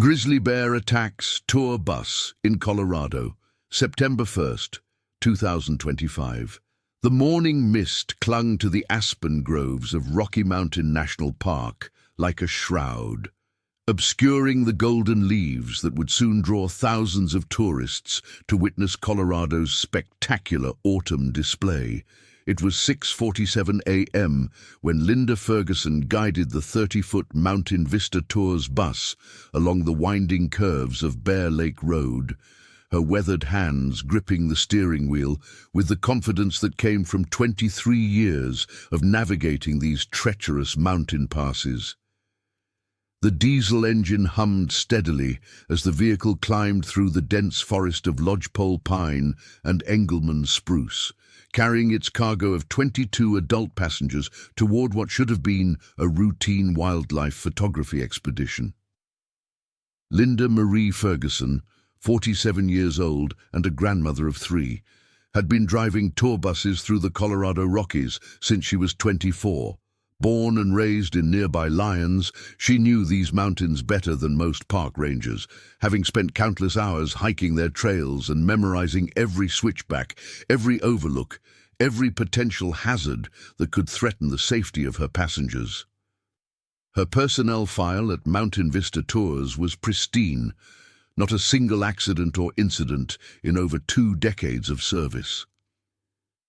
Grizzly bear attacks tour bus in Colorado, September 1st, 2025. The morning mist clung to the aspen groves of Rocky Mountain National Park like a shroud, obscuring the golden leaves that would soon draw thousands of tourists to witness Colorado's spectacular autumn display. It was 6:47 a.m. when Linda Ferguson guided the 30-foot Mountain Vista Tours bus along the winding curves of Bear Lake Road, her weathered hands gripping the steering wheel with the confidence that came from 23 years of navigating these treacherous mountain passes. The diesel engine hummed steadily as the vehicle climbed through the dense forest of lodgepole pine and Engelmann spruce, carrying its cargo of 22 adult passengers toward what should have been a routine wildlife photography expedition. Linda Marie Ferguson, 47 years old and a grandmother of 3, had been driving tour buses through the Colorado Rockies since she was 24. Born and raised in nearby Lyons, she knew these mountains better than most park rangers, having spent countless hours hiking their trails and memorizing every switchback, every overlook, every potential hazard that could threaten the safety of her passengers. Her personnel file at Mountain Vista Tours was pristine, not a single accident or incident in over 2 decades of service.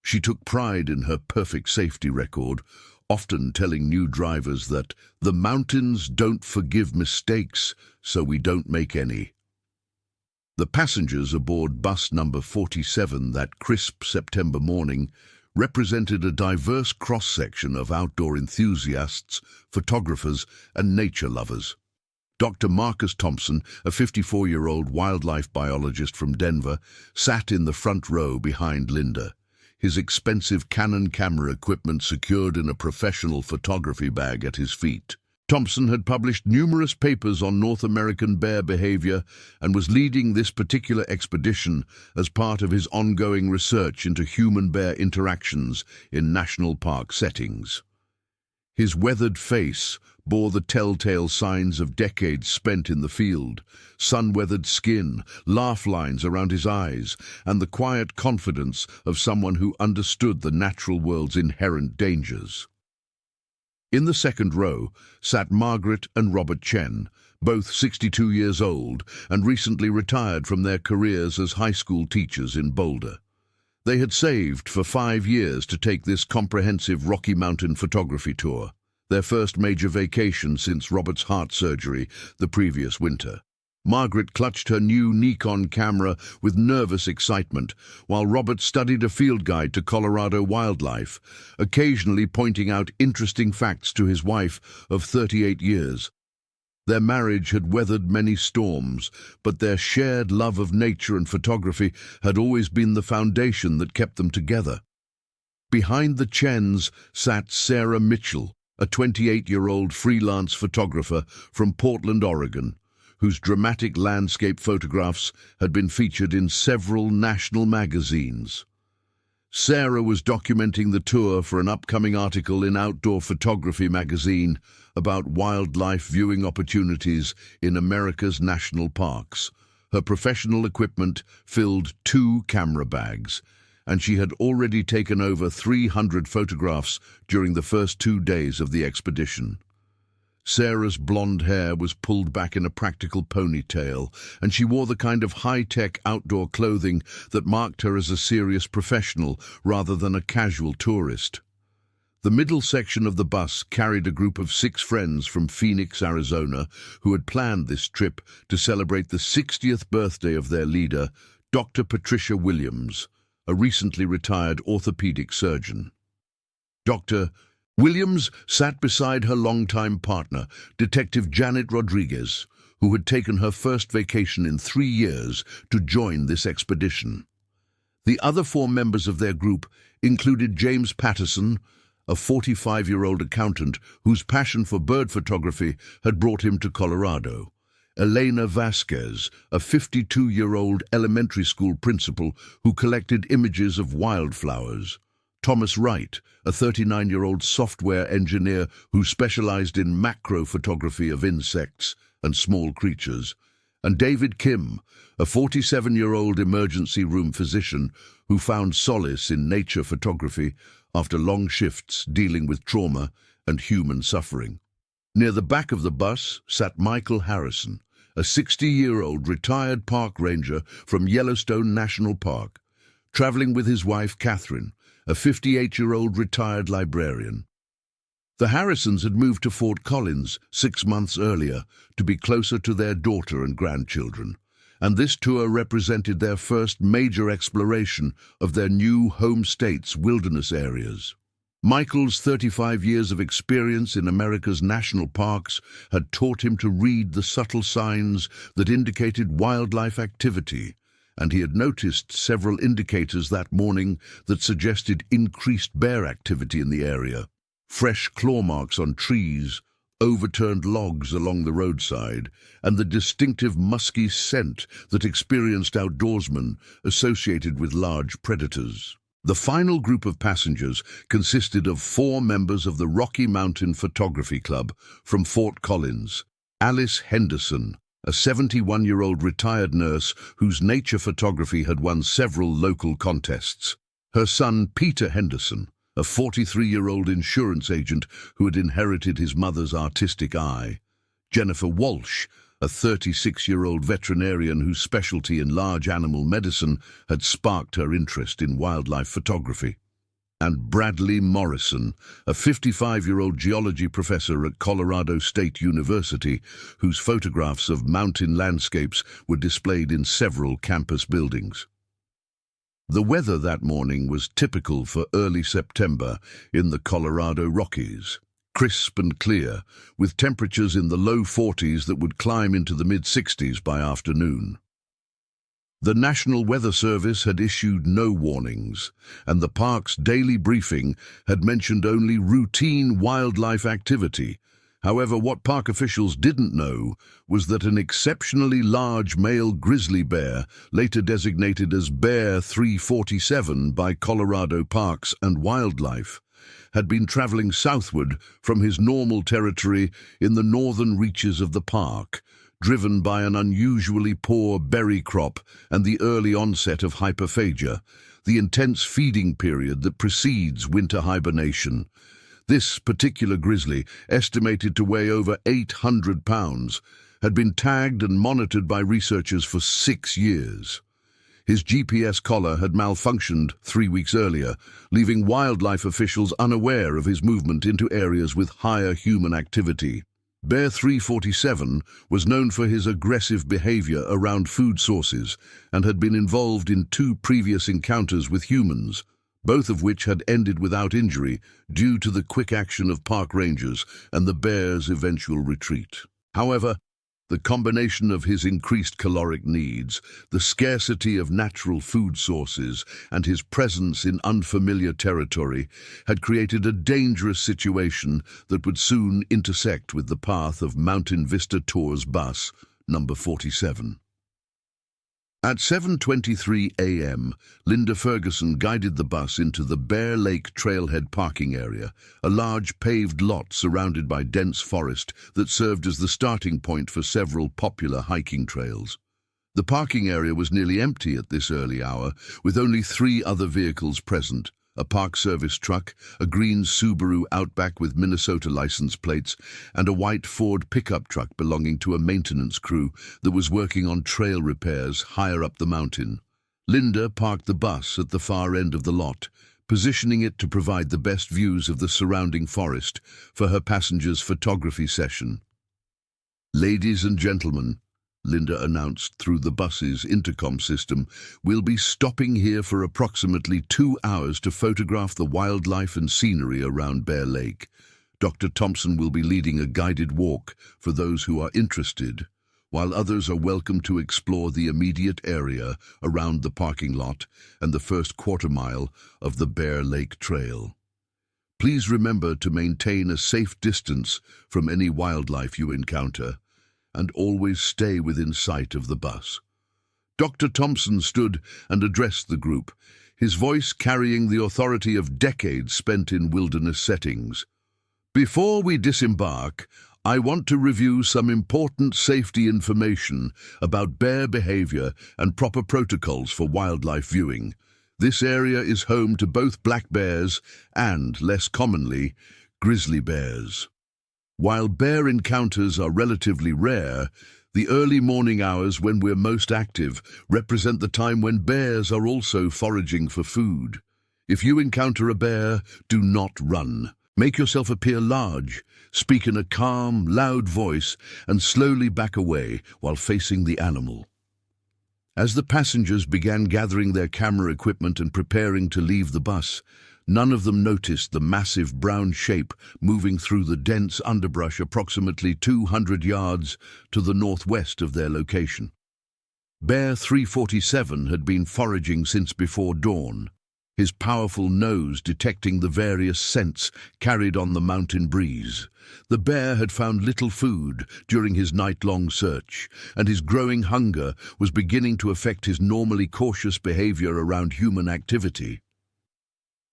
She took pride in her perfect safety record, often telling new drivers that the mountains don't forgive mistakes, so we don't make any. The passengers aboard bus number 47 that crisp September morning represented a diverse cross-section of outdoor enthusiasts, photographers, and nature lovers. Dr. Marcus Thompson, a 54-year-old wildlife biologist from Denver, sat in the front row behind Linda, his expensive Canon camera equipment secured in a professional photography bag at his feet. Thompson had published numerous papers on North American bear behavior and was leading this particular expedition as part of his ongoing research into human-bear interactions in national park settings. His weathered face bore the telltale signs of decades spent in the field: sun-weathered skin, laugh lines around his eyes, and the quiet confidence of someone who understood the natural world's inherent dangers. In the second row sat Margaret and Robert Chen, both 62 years old and recently retired from their careers as high school teachers in Boulder. They had saved for 5 years to take this comprehensive Rocky Mountain photography tour, their first major vacation since Robert's heart surgery the previous winter. Margaret clutched her new Nikon camera with nervous excitement, while Robert studied a field guide to Colorado wildlife, occasionally pointing out interesting facts to his wife of 38 years. Their marriage had weathered many storms, but their shared love of nature and photography had always been the foundation that kept them together. Behind the Chens sat Sarah Mitchell, a 28-year-old freelance photographer from Portland, Oregon, whose dramatic landscape photographs had been featured in several national magazines. Sarah was documenting the tour for an upcoming article in Outdoor Photography magazine about wildlife viewing opportunities in America's national parks. Her professional equipment filled 2 camera bags, and she had already taken over 300 photographs during the first 2 days of the expedition. Sarah's blonde hair was pulled back in a practical ponytail, and she wore the kind of high-tech outdoor clothing that marked her as a serious professional rather than a casual tourist. The middle section of the bus carried a group of 6 friends from Phoenix, Arizona, who had planned this trip to celebrate the 60th birthday of their leader, Dr. Patricia Williams, a recently retired orthopedic surgeon. Dr. Williams sat beside her longtime partner, Detective Janet Rodriguez, who had taken her first vacation in 3 years to join this expedition. The other 4 members of their group included James Patterson, a 45-year-old accountant whose passion for bird photography had brought him to Colorado; Elena Vasquez, a 52-year-old elementary school principal who collected images of wildflowers; Thomas Wright, a 39-year-old software engineer who specialized in macro photography of insects; and small creatures, and David Kim, a 47-year-old emergency room physician who found solace in nature photography after long shifts dealing with trauma and human suffering. Near the back of the bus sat Michael Harrison, a 60-year-old retired park ranger from Yellowstone National Park, traveling with his wife Catherine, a 58-year-old retired librarian. The Harrisons had moved to Fort Collins 6 months earlier to be closer to their daughter and grandchildren, and this tour represented their first major exploration of their new home state's wilderness areas. Michael's 35 years of experience in America's national parks had taught him to read the subtle signs that indicated wildlife activity, and he had noticed several indicators that morning that suggested increased bear activity in the area. Fresh claw marks on trees, overturned logs along the roadside, and the distinctive musky scent that experienced outdoorsmen associated with large predators. The final group of passengers consisted of 4 members of the Rocky Mountain Photography Club from Fort Collins. Alice Henderson, a 71-year-old retired nurse whose nature photography had won several local contests. Her son, Peter Henderson, a 43-year-old insurance agent who had inherited his mother's artistic eye. Jennifer Walsh, a 36-year-old veterinarian whose specialty in large animal medicine had sparked her interest in wildlife photography. And Bradley Morrison, a 55-year-old geology professor at Colorado State University, whose photographs of mountain landscapes were displayed in several campus buildings. The weather that morning was typical for early September in the Colorado Rockies. Crisp and clear, with temperatures in the low 40s that would climb into the mid-60s by afternoon. The National Weather Service had issued no warnings, and the park's daily briefing had mentioned only routine wildlife activity. However, what park officials didn't know was that an exceptionally large male grizzly bear, later designated as Bear 347 by Colorado Parks and Wildlife, had been traveling southward from his normal territory in the northern reaches of the park, driven by an unusually poor berry crop and the early onset of hyperphagia, the intense feeding period that precedes winter hibernation. This particular grizzly, estimated to weigh over 800 pounds, had been tagged and monitored by researchers for 6 years. His GPS collar had malfunctioned 3 weeks earlier, leaving wildlife officials unaware of his movement into areas with higher human activity. Bear 347 was known for his aggressive behavior around food sources and had been involved in 2 previous encounters with humans, both of which had ended without injury due to the quick action of park rangers and the bear's eventual retreat. However, the combination of his increased caloric needs, the scarcity of natural food sources, and his presence in unfamiliar territory had created a dangerous situation that would soon intersect with the path of Mountain Vista Tours bus number 47. At 7:23 a.m., Linda Ferguson guided the bus into the Bear Lake Trailhead parking area, a large paved lot surrounded by dense forest that served as the starting point for several popular hiking trails. The parking area was nearly empty at this early hour, with only 3 other vehicles present: a Park Service truck, a green Subaru Outback with Minnesota license plates, and a white Ford pickup truck belonging to a maintenance crew that was working on trail repairs higher up the mountain. Linda parked the bus at the far end of the lot, positioning it to provide the best views of the surrounding forest for her passengers' photography session. "Ladies and gentlemen," Linda announced through the bus's intercom system, "we'll be stopping here for approximately 2 hours to photograph the wildlife and scenery around Bear Lake. Dr. Thompson will be leading a guided walk for those who are interested, while others are welcome to explore the immediate area around the parking lot and the first quarter mile of the Bear Lake Trail. Please remember to maintain a safe distance from any wildlife you encounter, and always stay within sight of the bus." Dr. Thompson stood and addressed the group, his voice carrying the authority of decades spent in wilderness settings. "Before we disembark, I want to review some important safety information about bear behavior and proper protocols for wildlife viewing. This area is home to both black bears and, less commonly, grizzly bears. While bear encounters are relatively rare, the early morning hours when we're most active represent the time when bears are also foraging for food. If you encounter a bear, do not run. Make yourself appear large, speak in a calm, loud voice, and slowly back away while facing the animal. As the passengers began gathering their camera equipment and preparing to leave the bus, none of them noticed the massive brown shape moving through the dense underbrush approximately 200 yards to the northwest of their location. Bear 347 had been foraging since before dawn, his powerful nose detecting the various scents carried on the mountain breeze. The bear had found little food during his night-long search, and his growing hunger was beginning to affect his normally cautious behavior around human activity.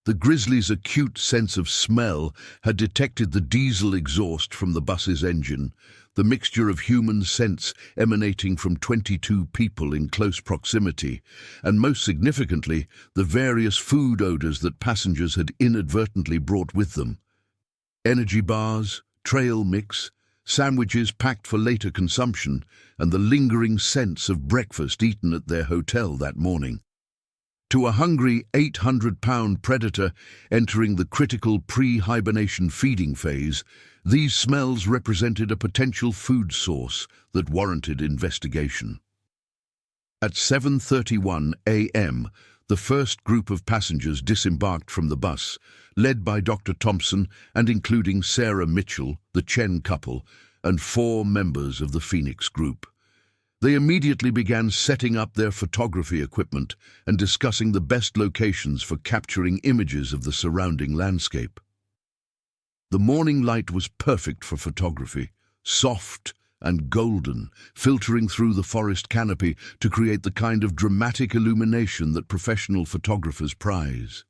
The grizzly's acute sense of smell had detected the diesel exhaust from the bus's engine, the mixture of human scents emanating from 22 people in close proximity, and most significantly, the various food odors that passengers had inadvertently brought with them. Energy bars, trail mix, sandwiches packed for later consumption, and the lingering sense of breakfast eaten at their hotel that morning. To a hungry 800-pound predator entering the critical pre-hibernation feeding phase, these smells represented a potential food source that warranted investigation. At 7:31 a.m., the first group of passengers disembarked from the bus, led by Dr. Thompson and including Sarah Mitchell, the Chen couple, and 4 members of the Phoenix group. They immediately began setting up their photography equipment and discussing the best locations for capturing images of the surrounding landscape. The morning light was perfect for photography, soft and golden, filtering through the forest canopy to create the kind of dramatic illumination that professional photographers prize.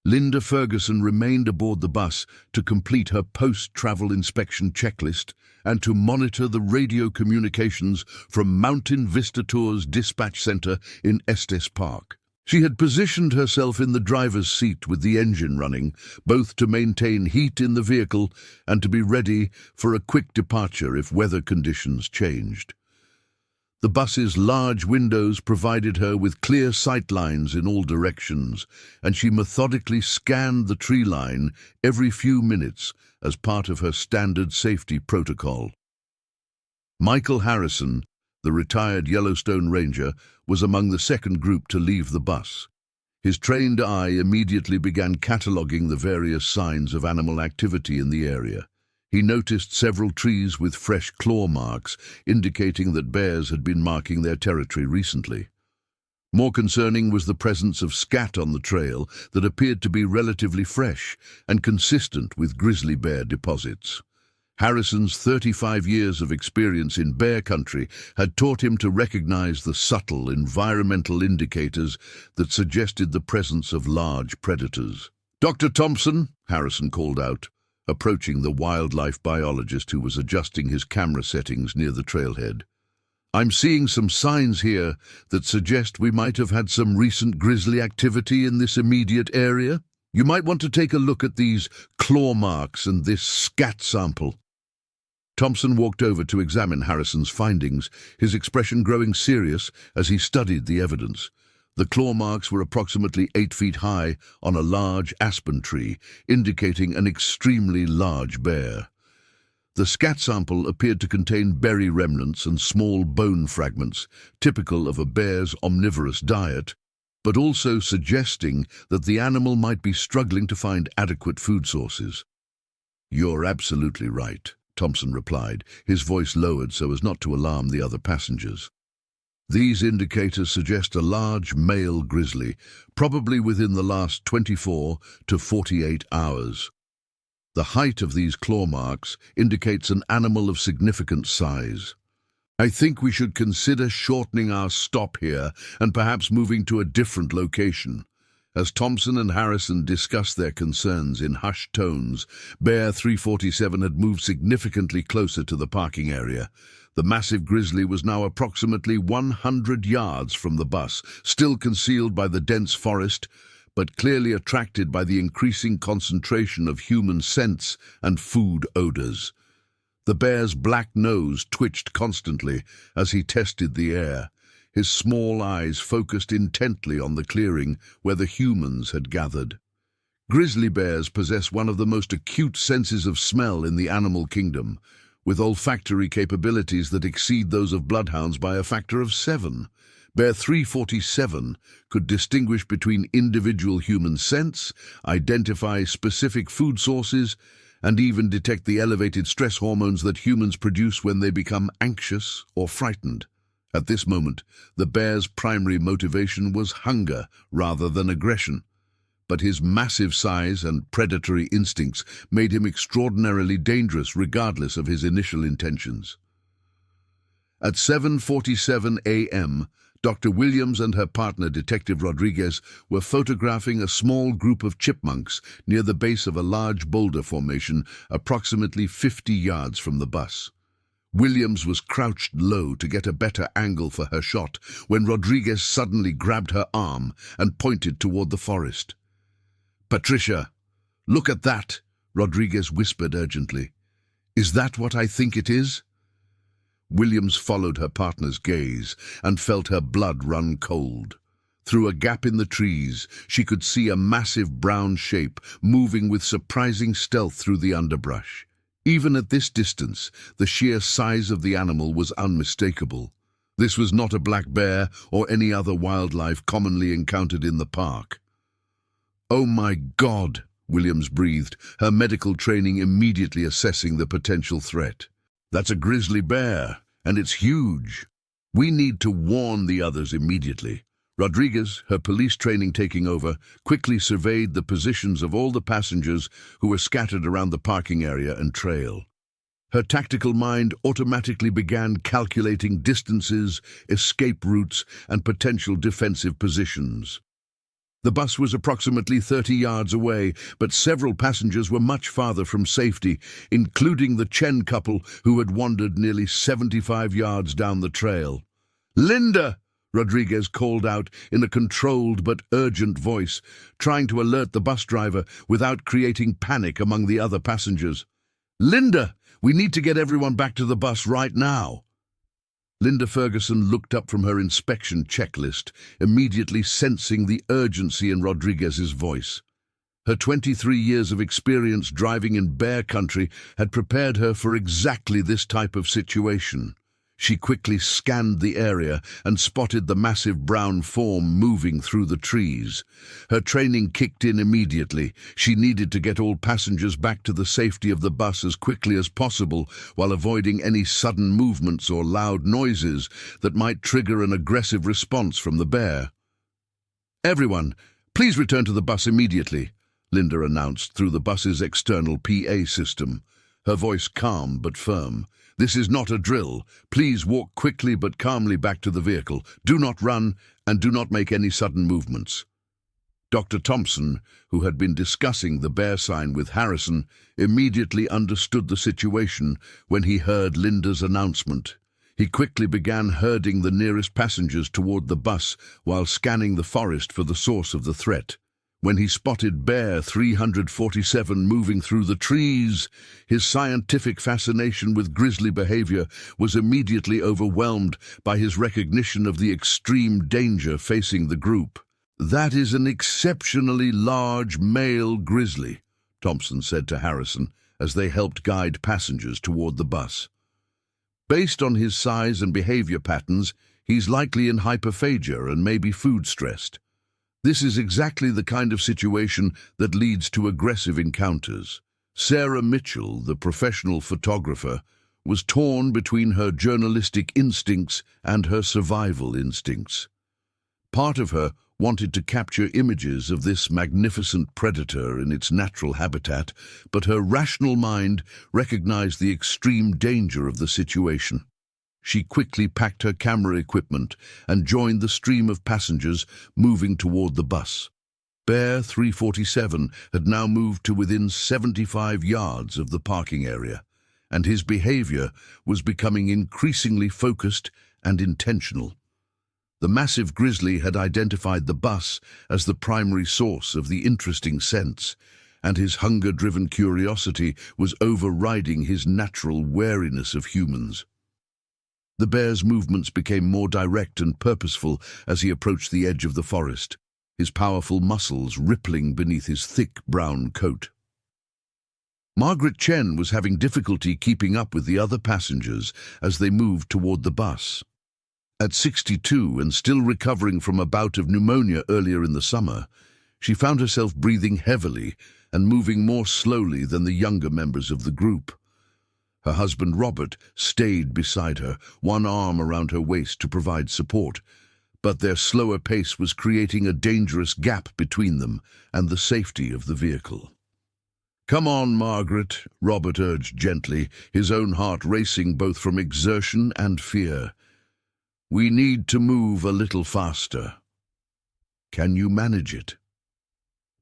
Linda Ferguson remained aboard the bus to complete her post-travel inspection checklist and to monitor the radio communications from Mountain Vista Tours Dispatch Center in Estes Park. She had positioned herself in the driver's seat with the engine running, both to maintain heat in the vehicle and to be ready for a quick departure if weather conditions changed. The bus's large windows provided her with clear sight lines in all directions, and she methodically scanned the tree line every few minutes as part of her standard safety protocol. Michael Harrison, the retired Yellowstone Ranger, was among the second group to leave the bus. His trained eye immediately began cataloging the various signs of animal activity in the area. He noticed several trees with fresh claw marks, indicating that bears had been marking their territory recently. More concerning was the presence of scat on the trail that appeared to be relatively fresh and consistent with grizzly bear deposits. Harrison's 35 years of experience in bear country had taught him to recognize the subtle environmental indicators that suggested the presence of large predators. "Dr. Thompson," Harrison called out, approaching the wildlife biologist who was adjusting his camera settings near the trailhead. "I'm seeing some signs here that suggest we might have had some recent grizzly activity in this immediate area. You might want to take a look at these claw marks and this scat sample." Thompson walked over to examine Harrison's findings, his expression growing serious as he studied the evidence. The claw marks were approximately 8 feet high on a large aspen tree, indicating an extremely large bear. The scat sample appeared to contain berry remnants and small bone fragments, typical of a bear's omnivorous diet, but also suggesting that the animal might be struggling to find adequate food sources. "You're absolutely right," Thompson replied, his voice lowered so as not to alarm the other passengers. "These indicators suggest a large male grizzly, probably within the last 24 to 48 hours. The height of these claw marks indicates an animal of significant size. I think we should consider shortening our stop here and perhaps moving to a different location. As Thompson and Harrison discussed their concerns in hushed tones, Bear 347 had moved significantly closer to the parking area. The massive grizzly was now approximately 100 yards from the bus, still concealed by the dense forest, but clearly attracted by the increasing concentration of human scents and food odors. The bear's black nose twitched constantly as he tested the air, his small eyes focused intently on the clearing where the humans had gathered. Grizzly bears possess one of the most acute senses of smell in the animal kingdom, with olfactory capabilities that exceed those of bloodhounds by a factor of 7. Bear 347 could distinguish between individual human scents, identify specific food sources, and even detect the elevated stress hormones that humans produce when they become anxious or frightened. At this moment, the bear's primary motivation was hunger rather than aggression, but his massive size and predatory instincts made him extraordinarily dangerous regardless of his initial intentions. At 7:47 a.m., Dr. Williams and her partner, Detective Rodriguez, were photographing a small group of chipmunks near the base of a large boulder formation approximately 50 yards from the bus. Williams was crouched low to get a better angle for her shot when Rodriguez suddenly grabbed her arm and pointed toward the forest. "Patricia, look at that," Rodriguez whispered urgently. "Is that what I think it is?" Williams followed her partner's gaze and felt her blood run cold. Through a gap in the trees, she could see a massive brown shape moving with surprising stealth through the underbrush. Even at this distance, the sheer size of the animal was unmistakable. This was not a black bear or any other wildlife commonly encountered in the park. "Oh my God," Williams breathed, her medical training immediately assessing the potential threat. "That's a grizzly bear, and it's huge. We need to warn the others immediately." Rodriguez, her police training taking over, quickly surveyed the positions of all the passengers who were scattered around the parking area and trail. Her tactical mind automatically began calculating distances, escape routes, and potential defensive positions. The bus was approximately 30 yards away, but several passengers were much farther from safety, including the Chen couple who had wandered nearly 75 yards down the trail. "Linda!" Rodriguez called out in a controlled but urgent voice, trying to alert the bus driver without creating panic among the other passengers. "Linda, we need to get everyone back to the bus right now." Linda Ferguson looked up from her inspection checklist, immediately sensing the urgency in Rodriguez's voice. Her 23 years of experience driving in bear country had prepared her for exactly this type of situation. She quickly scanned the area and spotted the massive brown form moving through the trees. Her training kicked in immediately. She needed to get all passengers back to the safety of the bus as quickly as possible while avoiding any sudden movements or loud noises that might trigger an aggressive response from the bear. "Everyone, please return to the bus immediately," Linda announced through the bus's external PA system, her voice calm but firm. "This is not a drill. Please walk quickly but calmly back to the vehicle. Do not run and do not make any sudden movements." Dr. Thompson, who had been discussing the bear sign with Harrison, immediately understood the situation when he heard Linda's announcement. He quickly began herding the nearest passengers toward the bus while scanning the forest for the source of the threat. When he spotted Bear 347 moving through the trees, his scientific fascination with grizzly behavior was immediately overwhelmed by his recognition of the extreme danger facing the group. "That is an exceptionally large male grizzly," Thompson said to Harrison as they helped guide passengers toward the bus. "Based on his size and behavior patterns, he's likely in hyperphagia and may be food-stressed. This is exactly the kind of situation that leads to aggressive encounters." Sarah Mitchell, the professional photographer, was torn between her journalistic instincts and her survival instincts. Part of her wanted to capture images of this magnificent predator in its natural habitat, but her rational mind recognized the extreme danger of the situation. She quickly packed her camera equipment and joined the stream of passengers moving toward the bus. Bear 347 had now moved to within 75 yards of the parking area, and his behavior was becoming increasingly focused and intentional. The massive grizzly had identified the bus as the primary source of the interesting scents, and his hunger-driven curiosity was overriding his natural wariness of humans. The bear's movements became more direct and purposeful as he approached the edge of the forest, his powerful muscles rippling beneath his thick brown coat. Margaret Chen was having difficulty keeping up with the other passengers as they moved toward the bus. At 62 and still recovering from a bout of pneumonia earlier in the summer, she found herself breathing heavily and moving more slowly than the younger members of the group. Her husband Robert stayed beside her, one arm around her waist to provide support, but their slower pace was creating a dangerous gap between them and the safety of the vehicle. "Come on, Margaret," Robert urged gently, his own heart racing both from exertion and fear. "We need to move a little faster. Can you manage it?"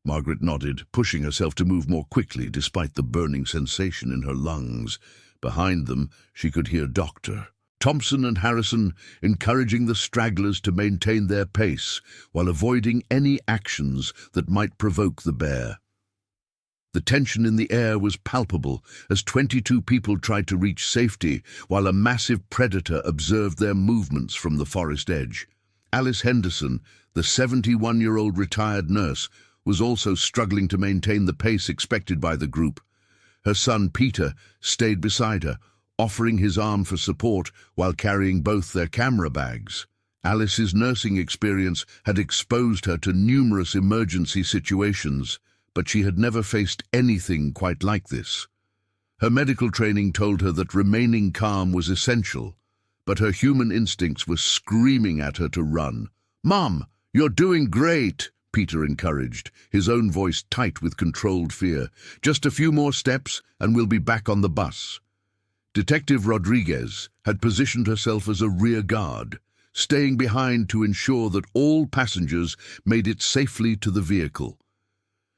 Margaret nodded, pushing herself to move more quickly despite the burning sensation in her lungs. Behind them, she could hear Dr. Thompson and Harrison encouraging the stragglers to maintain their pace while avoiding any actions that might provoke the bear. The tension in the air was palpable as 22 people tried to reach safety while a massive predator observed their movements from the forest edge. Alice Henderson, the 71-year-old retired nurse, was also struggling to maintain the pace expected by the group. Her son Peter stayed beside her, offering his arm for support while carrying both their camera bags. Alice's nursing experience had exposed her to numerous emergency situations, but she had never faced anything quite like this. Her medical training told her that remaining calm was essential, but her human instincts were screaming at her to run. "Mom, you're doing great," Peter encouraged, his own voice tight with controlled fear. "Just a few more steps and we'll be back on the bus." Detective Rodriguez had positioned herself as a rear guard, staying behind to ensure that all passengers made it safely to the vehicle.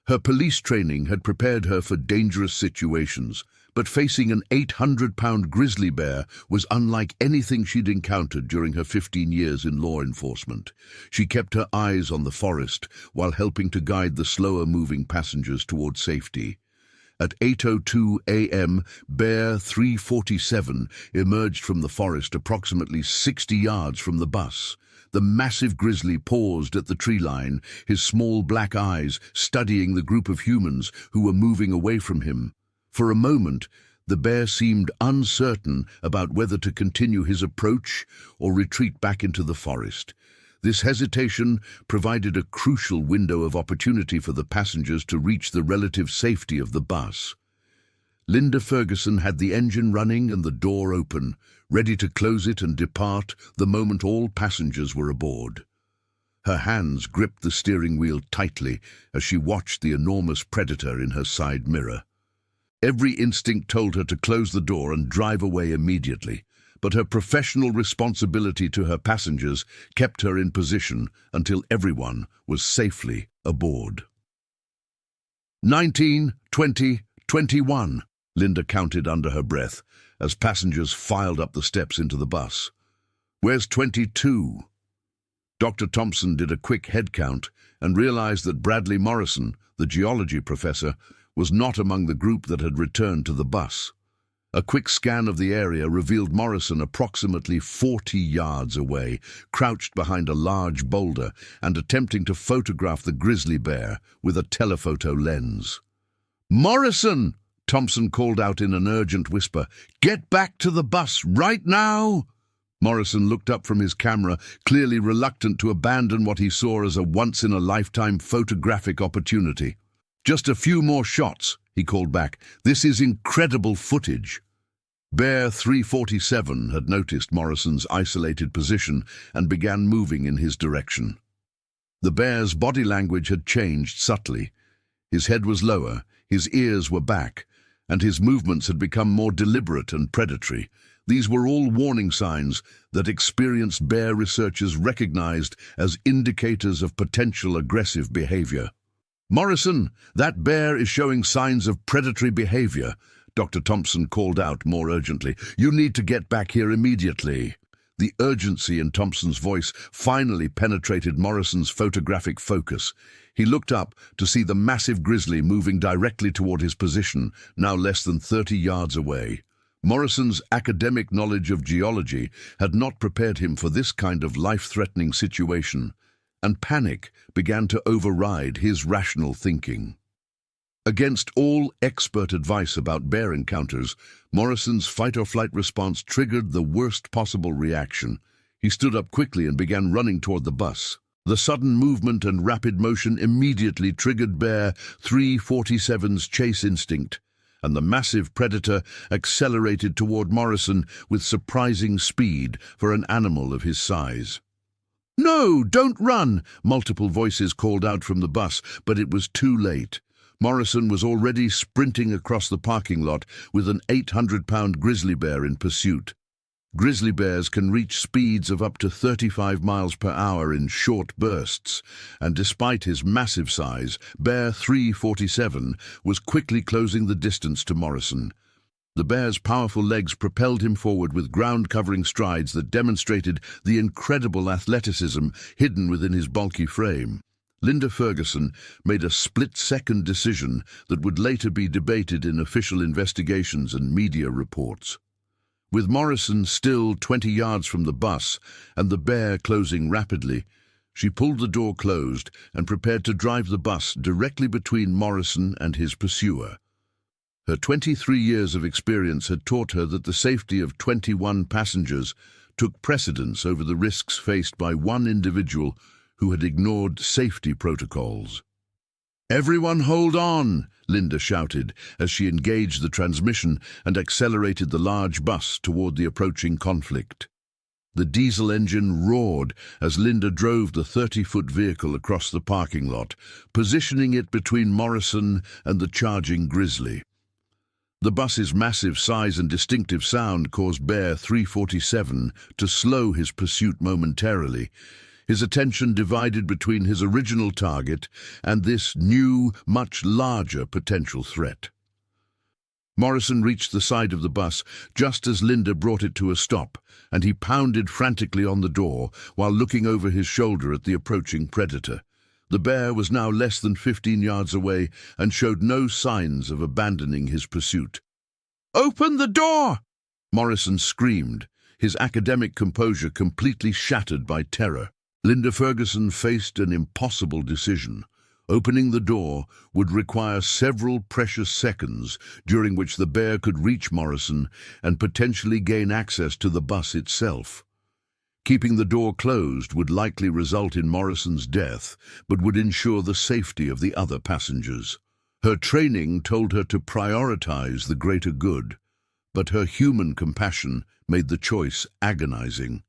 Her police training had prepared her for dangerous situations, but facing an 800-pound grizzly bear was unlike anything she'd encountered during her 15 years in law enforcement. She kept her eyes on the forest while helping to guide the slower-moving passengers toward safety. At 8:02 a.m., Bear 347 emerged from the forest approximately 60 yards from the bus. The massive grizzly paused at the tree line, his small black eyes studying the group of humans who were moving away from him. For a moment, the bear seemed uncertain about whether to continue his approach or retreat back into the forest. This hesitation provided a crucial window of opportunity for the passengers to reach the relative safety of the bus. Linda Ferguson had the engine running and the door open, ready to close it and depart the moment all passengers were aboard. Her hands gripped the steering wheel tightly as she watched the enormous predator in her side mirror. Every instinct told her to close the door and drive away immediately, but her professional responsibility to her passengers kept her in position until everyone was safely aboard. 19, 20, 21, Linda counted under her breath as passengers filed up the steps into the bus. "Where's 22? Dr. Thompson did a quick head count and realized that Bradley Morrison, the geology professor, was not among the group that had returned to the bus. A quick scan of the area revealed Morrison approximately 40 yards away, crouched behind a large boulder and attempting to photograph the grizzly bear with a telephoto lens. "Morrison!" Thompson called out in an urgent whisper. "Get back to the bus right now!" Morrison looked up from his camera, clearly reluctant to abandon what he saw as a once-in-a-lifetime photographic opportunity. "Just a few more shots," he called back. "This is incredible footage." Bear 347 had noticed Morrison's isolated position and began moving in his direction. The bear's body language had changed subtly. His head was lower, his ears were back, and his movements had become more deliberate and predatory. These were all warning signs that experienced bear researchers recognized as indicators of potential aggressive behavior. "Morrison, that bear is showing signs of predatory behavior," Dr. Thompson called out more urgently. "You need to get back here immediately." The urgency in Thompson's voice finally penetrated Morrison's photographic focus. He looked up to see the massive grizzly moving directly toward his position, now less than 30 yards away. Morrison's academic knowledge of geology had not prepared him for this kind of life-threatening situation, and panic began to override his rational thinking. Against all expert advice about bear encounters, Morrison's fight-or-flight response triggered the worst possible reaction. He stood up quickly and began running toward the bus. The sudden movement and rapid motion immediately triggered Bear 347's chase instinct, and the massive predator accelerated toward Morrison with surprising speed for an animal of his size. "No, don't run!" multiple voices called out from the bus, but it was too late. Morrison was already sprinting across the parking lot with an 800-pound grizzly bear in pursuit. Grizzly bears can reach speeds of up to 35 miles per hour in short bursts, and despite his massive size, Bear 347 was quickly closing the distance to Morrison. The bear's powerful legs propelled him forward with ground-covering strides that demonstrated the incredible athleticism hidden within his bulky frame. Linda Ferguson made a split-second decision that would later be debated in official investigations and media reports. With Morrison still 20 yards from the bus and the bear closing rapidly, she pulled the door closed and prepared to drive the bus directly between Morrison and his pursuer. Her 23 years of experience had taught her that the safety of 21 passengers took precedence over the risks faced by one individual who had ignored safety protocols. "Everyone hold on!" Linda shouted as she engaged the transmission and accelerated the large bus toward the approaching conflict. The diesel engine roared as Linda drove the 30-foot vehicle across the parking lot, positioning it between Morrison and the charging grizzly. The bus's massive size and distinctive sound caused Bear 347 to slow his pursuit momentarily, his attention divided between his original target and this new, much larger potential threat. Morrison reached the side of the bus just as Linda brought it to a stop, and he pounded frantically on the door while looking over his shoulder at the approaching predator. The bear was now less than 15 yards away and showed no signs of abandoning his pursuit. "Open the door!" Morrison screamed, his academic composure completely shattered by terror. Linda Ferguson faced an impossible decision. Opening the door would require several precious seconds, during which the bear could reach Morrison and potentially gain access to the bus itself. Keeping the door closed would likely result in Morrison's death, but would ensure the safety of the other passengers. Her training told her to prioritize the greater good, but her human compassion made the choice agonizing.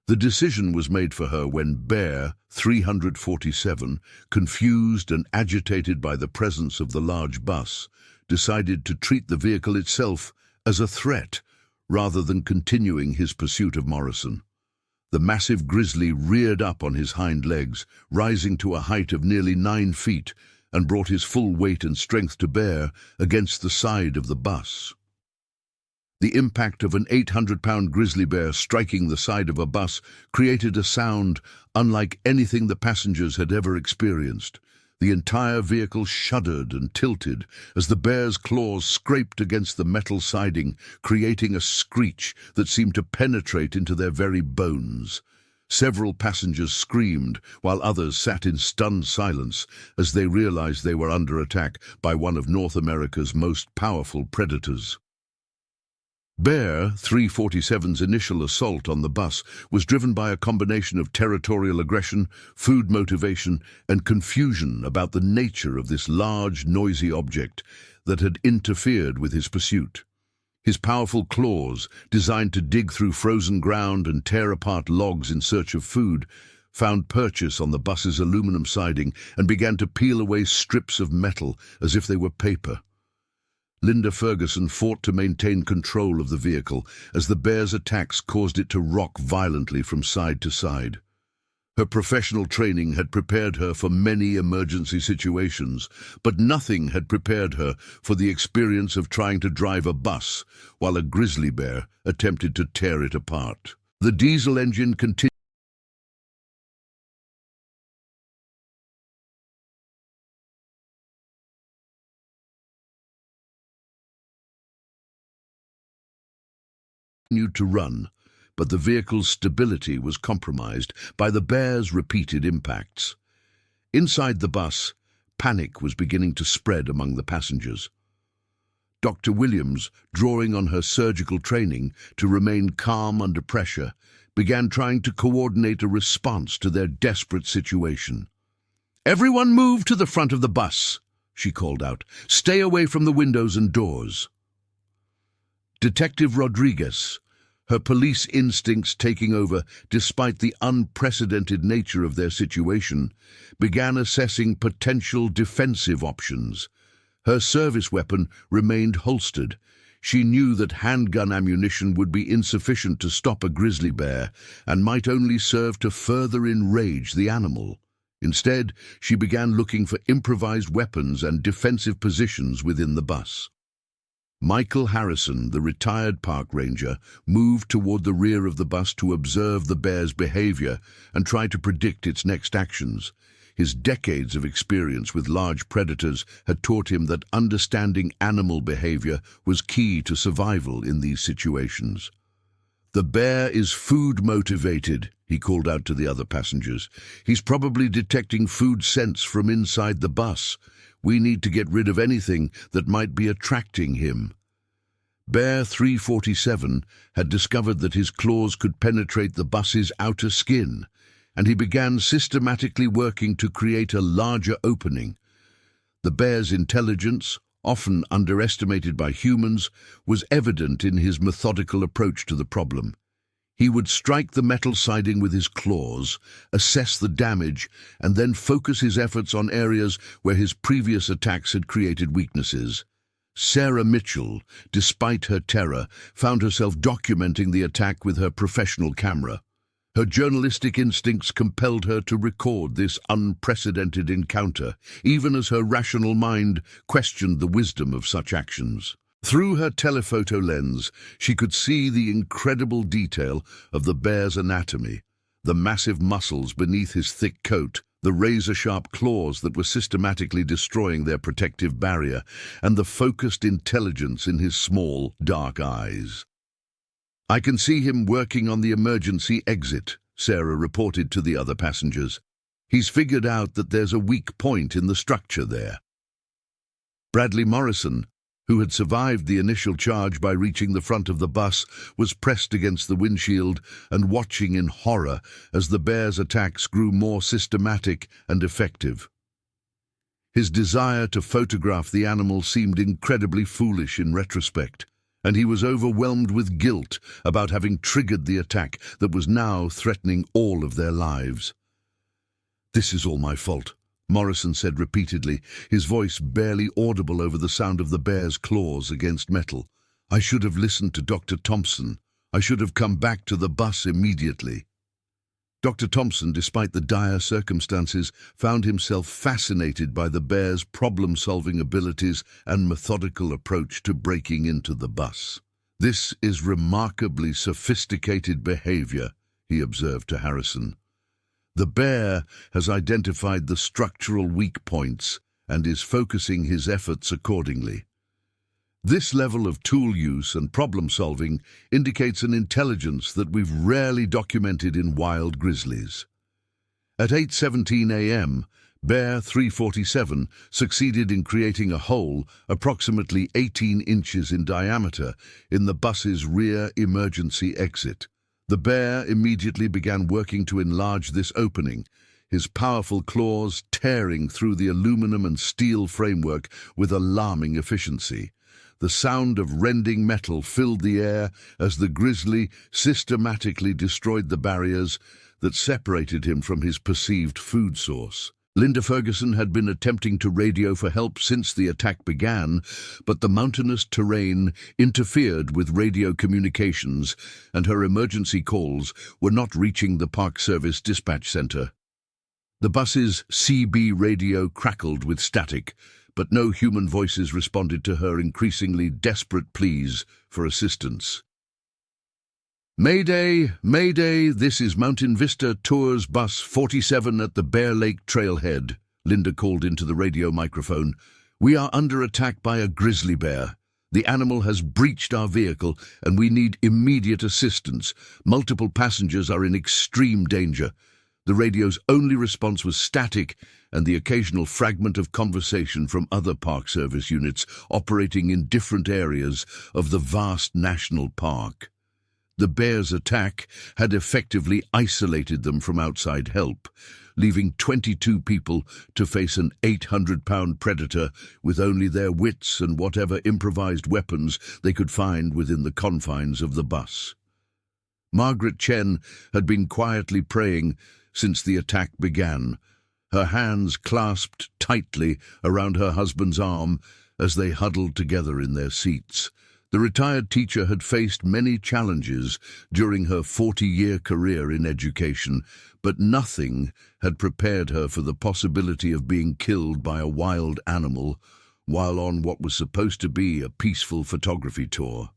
The decision was made for her when Bear 347, confused and agitated by the presence of the large bus, decided to treat the vehicle itself as a threat rather than continuing his pursuit of Morrison. The massive grizzly reared up on his hind legs, rising to a height of nearly 9 feet, and brought his full weight and strength to bear against the side of the bus. The impact of an 800-pound grizzly bear striking the side of a bus created a sound unlike anything the passengers had ever experienced. The entire vehicle shuddered and tilted as the bear's claws scraped against the metal siding, creating a screech that seemed to penetrate into their very bones. Several passengers screamed, while others sat in stunned silence as they realized they were under attack by one of North America's most powerful predators. Bear 347's initial assault on the bus was driven by a combination of territorial aggression, food motivation, and confusion about the nature of this large, noisy object that had interfered with his pursuit. His powerful claws, designed to dig through frozen ground and tear apart logs in search of food, found purchase on the bus's aluminum siding and began to peel away strips of metal as if they were paper. Linda Ferguson fought to maintain control of the vehicle as the bear's attacks caused it to rock violently from side to side. Her professional training had prepared her for many emergency situations, but nothing had prepared her for the experience of trying to drive a bus while a grizzly bear attempted to tear it apart. The diesel engine continued to run, but the vehicle's stability was compromised by the bear's repeated impacts. Inside the bus, panic was beginning to spread among the passengers. Dr. Williams, drawing on her surgical training to remain calm under pressure, began trying to coordinate a response to their desperate situation. "Everyone move to the front of the bus," she called out. "Stay away from the windows and doors." Detective Rodriguez, her police instincts taking over despite the unprecedented nature of their situation, began assessing potential defensive options. Her service weapon remained holstered. She knew that handgun ammunition would be insufficient to stop a grizzly bear and might only serve to further enrage the animal. Instead, she began looking for improvised weapons and defensive positions within the bus. Michael Harrison, the retired park ranger, moved toward the rear of the bus to observe the bear's behavior and try to predict its next actions. His decades of experience with large predators had taught him that understanding animal behavior was key to survival in these situations. "The bear is food motivated," he called out to the other passengers. "He's probably detecting food scents from inside the bus. We need to get rid of anything that might be attracting him." Bear 347 had discovered that his claws could penetrate the bus's outer skin, and he began systematically working to create a larger opening. The bear's intelligence, often underestimated by humans, was evident in his methodical approach to the problem. He would strike the metal siding with his claws, assess the damage, and then focus his efforts on areas where his previous attacks had created weaknesses. Sarah Mitchell, despite her terror, found herself documenting the attack with her professional camera. Her journalistic instincts compelled her to record this unprecedented encounter, even as her rational mind questioned the wisdom of such actions. Through her telephoto lens, she could see the incredible detail of the bear's anatomy, the massive muscles beneath his thick coat, the razor-sharp claws that were systematically destroying their protective barrier, and the focused intelligence in his small, dark eyes. "I can see him working on the emergency exit," Sarah reported to the other passengers. "He's figured out that there's a weak point in the structure there." Bradley Morrison, who had survived the initial charge by reaching the front of the bus, was pressed against the windshield and watching in horror as the bear's attacks grew more systematic and effective. His desire to photograph the animal seemed incredibly foolish in retrospect, and he was overwhelmed with guilt about having triggered the attack that was now threatening all of their lives. "This is all my fault," Morrison said repeatedly, his voice barely audible over the sound of the bear's claws against metal. "I should have listened to Dr. Thompson. I should have come back to the bus immediately." Dr. Thompson, despite the dire circumstances, found himself fascinated by the bear's problem-solving abilities and methodical approach to breaking into the bus. "This is remarkably sophisticated behavior," he observed to Harrison. "The bear has identified the structural weak points and is focusing his efforts accordingly." This level of tool use and problem-solving indicates an intelligence that we've rarely documented in wild grizzlies. At 8:17 a.m., Bear 347 succeeded in creating a hole approximately 18 inches in diameter in the bus's rear emergency exit. The bear immediately began working to enlarge this opening, his powerful claws tearing through the aluminum and steel framework with alarming efficiency. The sound of rending metal filled the air as the grizzly systematically destroyed the barriers that separated him from his perceived food source. Linda Ferguson had been attempting to radio for help since the attack began, but the mountainous terrain interfered with radio communications, and her emergency calls were not reaching the Park Service dispatch center. The bus's CB radio crackled with static, but no human voices responded to her increasingly desperate pleas for assistance. "Mayday, Mayday, this is Mountain Vista Tours Bus 47 at the Bear Lake Trailhead," Linda called into the radio microphone. "We are under attack by a grizzly bear. The animal has breached our vehicle and we need immediate assistance. Multiple passengers are in extreme danger." The radio's only response was static and the occasional fragment of conversation from other Park Service units operating in different areas of the vast national park. The bear's attack had effectively isolated them from outside help, leaving 22 people to face an 800-pound predator with only their wits and whatever improvised weapons they could find within the confines of the bus. Margaret Chen had been quietly praying since the attack began, her hands clasped tightly around her husband's arm as they huddled together in their seats. The retired teacher had faced many challenges during her 40-year career in education, but nothing had prepared her for the possibility of being killed by a wild animal while on what was supposed to be a peaceful photography tour.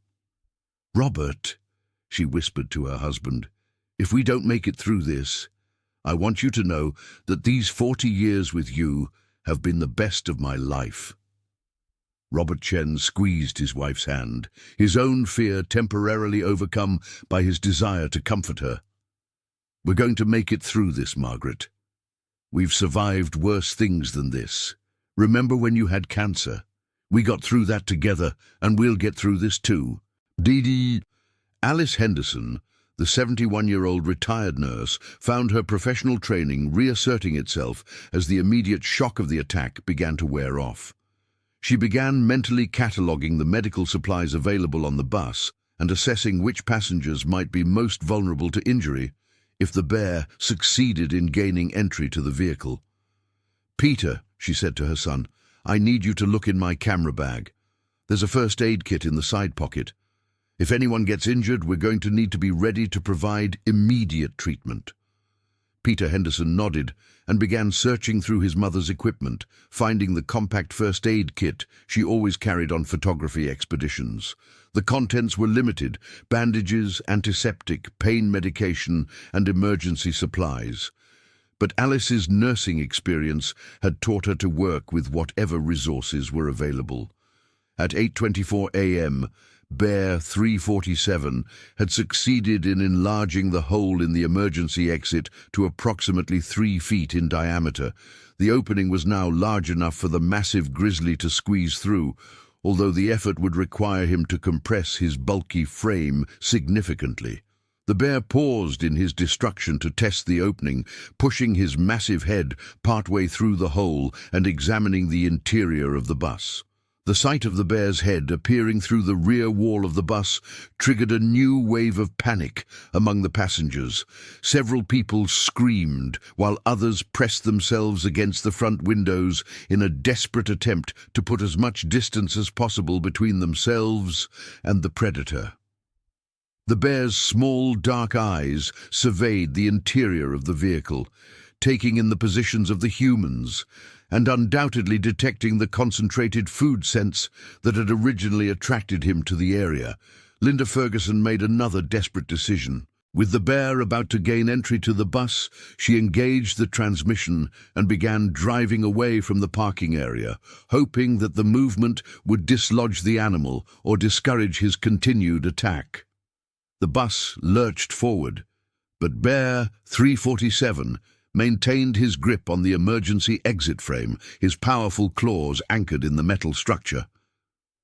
"Robert," she whispered to her husband, "if we don't make it through this, I want you to know that these 40 years with you have been the best of my life." Robert Chen squeezed his wife's hand, his own fear temporarily overcome by his desire to comfort her. "We're going to make it through this, Margaret. We've survived worse things than this. Remember when you had cancer? We got through that together, and we'll get through this too." Dee Dee. Alice Henderson, the 71-year-old retired nurse, found her professional training reasserting itself as the immediate shock of the attack began to wear off. She began mentally cataloguing the medical supplies available on the bus and assessing which passengers might be most vulnerable to injury if the bear succeeded in gaining entry to the vehicle. "Peter," she said to her son, "I need you to look in my camera bag. There's a first aid kit in the side pocket. If anyone gets injured, we're going to need to be ready to provide immediate treatment." Peter Henderson nodded and began searching through his mother's equipment, finding the compact first aid kit she always carried on photography expeditions. The contents were limited: bandages, antiseptic, pain medication, and emergency supplies. But Alice's nursing experience had taught her to work with whatever resources were available. At 8:24 a.m., Bear 347 had succeeded in enlarging the hole in the emergency exit to approximately 3 feet in diameter. The opening was now large enough for the massive grizzly to squeeze through, although the effort would require him to compress his bulky frame significantly. The bear paused in his destruction to test the opening, pushing his massive head partway through the hole and examining the interior of the bus. The sight of the bear's head appearing through the rear wall of the bus triggered a new wave of panic among the passengers. Several people screamed, while others pressed themselves against the front windows in a desperate attempt to put as much distance as possible between themselves and the predator. The bear's small, dark eyes surveyed the interior of the vehicle, taking in the positions of the humans, and undoubtedly detecting the concentrated food scents that had originally attracted him to the area. Linda Ferguson made another desperate decision. With the bear about to gain entry to the bus, she engaged the transmission and began driving away from the parking area, hoping that the movement would dislodge the animal or discourage his continued attack. The bus lurched forward, but Bear 347 maintained his grip on the emergency exit frame, his powerful claws anchored in the metal structure.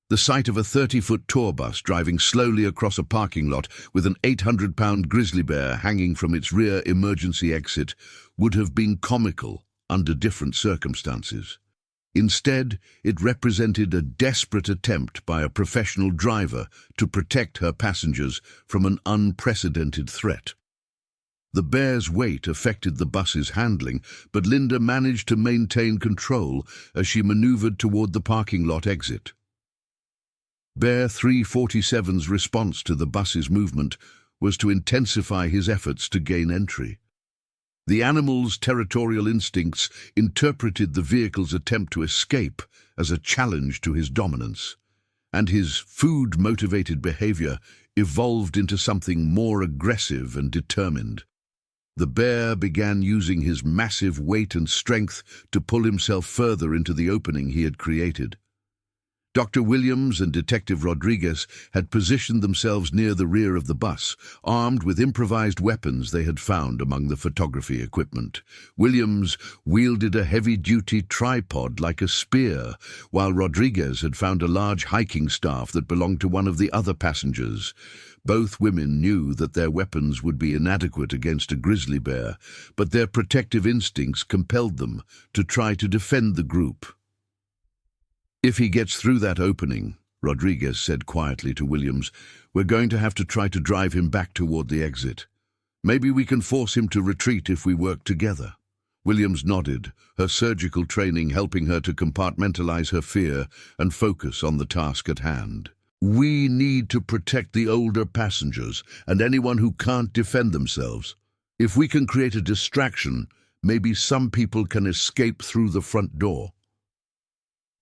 The sight of a 30-foot tour bus driving slowly across a parking lot with an 800-pound grizzly bear hanging from its rear emergency exit would have been comical under different circumstances. Instead, it represented a desperate attempt by a professional driver to protect her passengers from an unprecedented threat. The bear's weight affected the bus's handling, but Linda managed to maintain control as she maneuvered toward the parking lot exit. Bear 347's response to the bus's movement was to intensify his efforts to gain entry. The animal's territorial instincts interpreted the vehicle's attempt to escape as a challenge to his dominance, and his food-motivated behavior evolved into something more aggressive and determined. The bear began using his massive weight and strength to pull himself further into the opening he had created. Dr. Williams and Detective Rodriguez had positioned themselves near the rear of the bus, armed with improvised weapons they had found among the photography equipment. Williams wielded a heavy-duty tripod like a spear, while Rodriguez had found a large hiking staff that belonged to one of the other passengers. Both women knew that their weapons would be inadequate against a grizzly bear, but their protective instincts compelled them to try to defend the group. "If he gets through that opening," Rodriguez said quietly to Williams, "we're going to have to try to drive him back toward the exit. Maybe we can force him to retreat if we work together." Williams nodded, her surgical training helping her to compartmentalize her fear and focus on the task at hand. "We need to protect the older passengers and anyone who can't defend themselves. If we can create a distraction, maybe some people can escape through the front door."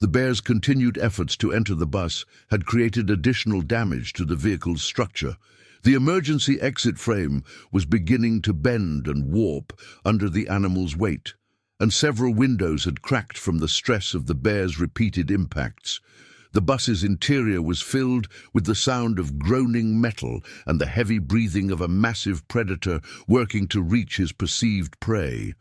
The bear's continued efforts to enter the bus had created additional damage to the vehicle's structure. The emergency exit frame was beginning to bend and warp under the animal's weight, and several windows had cracked from the stress of the bear's repeated impacts. The bus's interior was filled with the sound of groaning metal and the heavy breathing of a massive predator working to reach his perceived prey.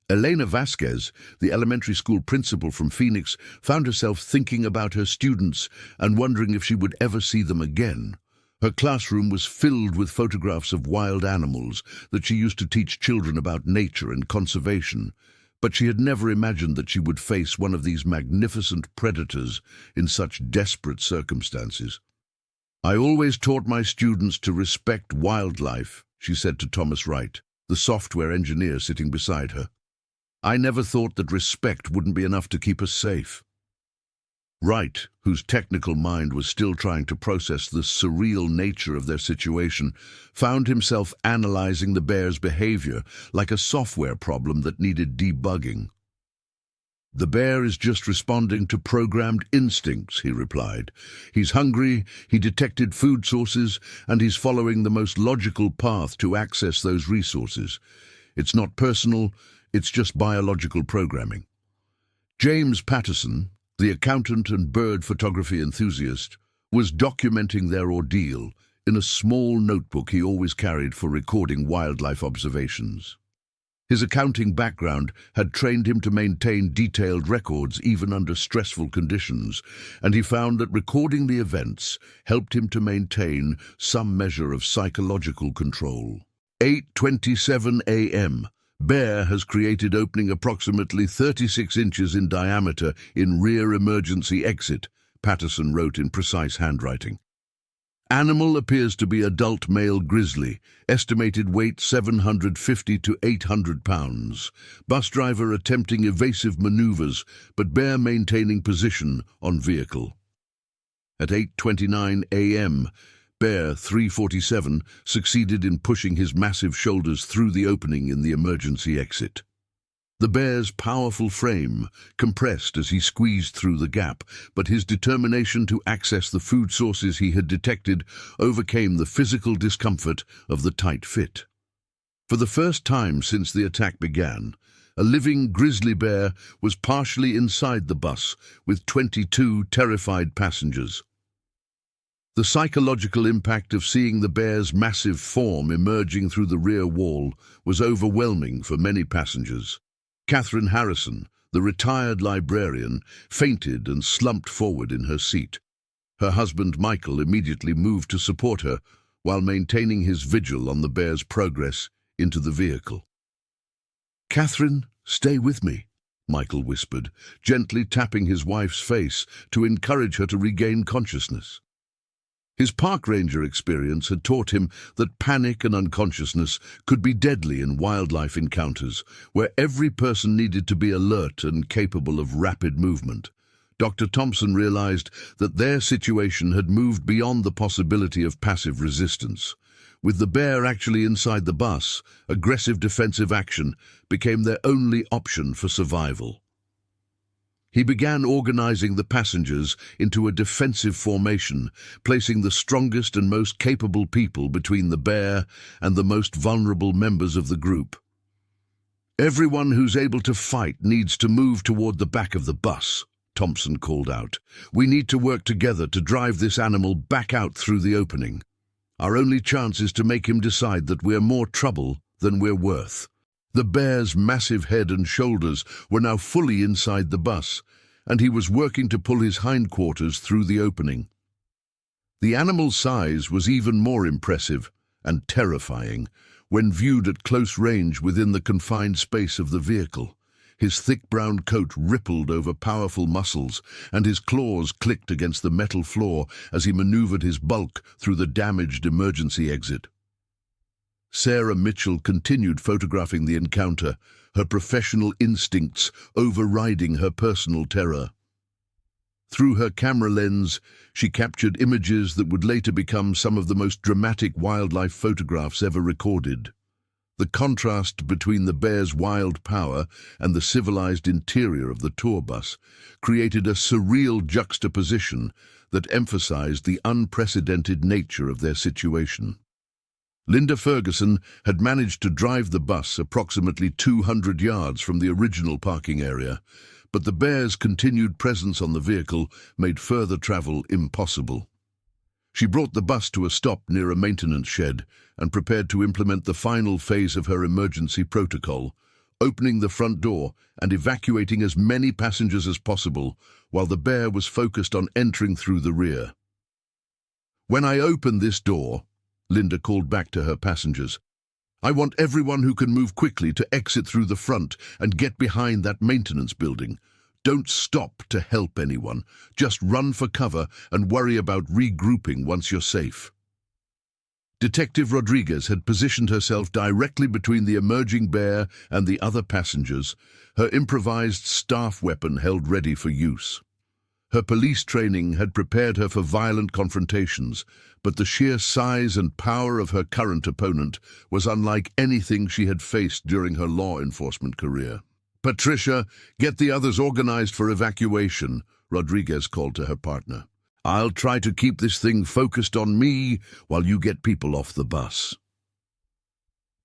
Elena Vasquez, the elementary school principal from Phoenix, found herself thinking about her students and wondering if she would ever see them again. Her classroom was filled with photographs of wild animals that she used to teach children about nature and conservation, but she had never imagined that she would face one of these magnificent predators in such desperate circumstances. "I always taught my students to respect wildlife," she said to Thomas Wright, the software engineer sitting beside her. "I never thought that respect wouldn't be enough to keep us safe." Wright, whose technical mind was still trying to process the surreal nature of their situation, found himself analyzing the bear's behavior like a software problem that needed debugging. "The bear is just responding to programmed instincts," he replied. "He's hungry, he detected food sources, and he's following the most logical path to access those resources. It's not personal, it's just biological programming." James Patterson, the accountant and bird photography enthusiast, was documenting their ordeal in a small notebook he always carried for recording wildlife observations. His accounting background had trained him to maintain detailed records even under stressful conditions, and he found that recording the events helped him to maintain some measure of psychological control. 8:27 a.m. Bear has created opening approximately 36 inches in diameter in rear emergency exit, Patterson wrote in precise handwriting. Animal appears to be adult male grizzly, estimated weight 750 to 800 pounds. Bus driver attempting evasive maneuvers, but bear maintaining position on vehicle. At 8:29 a.m., Bear 347 succeeded in pushing his massive shoulders through the opening in the emergency exit. The bear's powerful frame compressed as he squeezed through the gap, but his determination to access the food sources he had detected overcame the physical discomfort of the tight fit. For the first time since the attack began, a living grizzly bear was partially inside the bus, with 22 terrified passengers. The psychological impact of seeing the bear's massive form emerging through the rear wall was overwhelming for many passengers. Catherine Harrison, the retired librarian, fainted and slumped forward in her seat. Her husband Michael immediately moved to support her while maintaining his vigil on the bear's progress into the vehicle. "Catherine, stay with me," Michael whispered, gently tapping his wife's face to encourage her to regain consciousness. His park ranger experience had taught him that panic and unconsciousness could be deadly in wildlife encounters, where every person needed to be alert and capable of rapid movement. Dr. Thompson realized that their situation had moved beyond the possibility of passive resistance. With the bear actually inside the bus, aggressive defensive action became their only option for survival. He began organizing the passengers into a defensive formation, placing the strongest and most capable people between the bear and the most vulnerable members of the group. "Everyone who's able to fight needs to move toward the back of the bus," Thompson called out. "We need to work together to drive this animal back out through the opening. Our only chance is to make him decide that we're more trouble than we're worth." The bear's massive head and shoulders were now fully inside the bus, and he was working to pull his hindquarters through the opening. The animal's size was even more impressive and terrifying when viewed at close range within the confined space of the vehicle. His thick brown coat rippled over powerful muscles, and his claws clicked against the metal floor as he maneuvered his bulk through the damaged emergency exit. Sarah Mitchell continued photographing the encounter, her professional instincts overriding her personal terror. Through her camera lens, she captured images that would later become some of the most dramatic wildlife photographs ever recorded. The contrast between the bear's wild power and the civilized interior of the tour bus created a surreal juxtaposition that emphasized the unprecedented nature of their situation. Linda Ferguson had managed to drive the bus approximately 200 yards from the original parking area, but the bear's continued presence on the vehicle made further travel impossible. She brought the bus to a stop near a maintenance shed and prepared to implement the final phase of her emergency protocol, opening the front door and evacuating as many passengers as possible while the bear was focused on entering through the rear. "When I open this door," Linda called back to her passengers, "I want everyone who can move quickly to exit through the front and get behind that maintenance building. Don't stop to help anyone. Just run for cover and worry about regrouping once you're safe." Detective Rodriguez had positioned herself directly between the emerging bear and the other passengers, her improvised staff weapon held ready for use. Her police training had prepared her for violent confrontations, but the sheer size and power of her current opponent was unlike anything she had faced during her law enforcement career. "Patricia, get the others organized for evacuation," Rodriguez called to her partner. "I'll try to keep this thing focused on me while you get people off the bus."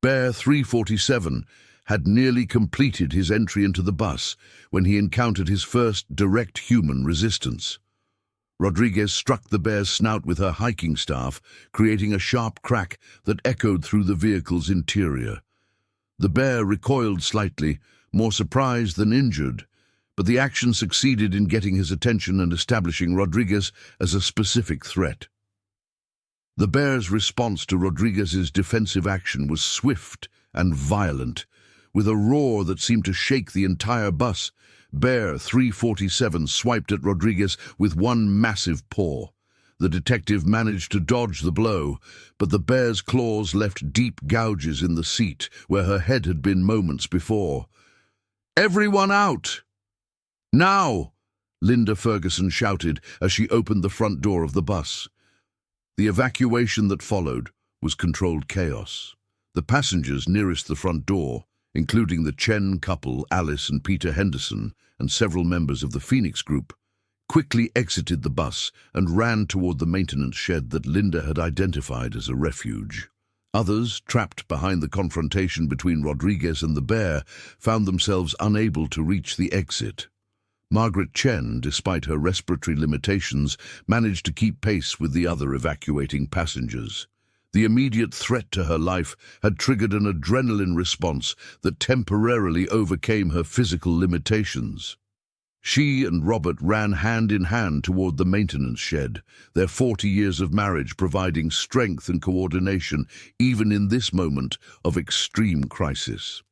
Bear 347 had nearly completed his entry into the bus when he encountered his first direct human resistance. Rodriguez struck the bear's snout with her hiking staff, creating a sharp crack that echoed through the vehicle's interior. The bear recoiled slightly, more surprised than injured, but the action succeeded in getting his attention and establishing Rodriguez as a specific threat. The bear's response to Rodriguez's defensive action was swift and violent. With a roar that seemed to shake the entire bus, Bear 347 swiped at Rodriguez with one massive paw. The detective managed to dodge the blow, but the bear's claws left deep gouges in the seat where her head had been moments before. "Everyone out! Now!" Linda Ferguson shouted as she opened the front door of the bus. The evacuation that followed was controlled chaos. The passengers nearest the front door, including the Chen couple, Alice and Peter Henderson, and several members of the Phoenix group, quickly exited the bus and ran toward the maintenance shed that Linda had identified as a refuge. Others, trapped behind the confrontation between Rodriguez and the bear, found themselves unable to reach the exit. Margaret Chen, despite her respiratory limitations, managed to keep pace with the other evacuating passengers. The immediate threat to her life had triggered an adrenaline response that temporarily overcame her physical limitations. She and Robert ran hand in hand toward the maintenance shed, their 40 years of marriage providing strength and coordination even in this moment of extreme crisis.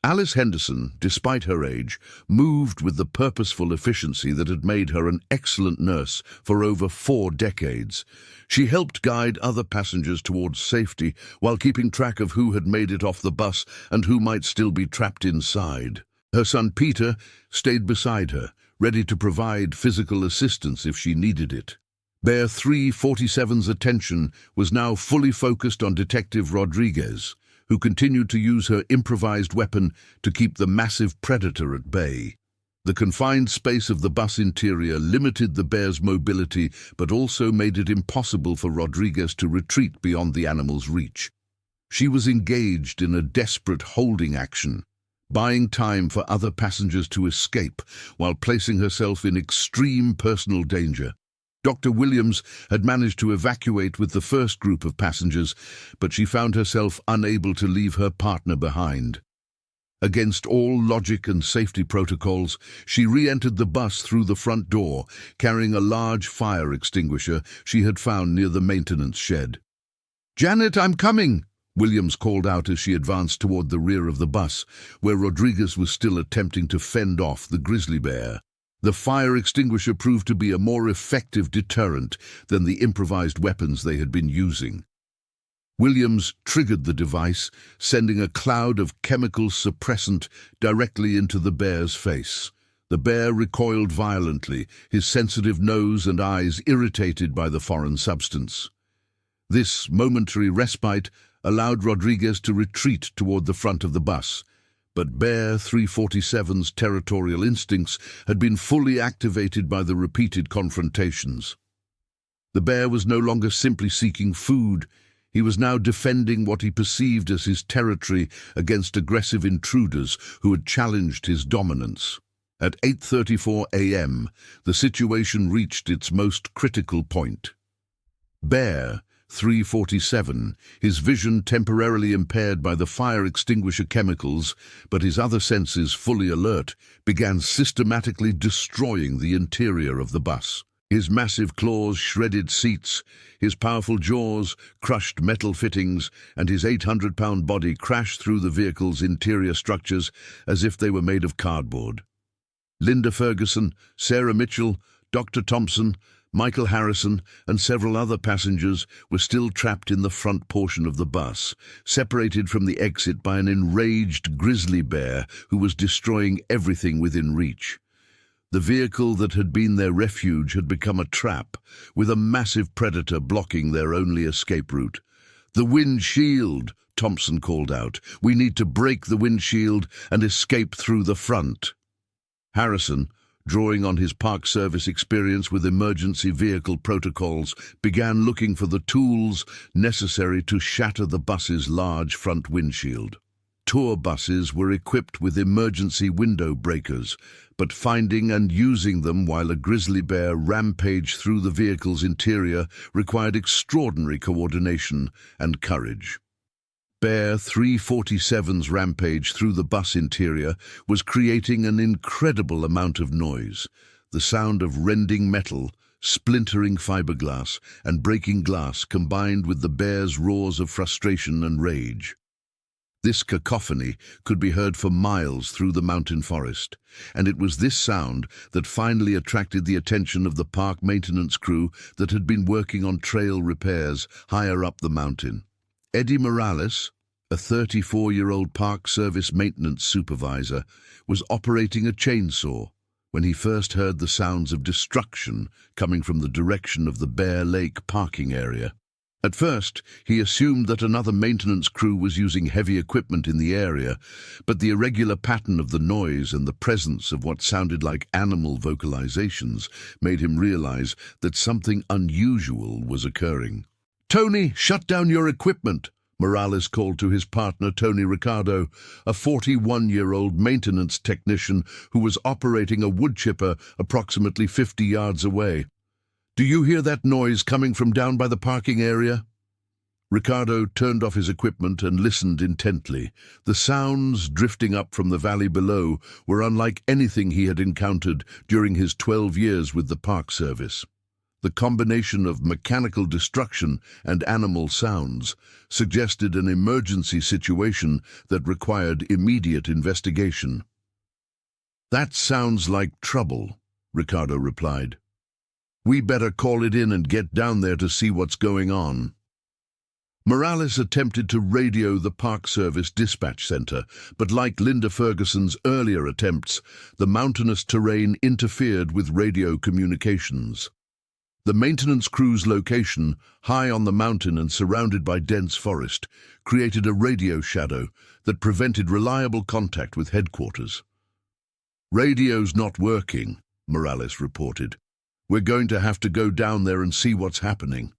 Alice Henderson, despite her age, moved with the purposeful efficiency that had made her an excellent nurse for over 4 decades. She helped guide other passengers towards safety while keeping track of who had made it off the bus and who might still be trapped inside. Her son Peter stayed beside her, ready to provide physical assistance if she needed it. Bear 347's attention was now fully focused on Detective Rodriguez, who continued to use her improvised weapon to keep the massive predator at bay. The confined space of the bus interior limited the bear's mobility, but also made it impossible for Rodriguez to retreat beyond the animal's reach. She was engaged in a desperate holding action, buying time for other passengers to escape while placing herself in extreme personal danger. Dr. Williams had managed to evacuate with the first group of passengers, but she found herself unable to leave her partner behind. Against all logic and safety protocols, she re-entered the bus through the front door, carrying a large fire extinguisher she had found near the maintenance shed. "Janet, I'm coming!" Williams called out as she advanced toward the rear of the bus, where Rodriguez was still attempting to fend off the grizzly bear. The fire extinguisher proved to be a more effective deterrent than the improvised weapons they had been using. Williams triggered the device, sending a cloud of chemical suppressant directly into the bear's face. The bear recoiled violently, his sensitive nose and eyes irritated by the foreign substance. This momentary respite allowed Rodriguez to retreat toward the front of the bus, but Bear 347's territorial instincts had been fully activated by the repeated confrontations. The bear was no longer simply seeking food. He was now defending what he perceived as his territory against aggressive intruders who had challenged his dominance. At 8:34 a.m., the situation reached its most critical point. Bear 347, his vision temporarily impaired by the fire extinguisher chemicals, but his other senses fully alert, began systematically destroying the interior of the bus. His massive claws shredded seats, his powerful jaws crushed metal fittings, and his 800-pound body crashed through the vehicle's interior structures as if they were made of cardboard. Linda Ferguson, Sarah Mitchell, Dr. Thompson, Michael Harrison and several other passengers were still trapped in the front portion of the bus, separated from the exit by an enraged grizzly bear who was destroying everything within reach. The vehicle that had been their refuge had become a trap, with a massive predator blocking their only escape route. "The windshield," Thompson called out. "We need to break the windshield and escape through the front." Harrison, drawing on his Park Service experience with emergency vehicle protocols, began looking for the tools necessary to shatter the bus's large front windshield. Tour buses were equipped with emergency window breakers, but finding and using them while a grizzly bear rampaged through the vehicle's interior required extraordinary coordination and courage. Bear 347's rampage through the bus interior was creating an incredible amount of noise. The sound of rending metal, splintering fiberglass, and breaking glass combined with the bear's roars of frustration and rage. This cacophony could be heard for miles through the mountain forest, and it was this sound that finally attracted the attention of the park maintenance crew that had been working on trail repairs higher up the mountain. Eddie Morales, a 34-year-old Park Service maintenance supervisor, was operating a chainsaw when he first heard the sounds of destruction coming from the direction of the Bear Lake parking area. At first, he assumed that another maintenance crew was using heavy equipment in the area, but the irregular pattern of the noise and the presence of what sounded like animal vocalizations made him realize that something unusual was occurring. "Tony, shut down your equipment," Morales called to his partner Tony Ricardo, a 41-year-old maintenance technician who was operating a wood chipper approximately 50 yards away. "Do you hear that noise coming from down by the parking area?" Ricardo turned off his equipment and listened intently. The sounds drifting up from the valley below were unlike anything he had encountered during his 12 years with the Park Service. The combination of mechanical destruction and animal sounds suggested an emergency situation that required immediate investigation. "That sounds like trouble," Ricardo replied. "We better call it in and get down there to see what's going on." Morales attempted to radio the Park Service dispatch center, but like Linda Ferguson's earlier attempts, the mountainous terrain interfered with radio communications. The maintenance crew's location, high on the mountain and surrounded by dense forest, created a radio shadow that prevented reliable contact with headquarters. "Radio's not working," Morales reported. "We're going to have to go down there and see what's happening.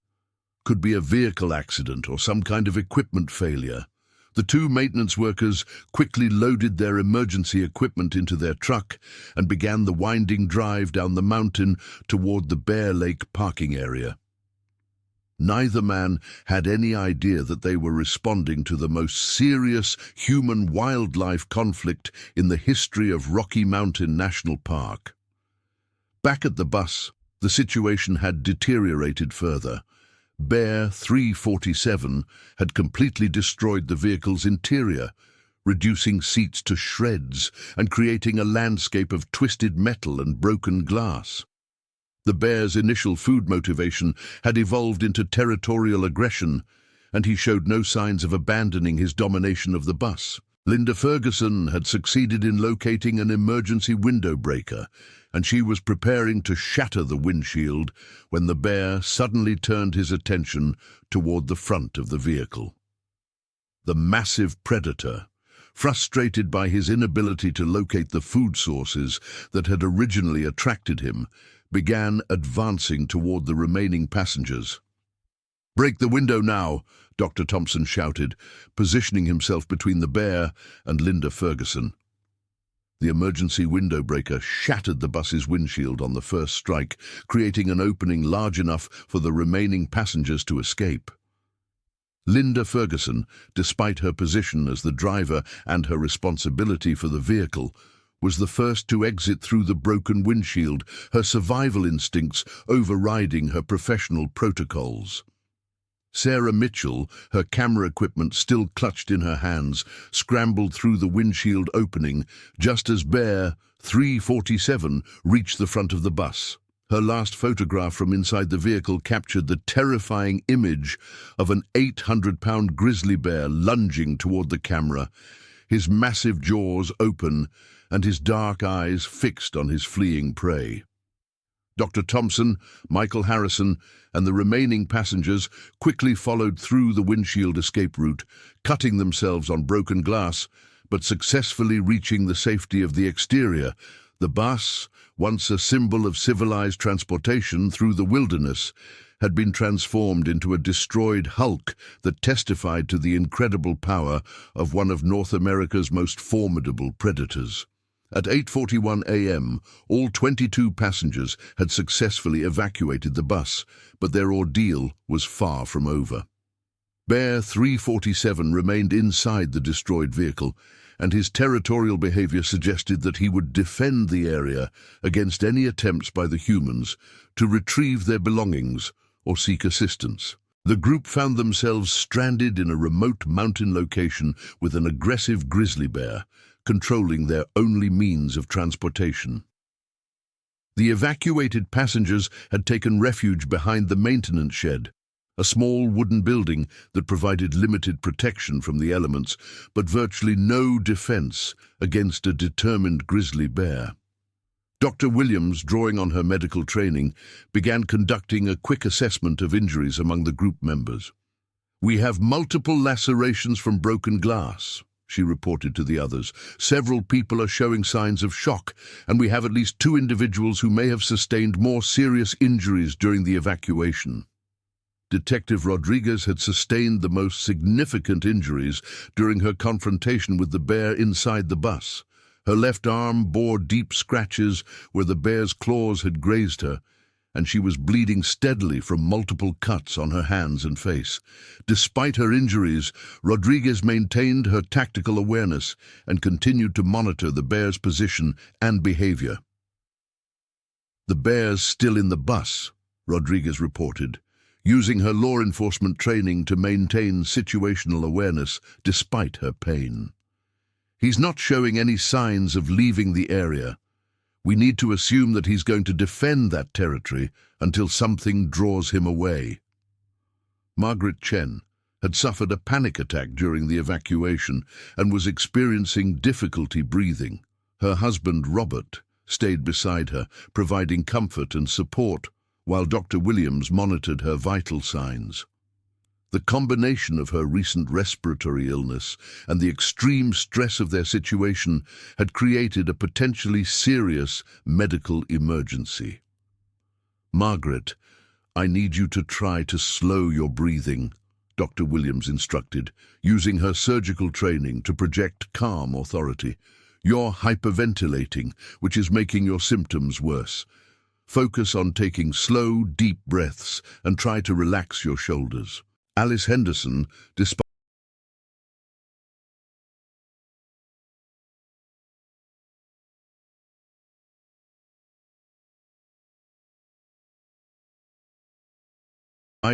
Could be a vehicle accident or some kind of equipment failure." The two maintenance workers quickly loaded their emergency equipment into their truck and began the winding drive down the mountain toward the Bear Lake parking area. Neither man had any idea that they were responding to the most serious human-wildlife conflict in the history of Rocky Mountain National Park. Back at the bus, the situation had deteriorated further. Bear 347 had completely destroyed the vehicle's interior, reducing seats to shreds and creating a landscape of twisted metal and broken glass. The bear's initial food motivation had evolved into territorial aggression, and he showed no signs of abandoning his domination of the bus. Linda Ferguson had succeeded in locating an emergency window breaker, and she was preparing to shatter the windshield when the bear suddenly turned his attention toward the front of the vehicle. The massive predator, frustrated by his inability to locate the food sources that had originally attracted him, began advancing toward the remaining passengers. "Break the window now," Dr. Thompson shouted, positioning himself between the bear and Linda Ferguson. The emergency window breaker shattered the bus's windshield on the first strike, creating an opening large enough for the remaining passengers to escape. Linda Ferguson, despite her position as the driver and her responsibility for the vehicle, was the first to exit through the broken windshield, her survival instincts overriding her professional protocols. Sarah Mitchell, her camera equipment still clutched in her hands, scrambled through the windshield opening just as Bear 347 reached the front of the bus. Her last photograph from inside the vehicle captured the terrifying image of an 800-pound grizzly bear lunging toward the camera, his massive jaws open and his dark eyes fixed on his fleeing prey. Dr. Thompson, Michael Harrison, and the remaining passengers quickly followed through the windshield escape route, cutting themselves on broken glass, but successfully reaching the safety of the exterior. The bus, once a symbol of civilized transportation through the wilderness, had been transformed into a destroyed hulk that testified to the incredible power of one of North America's most formidable predators. At 8:41 a.m., all 22 passengers had successfully evacuated the bus, but their ordeal was far from over. Bear 347 remained inside the destroyed vehicle, and his territorial behavior suggested that he would defend the area against any attempts by the humans to retrieve their belongings or seek assistance. The group found themselves stranded in a remote mountain location with an aggressive grizzly bear, controlling their only means of transportation. The evacuated passengers had taken refuge behind the maintenance shed, a small wooden building that provided limited protection from the elements, but virtually no defense against a determined grizzly bear. Dr. Williams, drawing on her medical training, began conducting a quick assessment of injuries among the group members. "We have multiple lacerations from broken glass," she reported to the others. "Several people are showing signs of shock, and we have at least 2 individuals who may have sustained more serious injuries during the evacuation." Detective Rodriguez had sustained the most significant injuries during her confrontation with the bear inside the bus. Her left arm bore deep scratches where the bear's claws had grazed her, and she was bleeding steadily from multiple cuts on her hands and face. Despite her injuries, Rodriguez maintained her tactical awareness and continued to monitor the bear's position and behavior. "The bear's still in the bus," Rodriguez reported, using her law enforcement training to maintain situational awareness despite her pain. He's not showing any signs of leaving the area. We need to assume that he's going to defend that territory until something draws him away. Margaret Chen had suffered a panic attack during the evacuation and was experiencing difficulty breathing. Her husband, Robert, stayed beside her, providing comfort and support, while Dr. Williams monitored her vital signs. The combination of her recent respiratory illness and the extreme stress of their situation had created a potentially serious medical emergency. "Margaret, I need you to try to slow your breathing," Dr. Williams instructed, using her surgical training to project calm authority. "You're hyperventilating, which is making your symptoms worse. Focus on taking slow, deep breaths and try to relax your shoulders." Alice Henderson, despite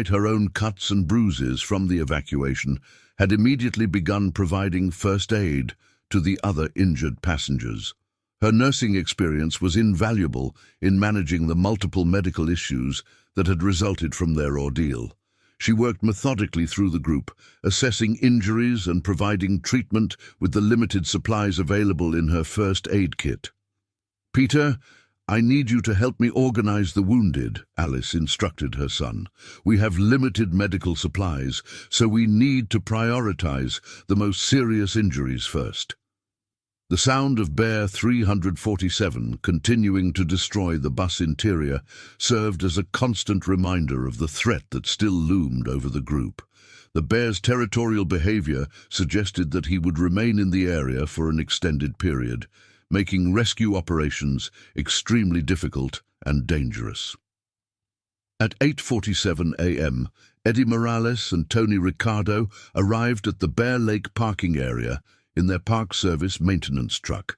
her own cuts and bruises from the evacuation, had immediately begun providing first aid to the other injured passengers. Her nursing experience was invaluable in managing the multiple medical issues that had resulted from their ordeal. She worked methodically through the group, assessing injuries and providing treatment with the limited supplies available in her first aid kit. "Peter, I need you to help me organize the wounded," Alice instructed her son. "We have limited medical supplies, so we need to prioritize the most serious injuries first." The sound of Bear 347 continuing to destroy the bus interior served as a constant reminder of the threat that still loomed over the group. The Bear's territorial behavior suggested that he would remain in the area for an extended period, making rescue operations extremely difficult and dangerous. At 8:47 a.m., Eddie Morales and Tony Ricardo arrived at the Bear Lake parking area in their Park Service maintenance truck.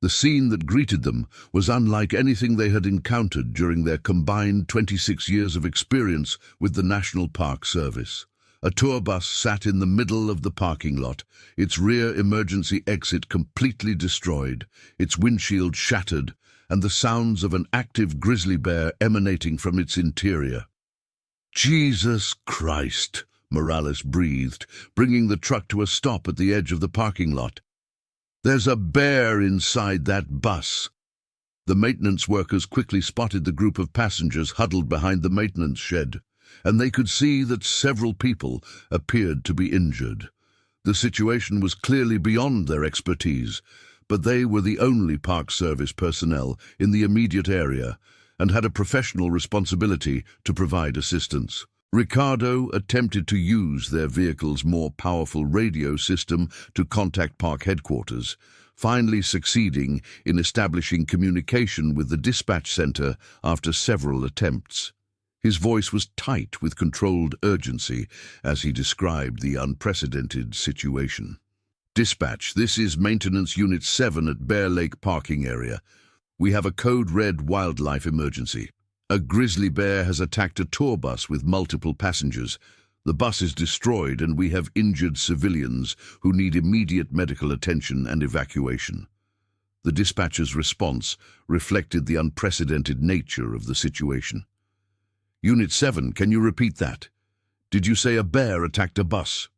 The scene that greeted them was unlike anything they had encountered during their combined 26 years of experience with the National Park Service. A tour bus sat in the middle of the parking lot, its rear emergency exit completely destroyed, its windshield shattered, and the sounds of an active grizzly bear emanating from its interior. "Jesus Christ!" Morales breathed, bringing the truck to a stop at the edge of the parking lot. "There's a bear inside that bus." The maintenance workers quickly spotted the group of passengers huddled behind the maintenance shed, and they could see that several people appeared to be injured. The situation was clearly beyond their expertise, but they were the only Park Service personnel in the immediate area and had a professional responsibility to provide assistance. Ricardo attempted to use their vehicle's more powerful radio system to contact park headquarters, finally succeeding in establishing communication with the dispatch center after several attempts. His voice was tight with controlled urgency as he described the unprecedented situation. "Dispatch, this is Maintenance Unit 7 at Bear Lake parking area. We have a code red wildlife emergency. A grizzly bear has attacked a tour bus with multiple passengers. The bus is destroyed and we have injured civilians who need immediate medical attention and evacuation." The dispatcher's response reflected the unprecedented nature of the situation. "Unit 7, can you repeat that? Did you say a bear attacked a bus?"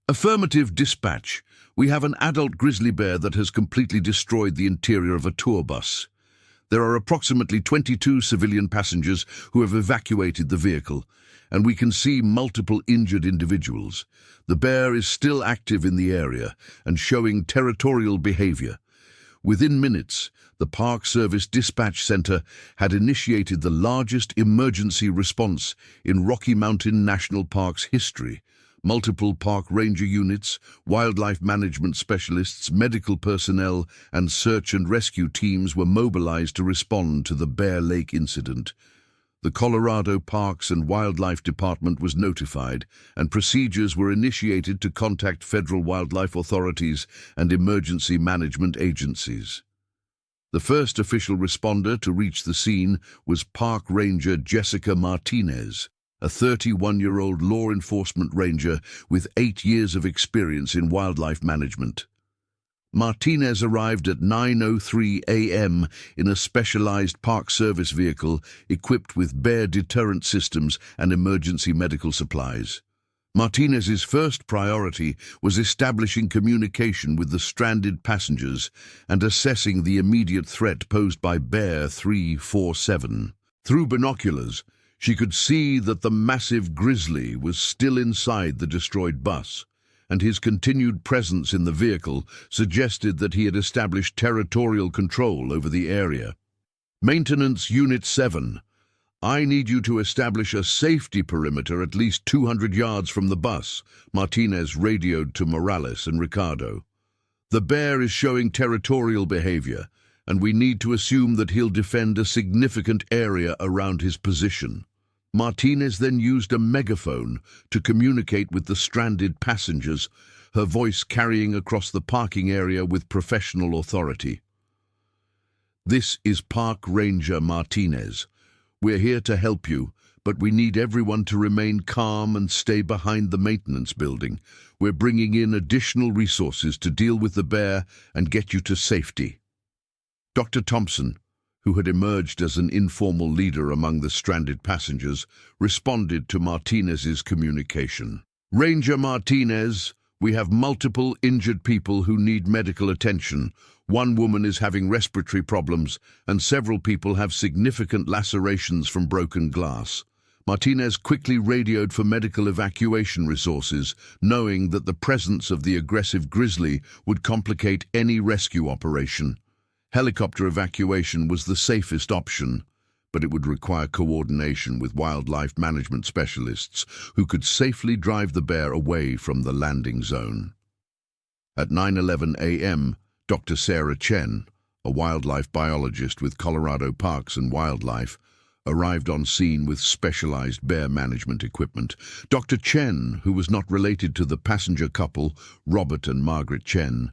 "Affirmative, dispatch. We have an adult grizzly bear that has completely destroyed the interior of a tour bus. There are approximately 22 civilian passengers who have evacuated the vehicle, and we can see multiple injured individuals. The bear is still active in the area and showing territorial behavior. Within minutes, the Park Service Dispatch Center had initiated the largest emergency response in Rocky Mountain National Park's history. Multiple park ranger units, wildlife management specialists, medical personnel, and search and rescue teams were mobilized to respond to the Bear Lake incident. The Colorado Parks and Wildlife Department was notified, and procedures were initiated to contact federal wildlife authorities and emergency management agencies. The first official responder to reach the scene was Park Ranger Jessica Martinez, a 31-year-old law enforcement ranger with 8 years of experience in wildlife management. Martinez arrived at 9:03 a.m. in a specialized Park Service vehicle equipped with bear deterrent systems and emergency medical supplies. Martinez's first priority was establishing communication with the stranded passengers and assessing the immediate threat posed by Bear 347. Through binoculars, she could see that the massive grizzly was still inside the destroyed bus, and his continued presence in the vehicle suggested that he had established territorial control over the area. Maintenance Unit 7. I need you to establish a safety perimeter at least 200 yards from the bus, Martinez radioed to Morales and Ricardo. The bear is showing territorial behavior, and we need to assume that he'll defend a significant area around his position. Martinez then used a megaphone to communicate with the stranded passengers, her voice carrying across the parking area with professional authority. This is Park Ranger Martinez. We're here to help you, but we need everyone to remain calm and stay behind the maintenance building. We're bringing in additional resources to deal with the bear and get you to safety. Dr. Thompson, who had emerged as an informal leader among the stranded passengers, responded to Martinez's communication. Ranger Martinez, we have multiple injured people who need medical attention. One woman is having respiratory problems, and several people have significant lacerations from broken glass. Martinez quickly radioed for medical evacuation resources, knowing that the presence of the aggressive grizzly would complicate any rescue operation. Helicopter evacuation was the safest option, but it would require coordination with wildlife management specialists who could safely drive the bear away from the landing zone. At 9:11 a.m., Dr. Sarah Chen, a wildlife biologist with Colorado Parks and Wildlife, arrived on scene with specialized bear management equipment. Dr. Chen, who was not related to the passenger couple, Robert and Margaret Chen,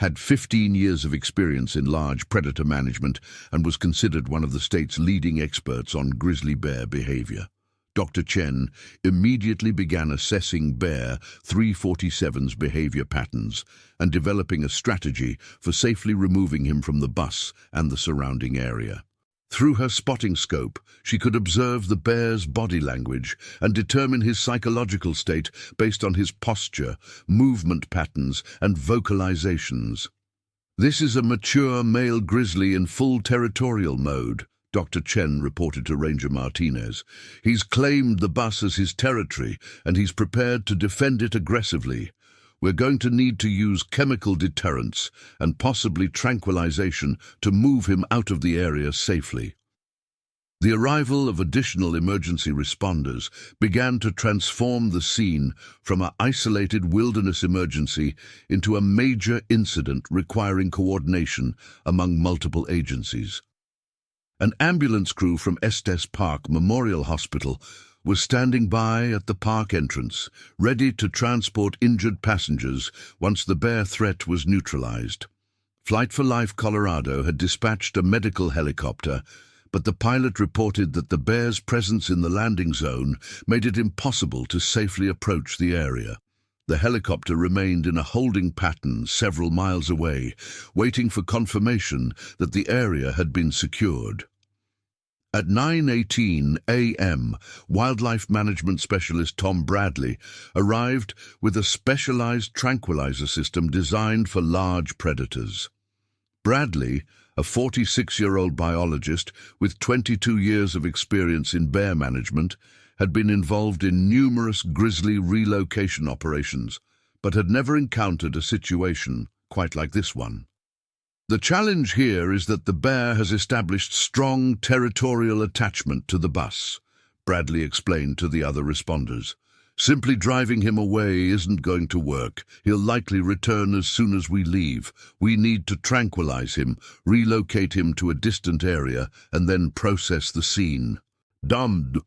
had 15 years of experience in large predator management and was considered one of the state's leading experts on grizzly bear behavior. Dr. Chen immediately began assessing Bear 347's behavior patterns and developing a strategy for safely removing him from the bus and the surrounding area. Through her spotting scope, she could observe the bear's body language and determine his psychological state based on his posture, movement patterns, and vocalizations. This is a mature male grizzly in full territorial mode, Dr. Chen reported to Ranger Martinez. He's claimed the bus as his territory, and he's prepared to defend it aggressively. We're going to need to use chemical deterrents and possibly tranquilization to move him out of the area safely. The arrival of additional emergency responders began to transform the scene from an isolated wilderness emergency into a major incident requiring coordination among multiple agencies. An ambulance crew from Estes Park Memorial Hospital was standing by at the park entrance, ready to transport injured passengers once the bear threat was neutralized. Flight for Life Colorado had dispatched a medical helicopter, but the pilot reported that the bear's presence in the landing zone made it impossible to safely approach the area. The helicopter remained in a holding pattern several miles away, waiting for confirmation that the area had been secured. At 9:18 a.m., wildlife management specialist Tom Bradley arrived with a specialized tranquilizer system designed for large predators. Bradley, a 46-year-old biologist with 22 years of experience in bear management, had been involved in numerous grizzly relocation operations, but had never encountered a situation quite like this one. The challenge here is that the bear has established strong territorial attachment to the bus, Bradley explained to the other responders. Simply driving him away isn't going to work. He'll likely return as soon as we leave. We need to tranquilize him, relocate him to a distant area, and then process the scene. Damned.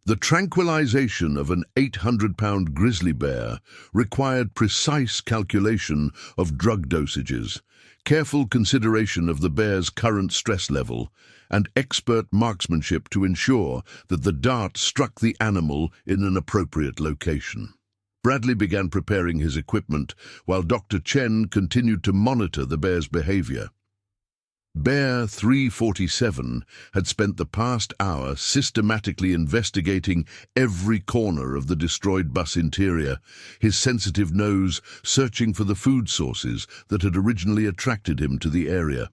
The tranquilization of an 800-pound grizzly bear required precise calculation of drug dosages, careful consideration of the bear's current stress level, and expert marksmanship to ensure that the dart struck the animal in an appropriate location. Bradley began preparing his equipment while Dr. Chen continued to monitor the bear's behavior. Bear 347 had spent the past hour systematically investigating every corner of the destroyed bus interior, his sensitive nose searching for the food sources that had originally attracted him to the area.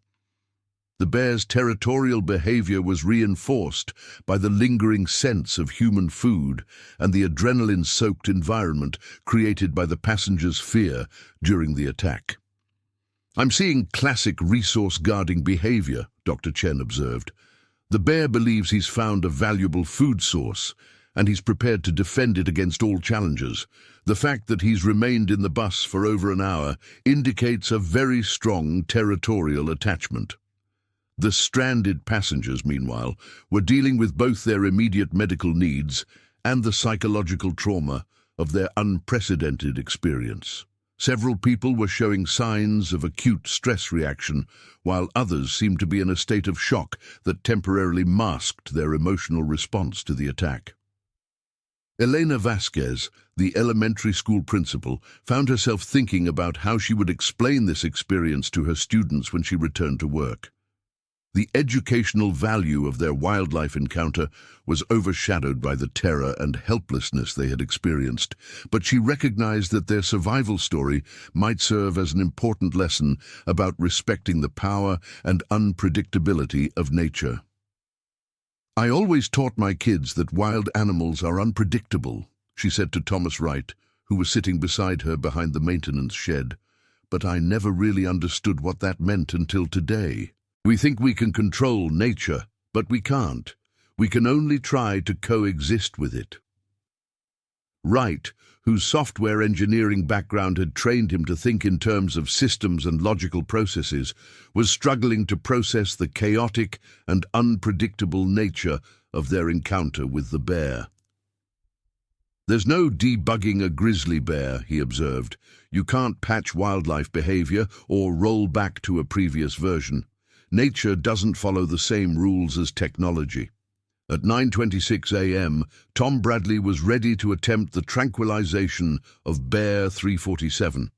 The bear's territorial behavior was reinforced by the lingering sense of human food and the adrenaline-soaked environment created by the passengers' fear during the attack. "I'm seeing classic resource-guarding behavior," Dr. Chen observed. "The bear believes he's found a valuable food source, and he's prepared to defend it against all challenges. The fact that he's remained in the bus for over an hour indicates a very strong territorial attachment." The stranded passengers, meanwhile, were dealing with both their immediate medical needs and the psychological trauma of their unprecedented experience. Several people were showing signs of acute stress reaction, while others seemed to be in a state of shock that temporarily masked their emotional response to the attack. Elena Vasquez, the elementary school principal, found herself thinking about how she would explain this experience to her students when she returned to work. The educational value of their wildlife encounter was overshadowed by the terror and helplessness they had experienced, but she recognized that their survival story might serve as an important lesson about respecting the power and unpredictability of nature. "I always taught my kids that wild animals are unpredictable," she said to Thomas Wright, who was sitting beside her behind the maintenance shed. "But I never really understood what that meant until today. We think we can control nature, but we can't. We can only try to coexist with it." Wright, whose software engineering background had trained him to think in terms of systems and logical processes, was struggling to process the chaotic and unpredictable nature of their encounter with the bear. "There's no debugging a grizzly bear," he observed. "You can't patch wildlife behavior or roll back to a previous version. Nature doesn't follow the same rules as technology." At 9:26 a.m., Tom Bradley was ready to attempt the tranquilization of Bear 347.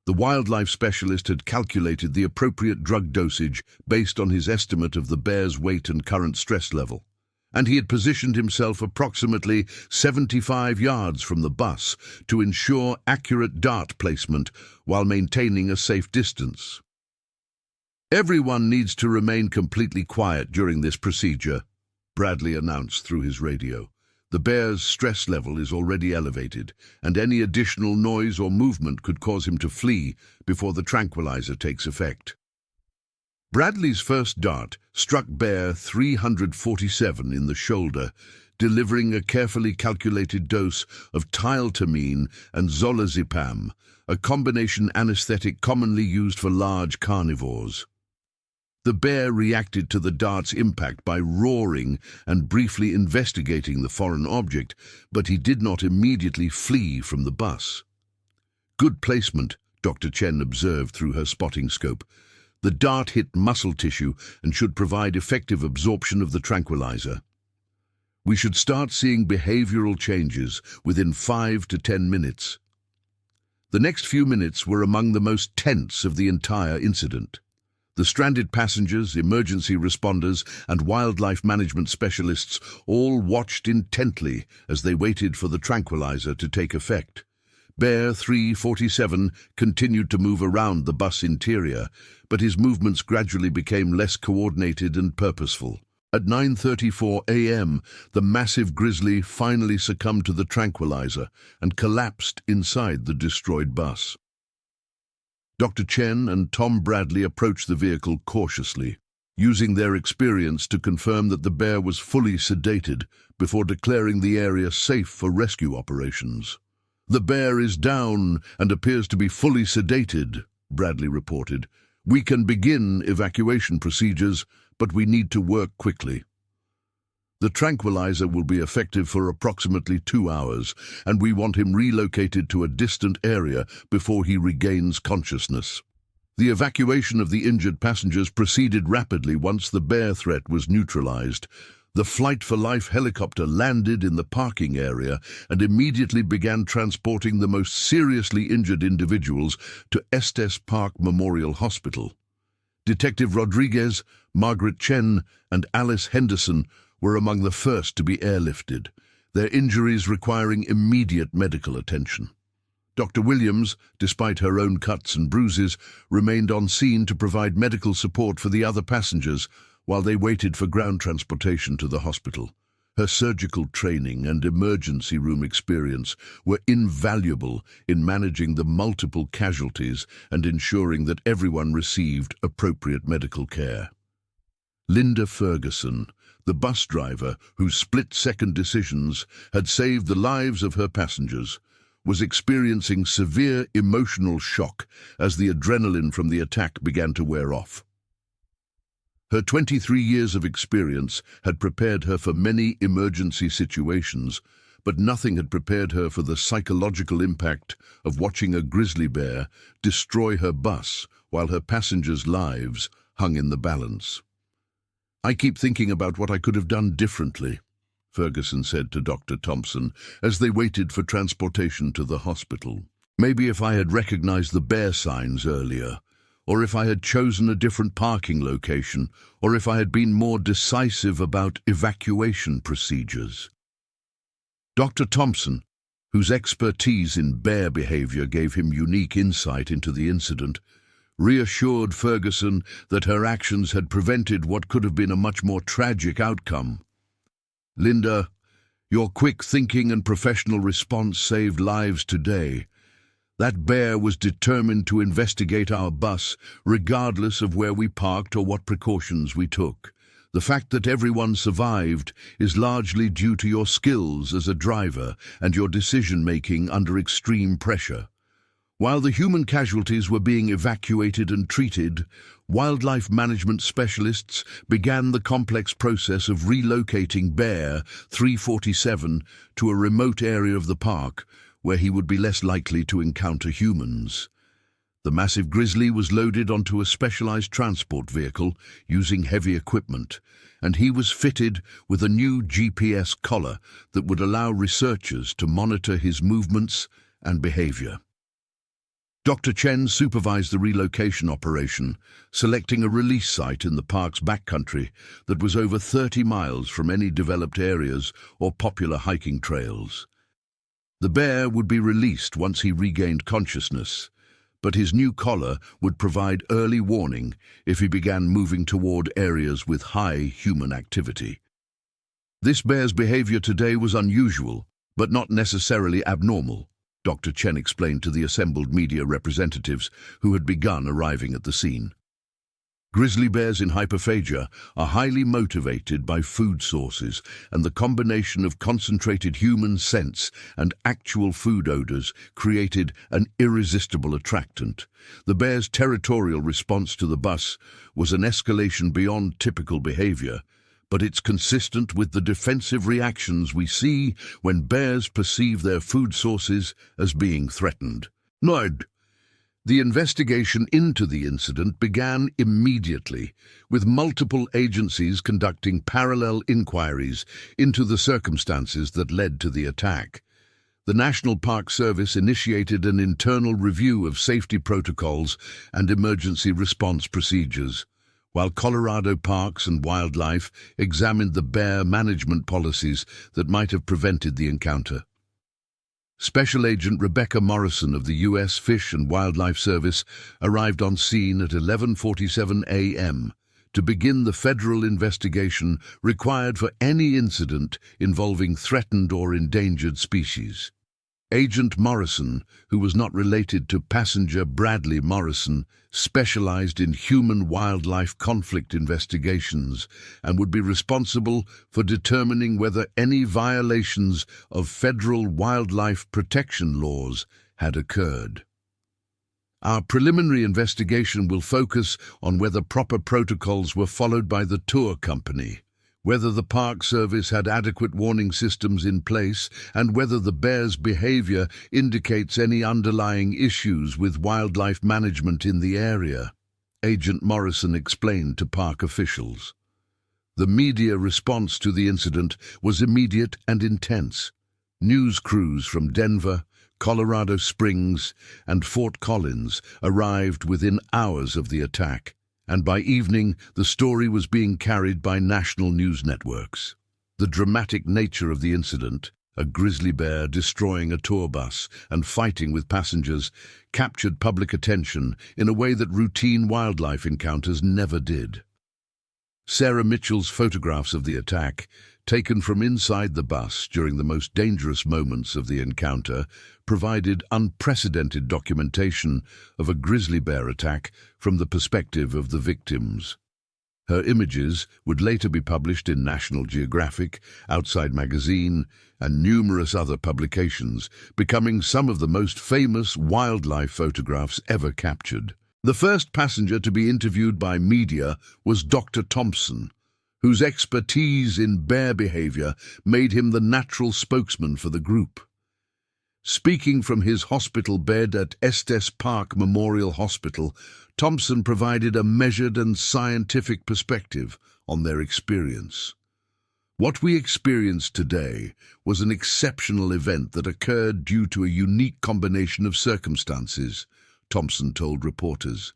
The wildlife specialist had calculated the appropriate drug dosage based on his estimate of the bear's weight and current stress level, and he had positioned himself approximately 75 yards from the bus to ensure accurate dart placement while maintaining a safe distance. "Everyone needs to remain completely quiet during this procedure," Bradley announced through his radio. "The bear's stress level is already elevated, and any additional noise or movement could cause him to flee before the tranquilizer takes effect." Bradley's first dart struck Bear 347 in the shoulder, delivering a carefully calculated dose of tiltamine and zolazepam, a combination anesthetic commonly used for large carnivores. The bear reacted to the dart's impact by roaring and briefly investigating the foreign object, but he did not immediately flee from the bus. "Good placement," Dr. Chen observed through her spotting scope. "The dart hit muscle tissue and should provide effective absorption of the tranquilizer. We should start seeing behavioral changes within 5 to 10 minutes." The next few minutes were among the most tense of the entire incident. The stranded passengers, emergency responders, and wildlife management specialists all watched intently as they waited for the tranquilizer to take effect. Bear 347 continued to move around the bus interior, but his movements gradually became less coordinated and purposeful. At 9:34 a.m., the massive grizzly finally succumbed to the tranquilizer and collapsed inside the destroyed bus. Dr. Chen and Tom Bradley approached the vehicle cautiously, using their experience to confirm that the bear was fully sedated before declaring the area safe for rescue operations. "The bear is down and appears to be fully sedated," Bradley reported. "We can begin evacuation procedures, but we need to work quickly." The tranquilizer will be effective for approximately 2 hours, and we want him relocated to a distant area before he regains consciousness. The evacuation of the injured passengers proceeded rapidly once the bear threat was neutralized. The Flight for Life helicopter landed in the parking area and immediately began transporting the most seriously injured individuals to Estes Park Memorial Hospital. Detective Rodriguez, Margaret Chen, and Alice Henderson were among the first to be airlifted, their injuries requiring immediate medical attention. Dr. Williams, despite her own cuts and bruises, remained on scene to provide medical support for the other passengers while they waited for ground transportation to the hospital. Her surgical training and emergency room experience were invaluable in managing the multiple casualties and ensuring that everyone received appropriate medical care. Linda Ferguson, the bus driver whose split-second decisions had saved the lives of her passengers, was experiencing severe emotional shock as the adrenaline from the attack began to wear off. Her 23 years of experience had prepared her for many emergency situations, but nothing had prepared her for the psychological impact of watching a grizzly bear destroy her bus while her passengers' lives hung in the balance. "I keep thinking about what I could have done differently," Ferguson said to Dr. Thompson as they waited for transportation to the hospital. "Maybe if I had recognized the bear signs earlier, or if I had chosen a different parking location, or if I had been more decisive about evacuation procedures." Dr. Thompson, whose expertise in bear behavior gave him unique insight into the incident, reassured Ferguson that her actions had prevented what could have been a much more tragic outcome. "Linda, your quick thinking and professional response saved lives today. That bear was determined to investigate our bus, regardless of where we parked or what precautions we took. The fact that everyone survived is largely due to your skills as a driver and your decision-making under extreme pressure. While the human casualties were being evacuated and treated, wildlife management specialists began the complex process of relocating Bear 347 to a remote area of the park where he would be less likely to encounter humans. The massive grizzly was loaded onto a specialized transport vehicle using heavy equipment, and he was fitted with a new GPS collar that would allow researchers to monitor his movements and behavior. Dr. Chen supervised the relocation operation, selecting a release site in the park's backcountry that was over 30 miles from any developed areas or popular hiking trails. The bear would be released once he regained consciousness, but his new collar would provide early warning if he began moving toward areas with high human activity. This bear's behavior today was unusual, but not necessarily abnormal, Dr. Chen explained to the assembled media representatives who had begun arriving at the scene. Grizzly bears in hyperphagia are highly motivated by food sources, and the combination of concentrated human scents and actual food odors created an irresistible attractant. The bear's territorial response to the bus was an escalation beyond typical behavior, but it's consistent with the defensive reactions we see when bears perceive their food sources as being threatened. The investigation into the incident began immediately, with multiple agencies conducting parallel inquiries into the circumstances that led to the attack. The National Park Service initiated an internal review of safety protocols and emergency response procedures, while Colorado Parks and Wildlife examined the bear management policies that might have prevented the encounter. Special Agent Rebecca Morrison of the U.S. Fish and Wildlife Service arrived on scene at 11:47 a.m. to begin the federal investigation required for any incident involving threatened or endangered species. Agent Morrison, who was not related to passenger Bradley Morrison, specialized in human-wildlife conflict investigations and would be responsible for determining whether any violations of federal wildlife protection laws had occurred. Our preliminary investigation will focus on whether proper protocols were followed by the tour company, whether the Park Service had adequate warning systems in place, and whether the bear's behavior indicates any underlying issues with wildlife management in the area. Agent Morrison explained to park officials. The media response to the incident was immediate and intense. News crews from Denver, Colorado Springs, and Fort Collins arrived within hours of the attack, and by evening the story was being carried by national news networks. The dramatic nature of the incident, a grizzly bear destroying a tour bus and fighting with passengers, captured public attention in a way that routine wildlife encounters never did. Sarah Mitchell's photographs of the attack, taken from inside the bus during the most dangerous moments of the encounter, provided unprecedented documentation of a grizzly bear attack from the perspective of the victims. Her images would later be published in National Geographic, Outside Magazine, and numerous other publications, becoming some of the most famous wildlife photographs ever captured. The first passenger to be interviewed by media was Dr. Thompson, whose expertise in bear behavior made him the natural spokesman for the group. Speaking from his hospital bed at Estes Park Memorial Hospital, Thompson provided a measured and scientific perspective on their experience. What we experienced today was an exceptional event that occurred due to a unique combination of circumstances, Thompson told reporters.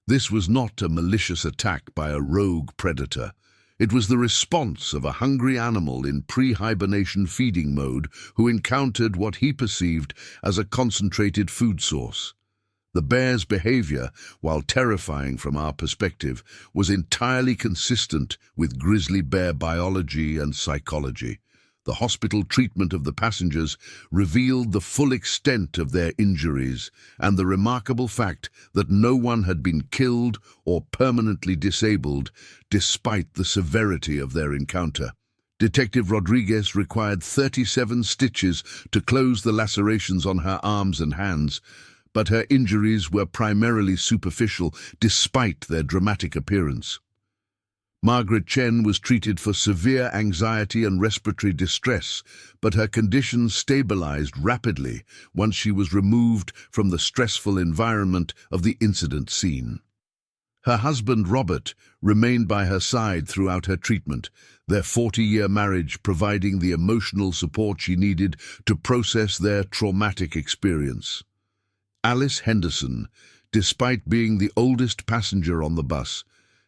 This was not a malicious attack by a rogue predator. It was the response of a hungry animal in pre-hibernation feeding mode who encountered what he perceived as a concentrated food source. The bear's behavior, while terrifying from our perspective, was entirely consistent with grizzly bear biology and psychology. The hospital treatment of the passengers revealed the full extent of their injuries and the remarkable fact that no one had been killed or permanently disabled despite the severity of their encounter. Detective Rodriguez required 37 stitches to close the lacerations on her arms and hands, but her injuries were primarily superficial despite their dramatic appearance. Margaret Chen was treated for severe anxiety and respiratory distress, but her condition stabilized rapidly once she was removed from the stressful environment of the incident scene. Her husband, Robert, remained by her side throughout her treatment, their 40-year marriage providing the emotional support she needed to process their traumatic experience. Alice Henderson, despite being the oldest passenger on the bus,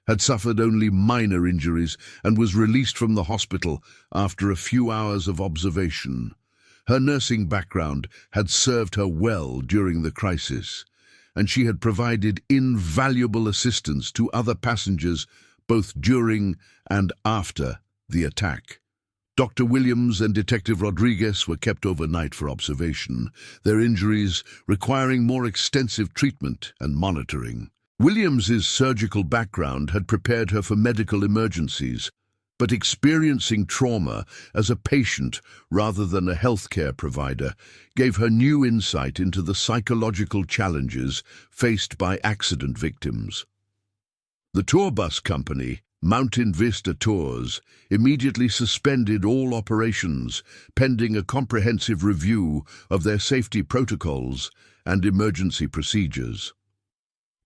had suffered only minor injuries and was released from the hospital after a few hours of observation. Her nursing background had served her well during the crisis, and she had provided invaluable assistance to other passengers both during and after the attack. Dr. Williams and Detective Rodriguez were kept overnight for observation, their injuries requiring more extensive treatment and monitoring. Williams's surgical background had prepared her for medical emergencies, but experiencing trauma as a patient rather than a healthcare provider gave her new insight into the psychological challenges faced by accident victims. The tour bus company, Mountain Vista Tours, immediately suspended all operations pending a comprehensive review of their safety protocols and emergency procedures.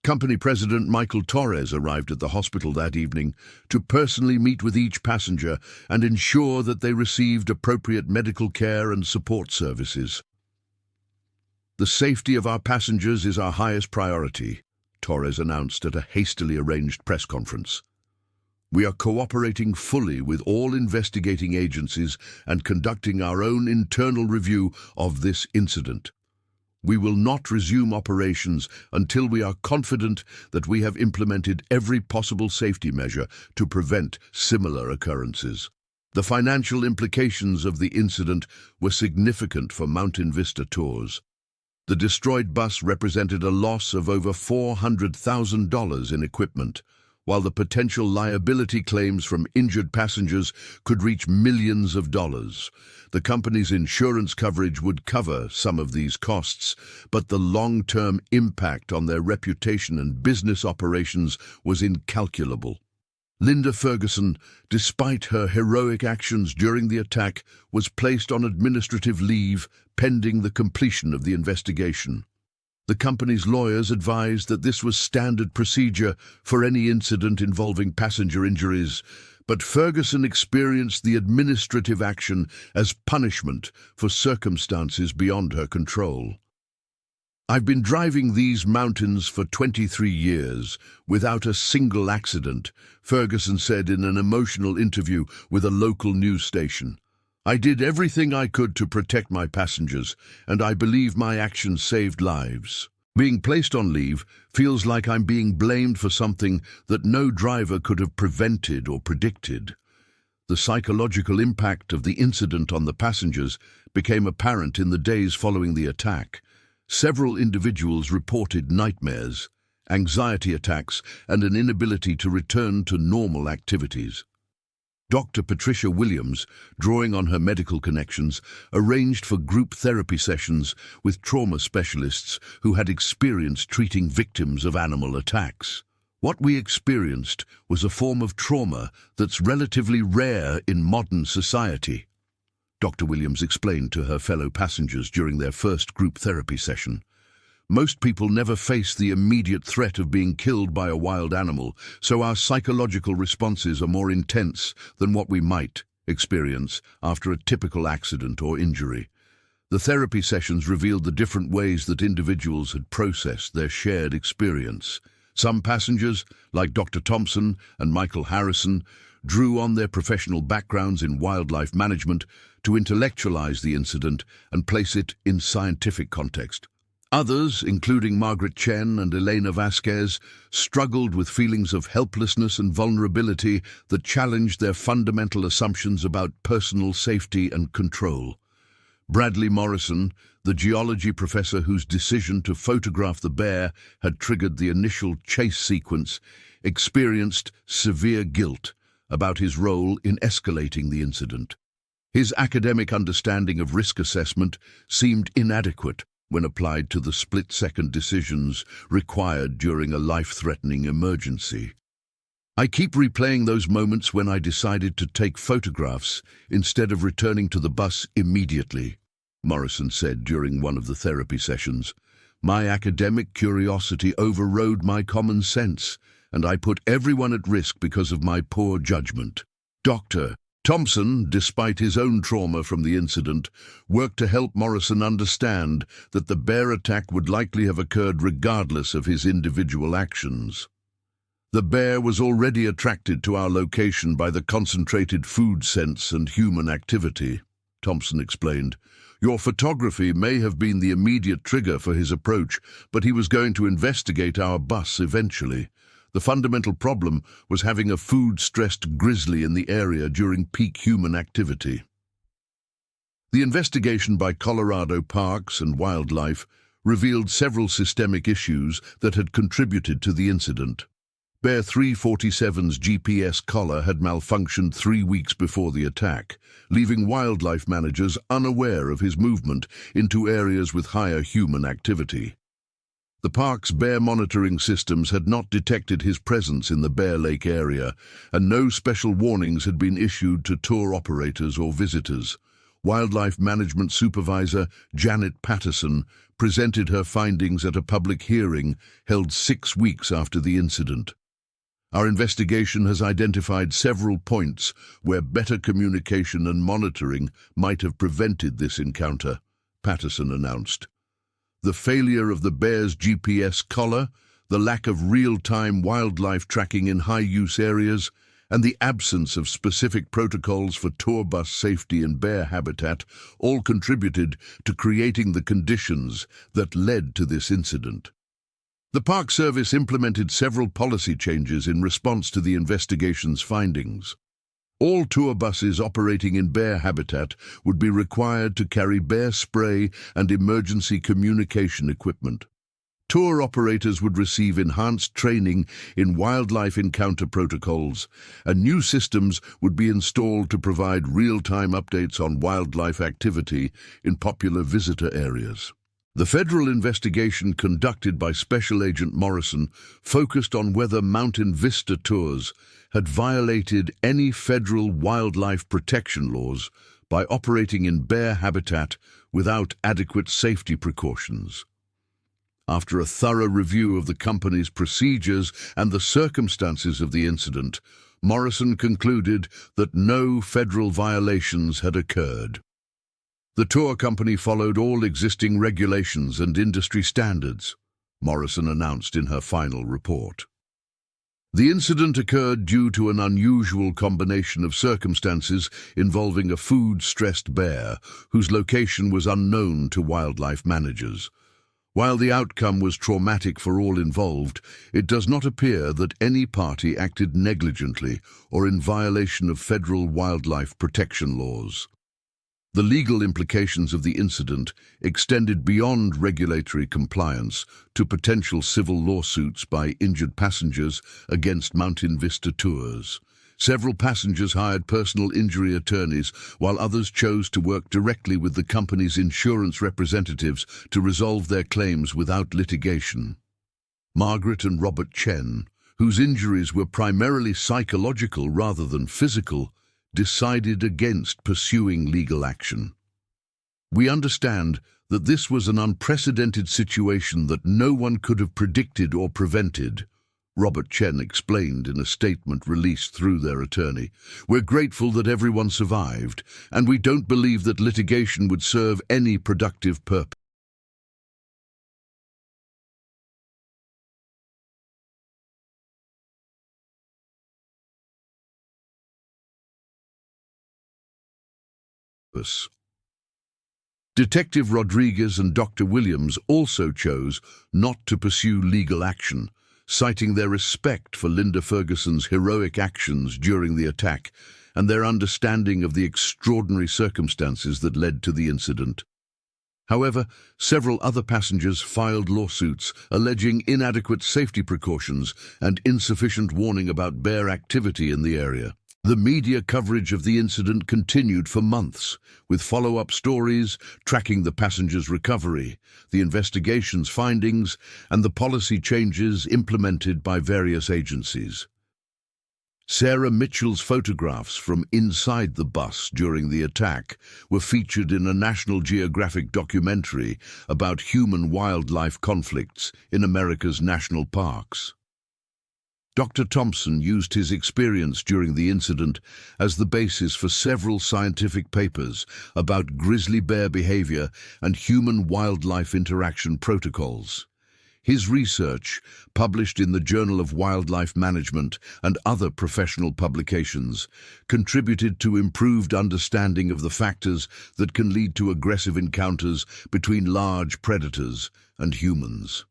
Company President Michael Torres arrived at the hospital that evening to personally meet with each passenger and ensure that they received appropriate medical care and support services. "The safety of our passengers is our highest priority," Torres announced at a hastily arranged press conference. "We are cooperating fully with all investigating agencies and conducting our own internal review of this incident. We will not resume operations until we are confident that we have implemented every possible safety measure to prevent similar occurrences." The financial implications of the incident were significant for Mountain Vista Tours. The destroyed bus represented a loss of over $400,000 in equipment, while the potential liability claims from injured passengers could reach millions of dollars. The company's insurance coverage would cover some of these costs, but the long-term impact on their reputation and business operations was incalculable. Linda Ferguson, despite her heroic actions during the attack, was placed on administrative leave pending the completion of the investigation. The company's lawyers advised that this was standard procedure for any incident involving passenger injuries, but Ferguson experienced the administrative action as punishment for circumstances beyond her control. "I've been driving these mountains for 23 years without a single accident," Ferguson said in an emotional interview with a local news station. "I did everything I could to protect my passengers, and I believe my actions saved lives. Being placed on leave feels like I'm being blamed for something that no driver could have prevented or predicted." The psychological impact of the incident on the passengers became apparent in the days following the attack. Several individuals reported nightmares, anxiety attacks, and an inability to return to normal activities. Dr. Patricia Williams, drawing on her medical connections, arranged for group therapy sessions with trauma specialists who had experience treating victims of animal attacks. "What we experienced was a form of trauma that's relatively rare in modern society," Dr. Williams explained to her fellow passengers during their first group therapy session. "Most people never face the immediate threat of being killed by a wild animal, so our psychological responses are more intense than what we might experience after a typical accident or injury." The therapy sessions revealed the different ways that individuals had processed their shared experience. Some passengers, like Dr. Thompson and Michael Harrison, drew on their professional backgrounds in wildlife management to intellectualize the incident and place it in scientific context. Others, including Margaret Chen and Elena Vasquez, struggled with feelings of helplessness and vulnerability that challenged their fundamental assumptions about personal safety and control. Bradley Morrison, the geology professor whose decision to photograph the bear had triggered the initial chase sequence, experienced severe guilt about his role in escalating the incident. His academic understanding of risk assessment seemed inadequate when applied to the split-second decisions required during a life-threatening emergency. "I keep replaying those moments when I decided to take photographs instead of returning to the bus immediately," Morrison said during one of the therapy sessions. "My academic curiosity overrode my common sense, and I put everyone at risk because of my poor judgment." Dr. Thompson, despite his own trauma from the incident, worked to help Morrison understand that the bear attack would likely have occurred regardless of his individual actions. "The bear was already attracted to our location by the concentrated food scents and human activity," Thompson explained. "Your photography may have been the immediate trigger for his approach, but he was going to investigate our bus eventually. The fundamental problem was having a food-stressed grizzly in the area during peak human activity." The investigation by Colorado Parks and Wildlife revealed several systemic issues that had contributed to the incident. Bear 347's GPS collar had malfunctioned 3 weeks before the attack, leaving wildlife managers unaware of his movement into areas with higher human activity. The park's bear monitoring systems had not detected his presence in the Bear Lake area, and no special warnings had been issued to tour operators or visitors. Wildlife Management Supervisor Janet Patterson presented her findings at a public hearing held 6 weeks after the incident. "Our investigation has identified several points where better communication and monitoring might have prevented this encounter," Patterson announced. "The failure of the bear's GPS collar, the lack of real-time wildlife tracking in high-use areas, and the absence of specific protocols for tour bus safety in bear habitat all contributed to creating the conditions that led to this incident." The Park Service implemented several policy changes in response to the investigation's findings. All tour buses operating in bear habitat would be required to carry bear spray and emergency communication equipment. Tour operators would receive enhanced training in wildlife encounter protocols, and new systems would be installed to provide real-time updates on wildlife activity in popular visitor areas. The federal investigation conducted by Special Agent Morrison focused on whether Mountain Vista Tours had violated any federal wildlife protection laws by operating in bear habitat without adequate safety precautions. After a thorough review of the company's procedures and the circumstances of the incident, Morrison concluded that no federal violations had occurred. The tour company followed all existing regulations and industry standards, Morrison announced in her final report. The incident occurred due to an unusual combination of circumstances involving a food-stressed bear whose location was unknown to wildlife managers. While the outcome was traumatic for all involved, it does not appear that any party acted negligently or in violation of federal wildlife protection laws. The legal implications of the incident extended beyond regulatory compliance to potential civil lawsuits by injured passengers against Mountain Vista Tours. Several passengers hired personal injury attorneys, while others chose to work directly with the company's insurance representatives to resolve their claims without litigation. Margaret and Robert Chen, whose injuries were primarily psychological rather than physical, decided against pursuing legal action. We understand that this was an unprecedented situation that no one could have predicted or prevented, Robert Chen explained in a statement released through their attorney. We're grateful that everyone survived, and we don't believe that litigation would serve any productive purpose. Detective Rodriguez and Dr. Williams also chose not to pursue legal action, citing their respect for Linda Ferguson's heroic actions during the attack and their understanding of the extraordinary circumstances that led to the incident. However, several other passengers filed lawsuits alleging inadequate safety precautions and insufficient warning about bear activity in the area. The media coverage of the incident continued for months, with follow-up stories tracking the passengers' recovery, the investigation's findings, and the policy changes implemented by various agencies. Sarah Mitchell's photographs from inside the bus during the attack were featured in a National Geographic documentary about human-wildlife conflicts in America's national parks. Dr. Thompson used his experience during the incident as the basis for several scientific papers about grizzly bear behavior and human-wildlife interaction protocols. His research, published in the Journal of Wildlife Management and other professional publications, contributed to improved understanding of the factors that can lead to aggressive encounters between large predators and humans.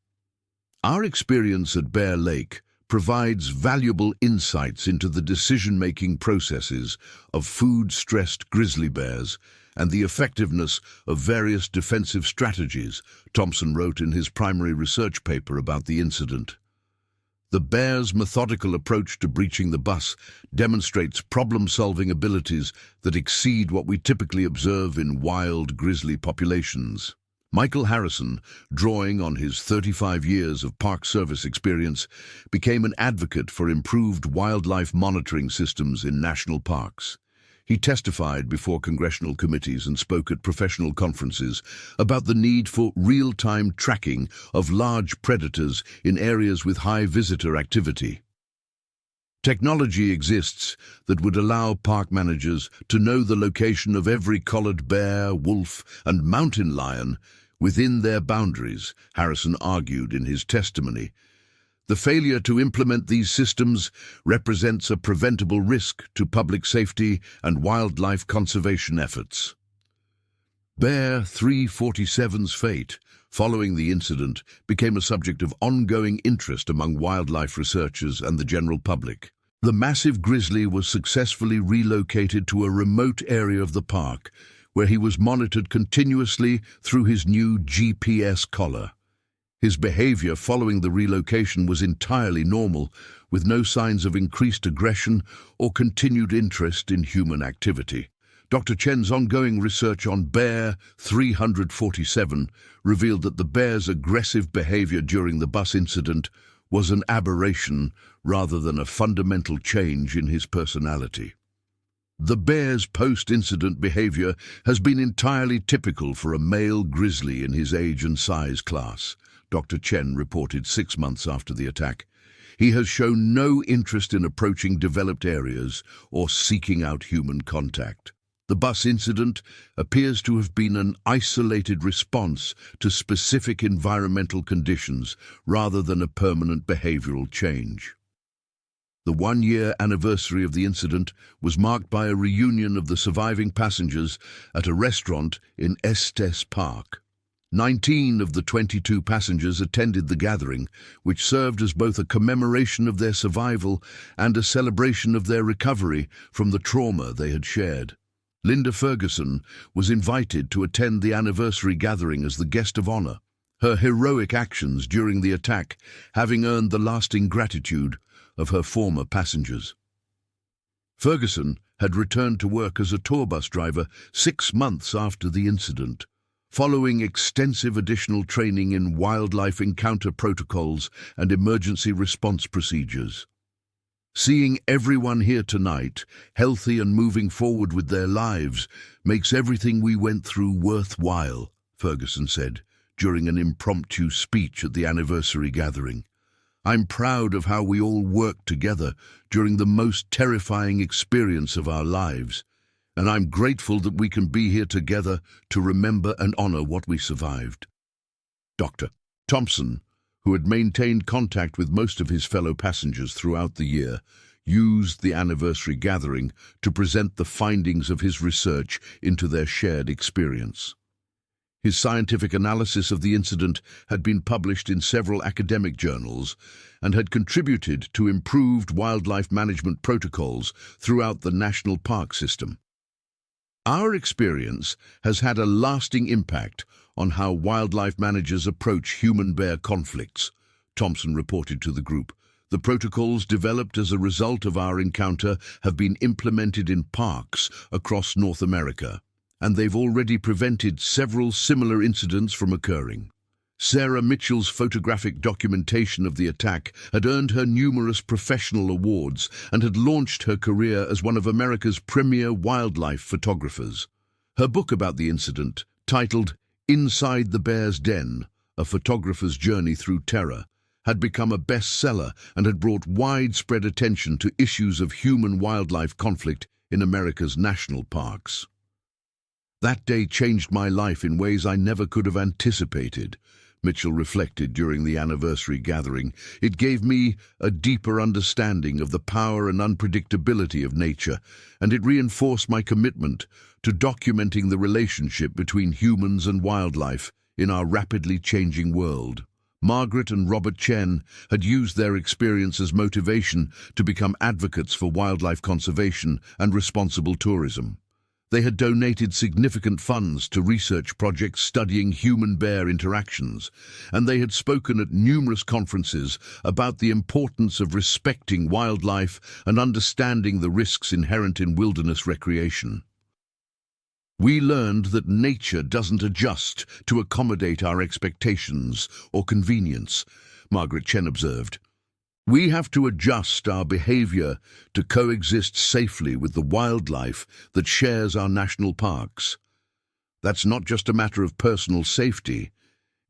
Our experience at Bear Lake provides valuable insights into the decision-making processes of food-stressed grizzly bears and the effectiveness of various defensive strategies, Thompson wrote in his primary research paper about the incident. The bear's methodical approach to breaching the bus demonstrates problem-solving abilities that exceed what we typically observe in wild grizzly populations. Michael Harrison, drawing on his 35 years of Park Service experience, became an advocate for improved wildlife monitoring systems in national parks. He testified before congressional committees and spoke at professional conferences about the need for real-time tracking of large predators in areas with high visitor activity. Technology exists that would allow park managers to know the location of every collared bear, wolf, and mountain lion within their boundaries, Harrison argued in his testimony. The failure to implement these systems represents a preventable risk to public safety and wildlife conservation efforts. Bear 347's fate, following the incident, became a subject of ongoing interest among wildlife researchers and the general public. The massive grizzly was successfully relocated to a remote area of the park, where he was monitored continuously through his new GPS collar. His behavior following the relocation was entirely normal, with no signs of increased aggression or continued interest in human activity. Dr. Chen's ongoing research on Bear 347 revealed that the bear's aggressive behavior during the bus incident was an aberration rather than a fundamental change in his personality. The bear's post-incident behavior has been entirely typical for a male grizzly in his age and size class, Dr. Chen reported 6 months after the attack. He has shown no interest in approaching developed areas or seeking out human contact. The bus incident appears to have been an isolated response to specific environmental conditions rather than a permanent behavioral change. The one-year anniversary of the incident was marked by a reunion of the surviving passengers at a restaurant in Estes Park. 19 of the 22 passengers attended the gathering, which served as both a commemoration of their survival and a celebration of their recovery from the trauma they had shared. Linda Ferguson was invited to attend the anniversary gathering as the guest of honor, her heroic actions during the attack having earned the lasting gratitude of her former passengers. Ferguson had returned to work as a tour bus driver 6 months after the incident, following extensive additional training in wildlife encounter protocols and emergency response procedures. Seeing everyone here tonight, healthy and moving forward with their lives, makes everything we went through worthwhile, Ferguson said during an impromptu speech at the anniversary gathering. I'm proud of how we all worked together during the most terrifying experience of our lives, and I'm grateful that we can be here together to remember and honor what we survived. Dr. Thompson, who had maintained contact with most of his fellow passengers throughout the year, used the anniversary gathering to present the findings of his research into their shared experience. His scientific analysis of the incident had been published in several academic journals and had contributed to improved wildlife management protocols throughout the national park system. Our experience has had a lasting impact on how wildlife managers approach human-bear conflicts, Thompson reported to the group. The protocols developed as a result of our encounter have been implemented in parks across North America, and they've already prevented several similar incidents from occurring. Sarah Mitchell's photographic documentation of the attack had earned her numerous professional awards and had launched her career as one of America's premier wildlife photographers. Her book about the incident, titled Inside the Bear's Den, A Photographer's Journey Through Terror, had become a bestseller and had brought widespread attention to issues of human-wildlife conflict in America's national parks. That day changed my life in ways I never could have anticipated, Mitchell reflected during the anniversary gathering. It gave me a deeper understanding of the power and unpredictability of nature, and it reinforced my commitment to documenting the relationship between humans and wildlife in our rapidly changing world. Margaret and Robert Chen had used their experience as motivation to become advocates for wildlife conservation and responsible tourism. They had donated significant funds to research projects studying human-bear interactions, and they had spoken at numerous conferences about the importance of respecting wildlife and understanding the risks inherent in wilderness recreation. We learned that nature doesn't adjust to accommodate our expectations or convenience, Margaret Chen observed. We have to adjust our behavior to coexist safely with the wildlife that shares our national parks. That's not just a matter of personal safety,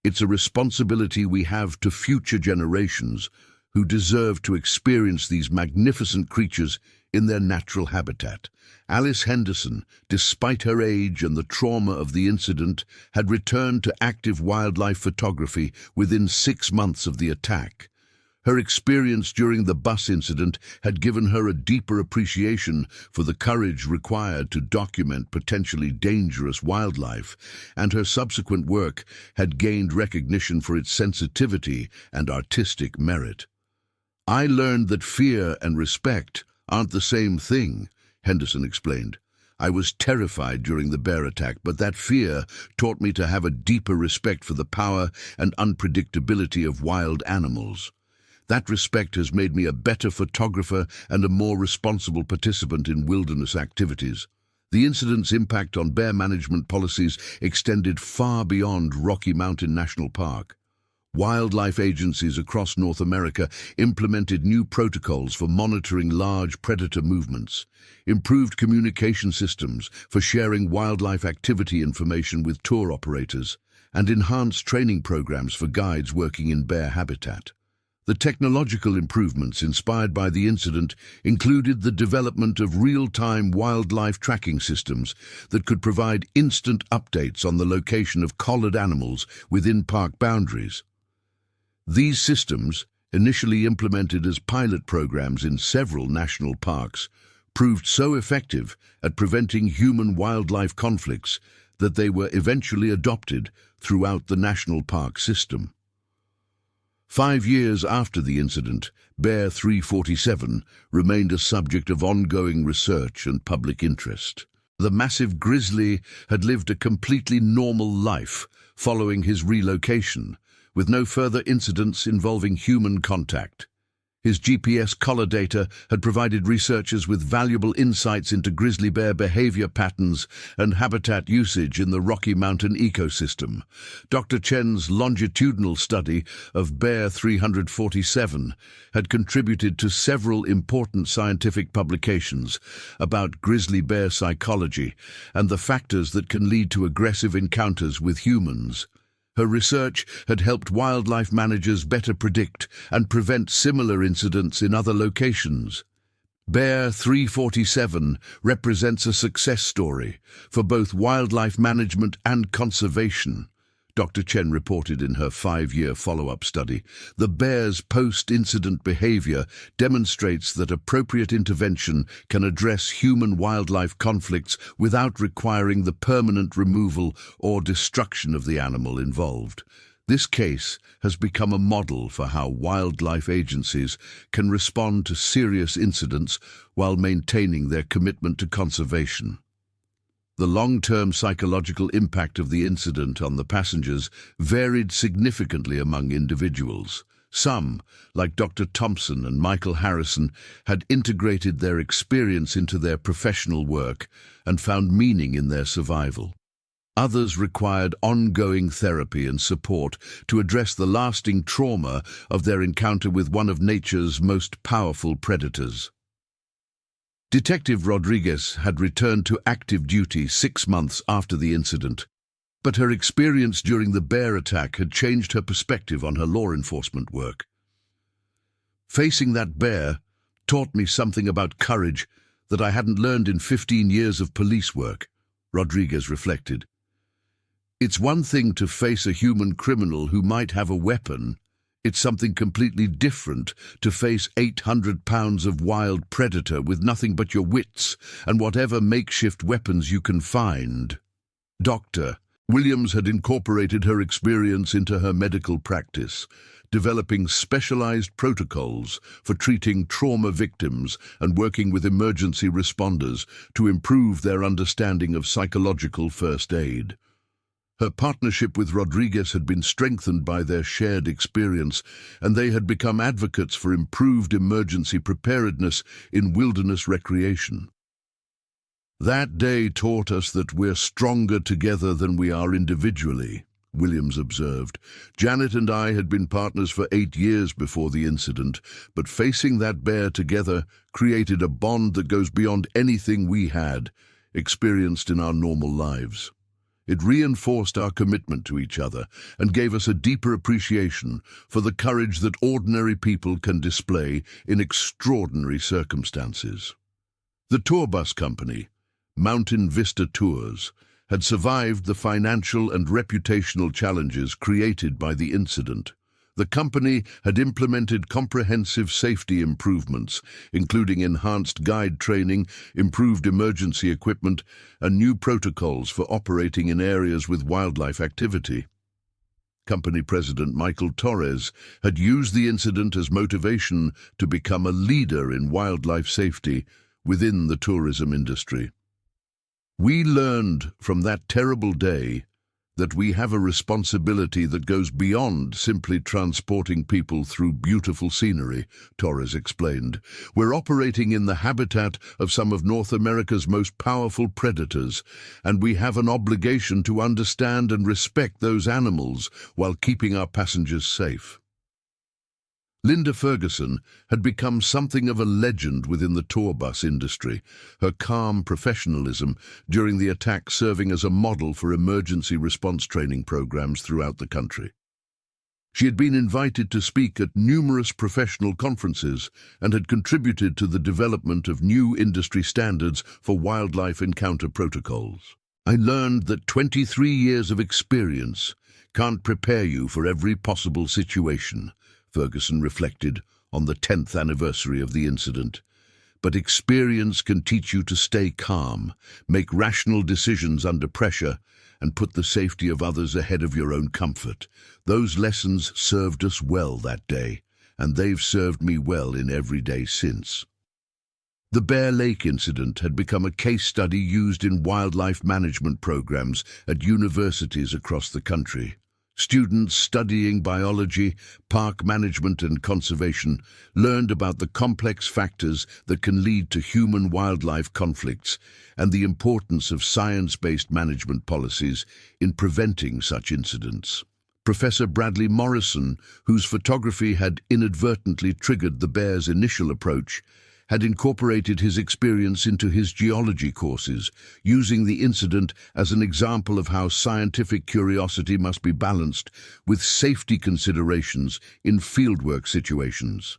it's a responsibility we have to future generations who deserve to experience these magnificent creatures in their natural habitat. Alice Henderson, despite her age and the trauma of the incident, had returned to active wildlife photography within 6 months of the attack. Her experience during the bus incident had given her a deeper appreciation for the courage required to document potentially dangerous wildlife, and her subsequent work had gained recognition for its sensitivity and artistic merit. I learned that fear and respect aren't the same thing, Henderson explained. I was terrified during the bear attack, but that fear taught me to have a deeper respect for the power and unpredictability of wild animals. That respect has made me a better photographer and a more responsible participant in wilderness activities. The incident's impact on bear management policies extended far beyond Rocky Mountain National Park. Wildlife agencies across North America implemented new protocols for monitoring large predator movements, improved communication systems for sharing wildlife activity information with tour operators, and enhanced training programs for guides working in bear habitat. The technological improvements inspired by the incident included the development of real-time wildlife tracking systems that could provide instant updates on the location of collared animals within park boundaries. These systems, initially implemented as pilot programs in several national parks, proved so effective at preventing human-wildlife conflicts that they were eventually adopted throughout the national park system. 5 years after the incident, Bear 347 remained a subject of ongoing research and public interest. The massive grizzly had lived a completely normal life following his relocation, with no further incidents involving human contact. His GPS collar data had provided researchers with valuable insights into grizzly bear behavior patterns and habitat usage in the Rocky Mountain ecosystem. Dr. Chen's longitudinal study of Bear 347 had contributed to several important scientific publications about grizzly bear psychology and the factors that can lead to aggressive encounters with humans. Her research had helped wildlife managers better predict and prevent similar incidents in other locations. Bear 347 represents a success story for both wildlife management and conservation. Dr. Chen reported in her 5-year follow-up study. The bear's post-incident behavior demonstrates that appropriate intervention can address human-wildlife conflicts without requiring the permanent removal or destruction of the animal involved. This case has become a model for how wildlife agencies can respond to serious incidents while maintaining their commitment to conservation. The long-term psychological impact of the incident on the passengers varied significantly among individuals. Some, like Dr. Thompson and Michael Harrison, had integrated their experience into their professional work and found meaning in their survival. Others required ongoing therapy and support to address the lasting trauma of their encounter with one of nature's most powerful predators. Detective Rodriguez had returned to active duty 6 months after the incident, but her experience during the bear attack had changed her perspective on her law enforcement work. Facing that bear taught me something about courage that I hadn't learned in 15 years of police work, Rodriguez reflected. It's one thing to face a human criminal who might have a weapon. It's something completely different to face 800 pounds of wild predator with nothing but your wits and whatever makeshift weapons you can find. Dr. Williams had incorporated her experience into her medical practice, developing specialized protocols for treating trauma victims and working with emergency responders to improve their understanding of psychological first aid. Her partnership with Rodriguez had been strengthened by their shared experience, and they had become advocates for improved emergency preparedness in wilderness recreation. That day taught us that we're stronger together than we are individually, Williams observed. Janet and I had been partners for 8 years before the incident, but facing that bear together created a bond that goes beyond anything we had experienced in our normal lives. It reinforced our commitment to each other and gave us a deeper appreciation for the courage that ordinary people can display in extraordinary circumstances. The tour bus company, Mountain Vista Tours, had survived the financial and reputational challenges created by the incident. The company had implemented comprehensive safety improvements, including enhanced guide training, improved emergency equipment, and new protocols for operating in areas with wildlife activity. Company President Michael Torres had used the incident as motivation to become a leader in wildlife safety within the tourism industry. We learned from that terrible day that we have a responsibility that goes beyond simply transporting people through beautiful scenery, Torres explained. We're operating in the habitat of some of North America's most powerful predators, and we have an obligation to understand and respect those animals while keeping our passengers safe. Linda Ferguson had become something of a legend within the tour bus industry, her calm professionalism during the attack serving as a model for emergency response training programs throughout the country. She had been invited to speak at numerous professional conferences and had contributed to the development of new industry standards for wildlife encounter protocols. I learned that 23 years of experience can't prepare you for every possible situation, Ferguson reflected on the 10th anniversary of the incident. But experience can teach you to stay calm, make rational decisions under pressure, and put the safety of others ahead of your own comfort. Those lessons served us well that day, and they've served me well in every day since. The Bear Lake incident had become a case study used in wildlife management programs at universities across the country. Students studying biology, park management and conservation learned about the complex factors that can lead to human-wildlife conflicts and the importance of science-based management policies in preventing such incidents. Professor Bradley Morrison, whose photography had inadvertently triggered the bear's initial approach, had incorporated his experience into his geology courses, using the incident as an example of how scientific curiosity must be balanced with safety considerations in fieldwork situations.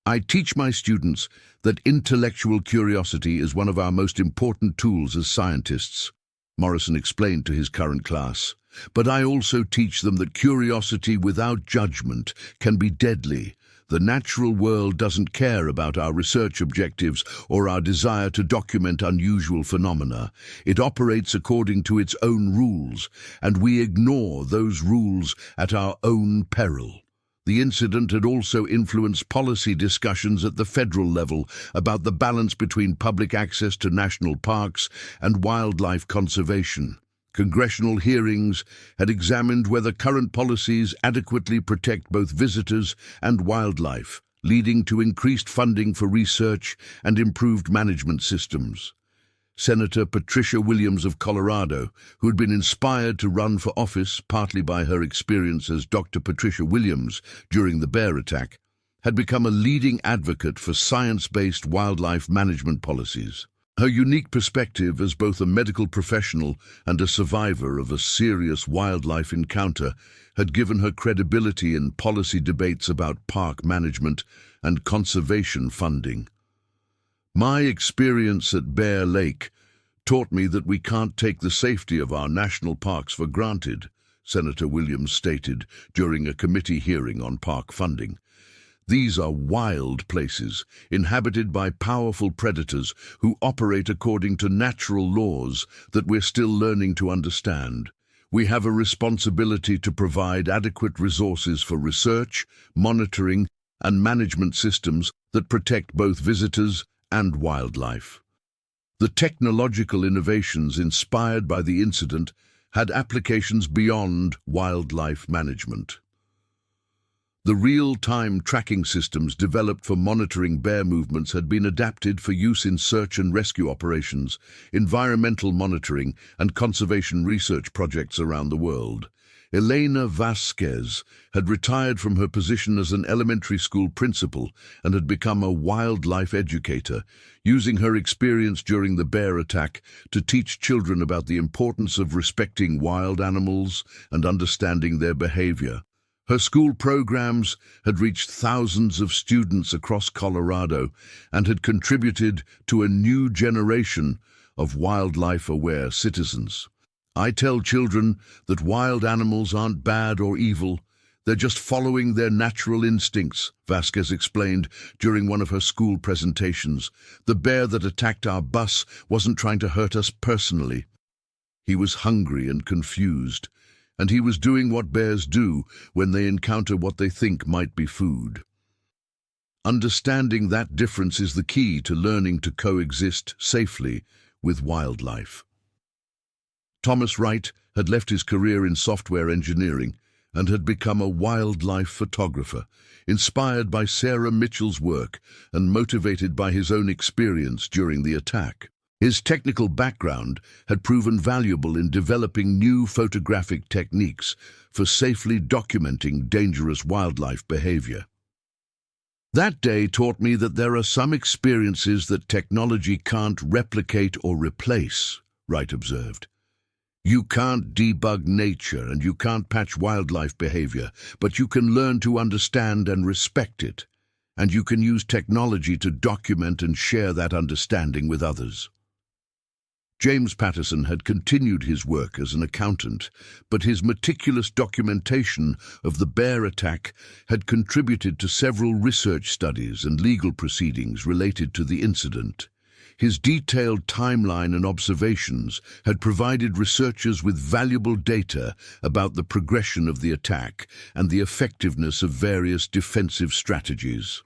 I teach my students that intellectual curiosity is one of our most important tools as scientists, Morrison explained to his current class. But I also teach them that curiosity without judgment can be deadly. The natural world doesn't care about our research objectives or our desire to document unusual phenomena. It operates according to its own rules, and we ignore those rules at our own peril. The incident had also influenced policy discussions at the federal level about the balance between public access to national parks and wildlife conservation. Congressional hearings had examined whether current policies adequately protect both visitors and wildlife, leading to increased funding for research and improved management systems. Senator Patricia Williams of Colorado, who had been inspired to run for office partly by her experience as Dr. Patricia Williams during the bear attack, had become a leading advocate for science-based wildlife management policies. Her unique perspective as both a medical professional and a survivor of a serious wildlife encounter had given her credibility in policy debates about park management and conservation funding. My experience at Bear Lake taught me that we can't take the safety of our national parks for granted, Senator Williams stated during a committee hearing on park funding. These are wild places, inhabited by powerful predators who operate according to natural laws that we're still learning to understand. We have a responsibility to provide adequate resources for research, monitoring, and management systems that protect both visitors and wildlife. The technological innovations inspired by the incident had applications beyond wildlife management. The real-time tracking systems developed for monitoring bear movements had been adapted for use in search and rescue operations, environmental monitoring, and conservation research projects around the world. Elena Vasquez had retired from her position as an elementary school principal and had become a wildlife educator, using her experience during the bear attack to teach children about the importance of respecting wild animals and understanding their behavior. Her school programs had reached thousands of students across Colorado and had contributed to a new generation of wildlife-aware citizens. I tell children that wild animals aren't bad or evil, they're just following their natural instincts, Vasquez explained during one of her school presentations. The bear that attacked our bus wasn't trying to hurt us personally. He was hungry and confused, and he was doing what bears do when they encounter what they think might be food. Understanding that difference is the key to learning to coexist safely with wildlife. Thomas Wright had left his career in software engineering and had become a wildlife photographer, inspired by Sarah Mitchell's work and motivated by his own experience during the attack. His technical background had proven valuable in developing new photographic techniques for safely documenting dangerous wildlife behavior. That day taught me that there are some experiences that technology can't replicate or replace, Wright observed. You can't debug nature and you can't patch wildlife behavior, but you can learn to understand and respect it, and you can use technology to document and share that understanding with others. James Patterson had continued his work as an accountant, but his meticulous documentation of the bear attack had contributed to several research studies and legal proceedings related to the incident. His detailed timeline and observations had provided researchers with valuable data about the progression of the attack and the effectiveness of various defensive strategies.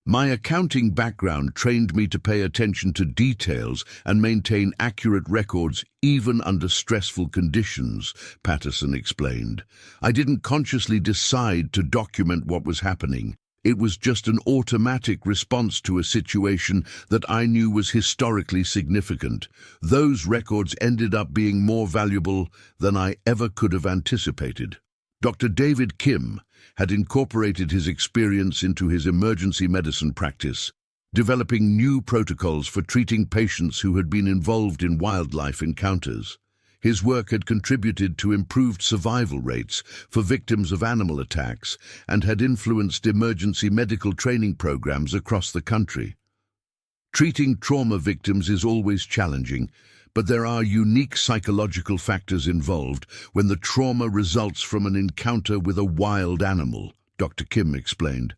My accounting background trained me to pay attention to details and maintain accurate records even under stressful conditions, Patterson explained. I didn't consciously decide to document what was happening. It was just an automatic response to a situation that I knew was historically significant. Those records ended up being more valuable than I ever could have anticipated. Dr. David Kim had incorporated his experience into his emergency medicine practice, developing new protocols for treating patients who had been involved in wildlife encounters. His work had contributed to improved survival rates for victims of animal attacks and had influenced emergency medical training programs across the country. Treating trauma victims is always challenging, but there are unique psychological factors involved when the trauma results from an encounter with a wild animal, Dr. Kim explained.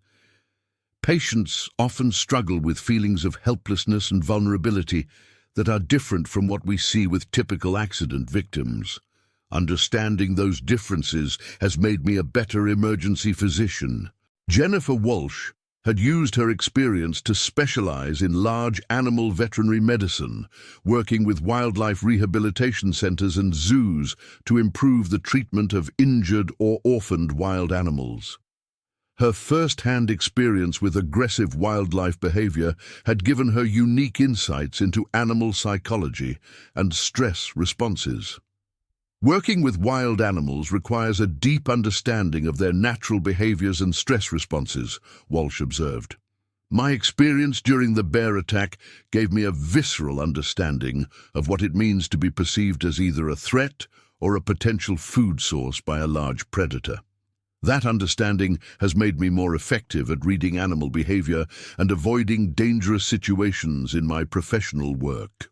Patients often struggle with feelings of helplessness and vulnerability that are different from what we see with typical accident victims. Understanding those differences has made me a better emergency physician. Jennifer Walsh had used her experience to specialize in large animal veterinary medicine, working with wildlife rehabilitation centers and zoos to improve the treatment of injured or orphaned wild animals. Her first-hand experience with aggressive wildlife behavior had given her unique insights into animal psychology and stress responses. Working with wild animals requires a deep understanding of their natural behaviors and stress responses, Walsh observed. My experience during the bear attack gave me a visceral understanding of what it means to be perceived as either a threat or a potential food source by a large predator. That understanding has made me more effective at reading animal behavior and avoiding dangerous situations in my professional work.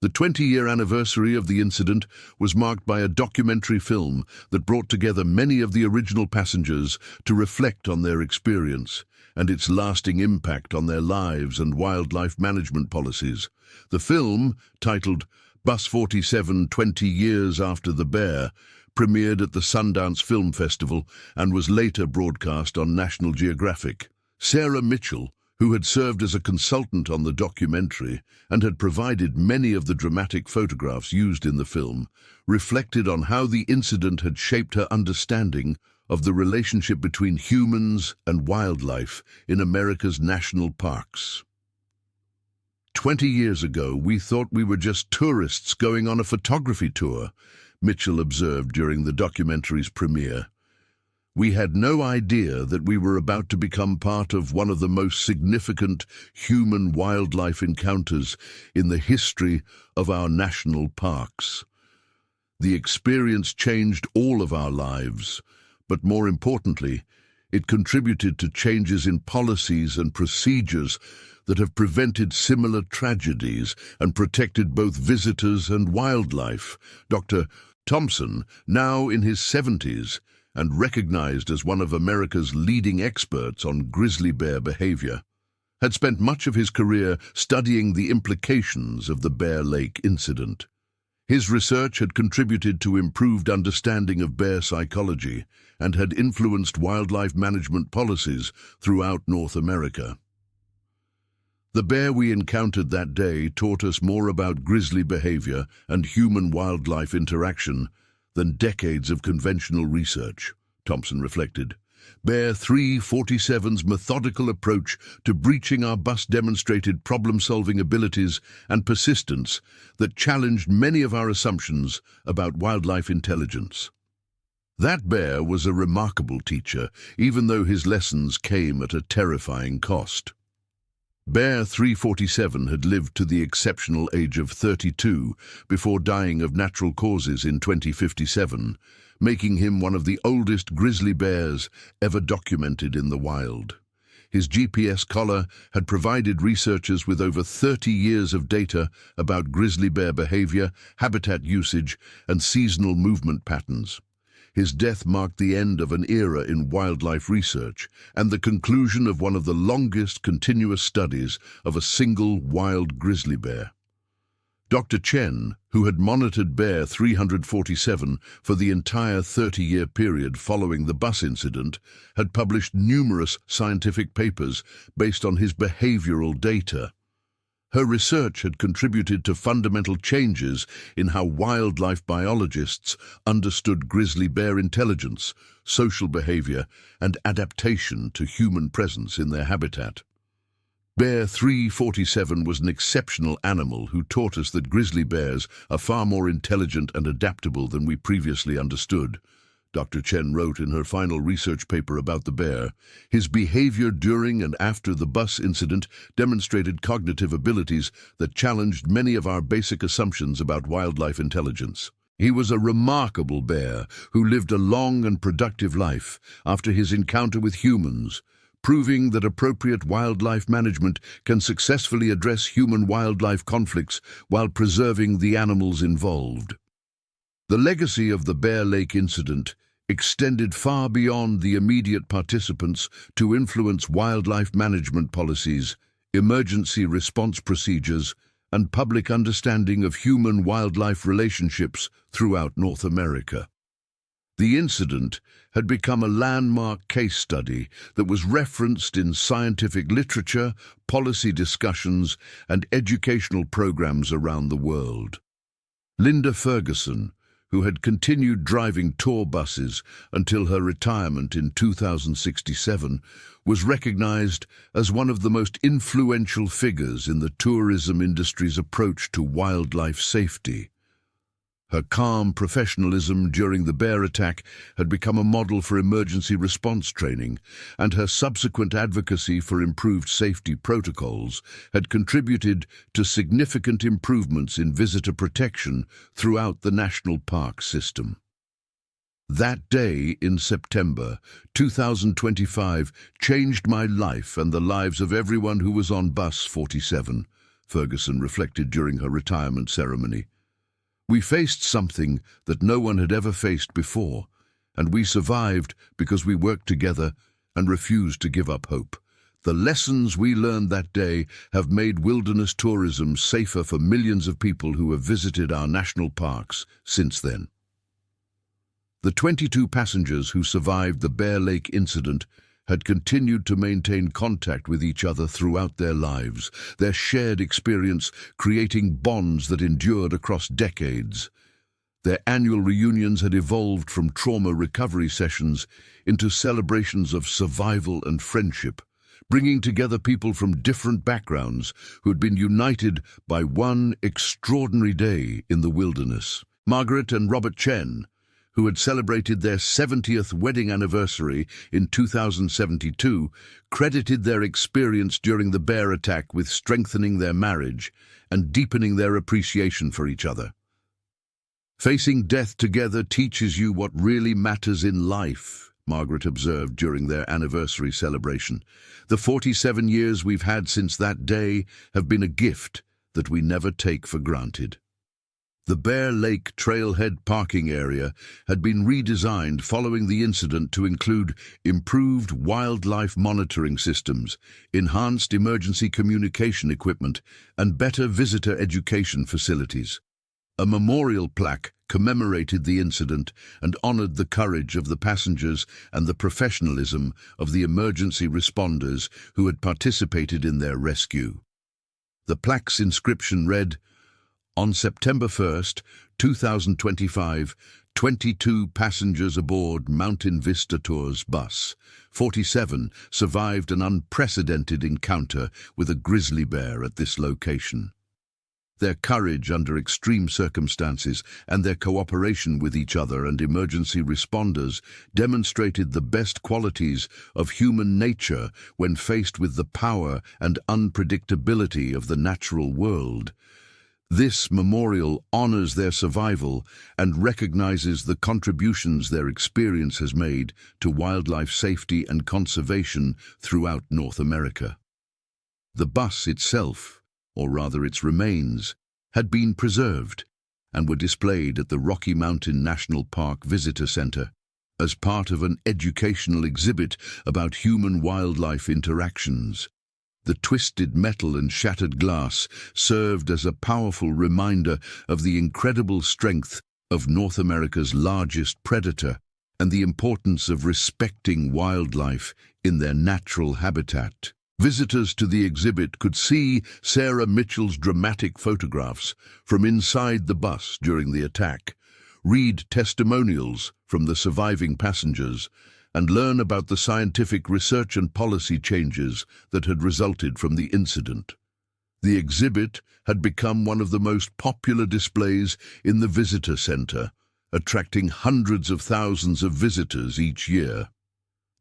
The 20-year anniversary of the incident was marked by a documentary film that brought together many of the original passengers to reflect on their experience and its lasting impact on their lives and wildlife management policies. The film, titled Bus 47 20 Years After the Bear, premiered at the Sundance Film Festival and was later broadcast on National Geographic. Sarah Mitchell, who had served as a consultant on the documentary and had provided many of the dramatic photographs used in the film, reflected on how the incident had shaped her understanding of the relationship between humans and wildlife in America's national parks. 20 years ago, we thought we were just tourists going on a photography tour, Mitchell observed during the documentary's premiere. We had no idea that we were about to become part of one of the most significant human-wildlife encounters in the history of our national parks. The experience changed all of our lives, but more importantly, it contributed to changes in policies and procedures that have prevented similar tragedies and protected both visitors and wildlife. Dr. Thompson, now in his 70s, and recognized as one of America's leading experts on grizzly bear behavior, had spent much of his career studying the implications of the Bear Lake incident. His research had contributed to improved understanding of bear psychology and had influenced wildlife management policies throughout North America. The bear we encountered that day taught us more about grizzly behavior and human-wildlife interaction than decades of conventional research, Thompson reflected. Bear 347's methodical approach to breaching our bus demonstrated problem-solving abilities and persistence that challenged many of our assumptions about wildlife intelligence. That bear was a remarkable teacher, even though his lessons came at a terrifying cost. Bear 347 had lived to the exceptional age of 32 before dying of natural causes in 2057, making him one of the oldest grizzly bears ever documented in the wild. His GPS collar had provided researchers with over 30 years of data about grizzly bear behavior, habitat usage, and seasonal movement patterns. His death marked the end of an era in wildlife research and the conclusion of one of the longest continuous studies of a single wild grizzly bear. Dr. Chen, who had monitored Bear 347 for the entire 30-year period following the bus incident, had published numerous scientific papers based on his behavioral data. Her research had contributed to fundamental changes in how wildlife biologists understood grizzly bear intelligence, social behavior, and adaptation to human presence in their habitat. Bear 347 was an exceptional animal who taught us that grizzly bears are far more intelligent and adaptable than we previously understood. Dr. Chen wrote in her final research paper about the bear. His behavior during and after the bus incident demonstrated cognitive abilities that challenged many of our basic assumptions about wildlife intelligence. He was a remarkable bear who lived a long and productive life after his encounter with humans, proving that appropriate wildlife management can successfully address human-wildlife conflicts while preserving the animals involved. The legacy of the Bear Lake incident extended far beyond the immediate participants to influence wildlife management policies, emergency response procedures, and public understanding of human-wildlife relationships throughout North America. The incident had become a landmark case study that was referenced in scientific literature, policy discussions, and educational programs around the world. Linda Ferguson, who had continued driving tour buses until her retirement in 2067, was recognized as one of the most influential figures in the tourism industry's approach to wildlife safety. Her calm professionalism during the bear attack had become a model for emergency response training, and her subsequent advocacy for improved safety protocols had contributed to significant improvements in visitor protection throughout the national park system. That day in September 2025 changed my life and the lives of everyone who was on Bus 47, Ferguson reflected during her retirement ceremony. We faced something that no one had ever faced before, and we survived because we worked together and refused to give up hope. The lessons we learned that day have made wilderness tourism safer for millions of people who have visited our national parks since then. The 22 passengers who survived the Bear Lake incident had continued to maintain contact with each other throughout their lives, their shared experience creating bonds that endured across decades. Their annual reunions had evolved from trauma recovery sessions into celebrations of survival and friendship, bringing together people from different backgrounds who had been united by one extraordinary day in the wilderness. Margaret and Robert Chen, who had celebrated their 70th wedding anniversary in 2072, credited their experience during the bear attack with strengthening their marriage and deepening their appreciation for each other. Facing death together teaches you what really matters in life, Margaret observed during their anniversary celebration. The 47 years we've had since that day have been a gift that we never take for granted. The Bear Lake Trailhead parking area had been redesigned following the incident to include improved wildlife monitoring systems, enhanced emergency communication equipment, and better visitor education facilities. A memorial plaque commemorated the incident and honored the courage of the passengers and the professionalism of the emergency responders who had participated in their rescue. The plaque's inscription read, "On September 1st, 2025, 22 passengers aboard Mountain Vista Tours bus 47 survived an unprecedented encounter with a grizzly bear at this location. Their courage under extreme circumstances and their cooperation with each other and emergency responders demonstrated the best qualities of human nature when faced with the power and unpredictability of the natural world. This memorial honors their survival and recognizes the contributions their experience has made to wildlife safety and conservation throughout North America." The bus itself, or rather its remains, had been preserved and were displayed at the Rocky Mountain National Park Visitor Center as part of an educational exhibit about human-wildlife interactions. The twisted metal and shattered glass served as a powerful reminder of the incredible strength of North America's largest predator and the importance of respecting wildlife in their natural habitat. Visitors to the exhibit could see Sarah Mitchell's dramatic photographs from inside the bus during the attack, read testimonials from the surviving passengers, and learn about the scientific research and policy changes that had resulted from the incident. The exhibit had become one of the most popular displays in the visitor center, attracting hundreds of thousands of visitors each year.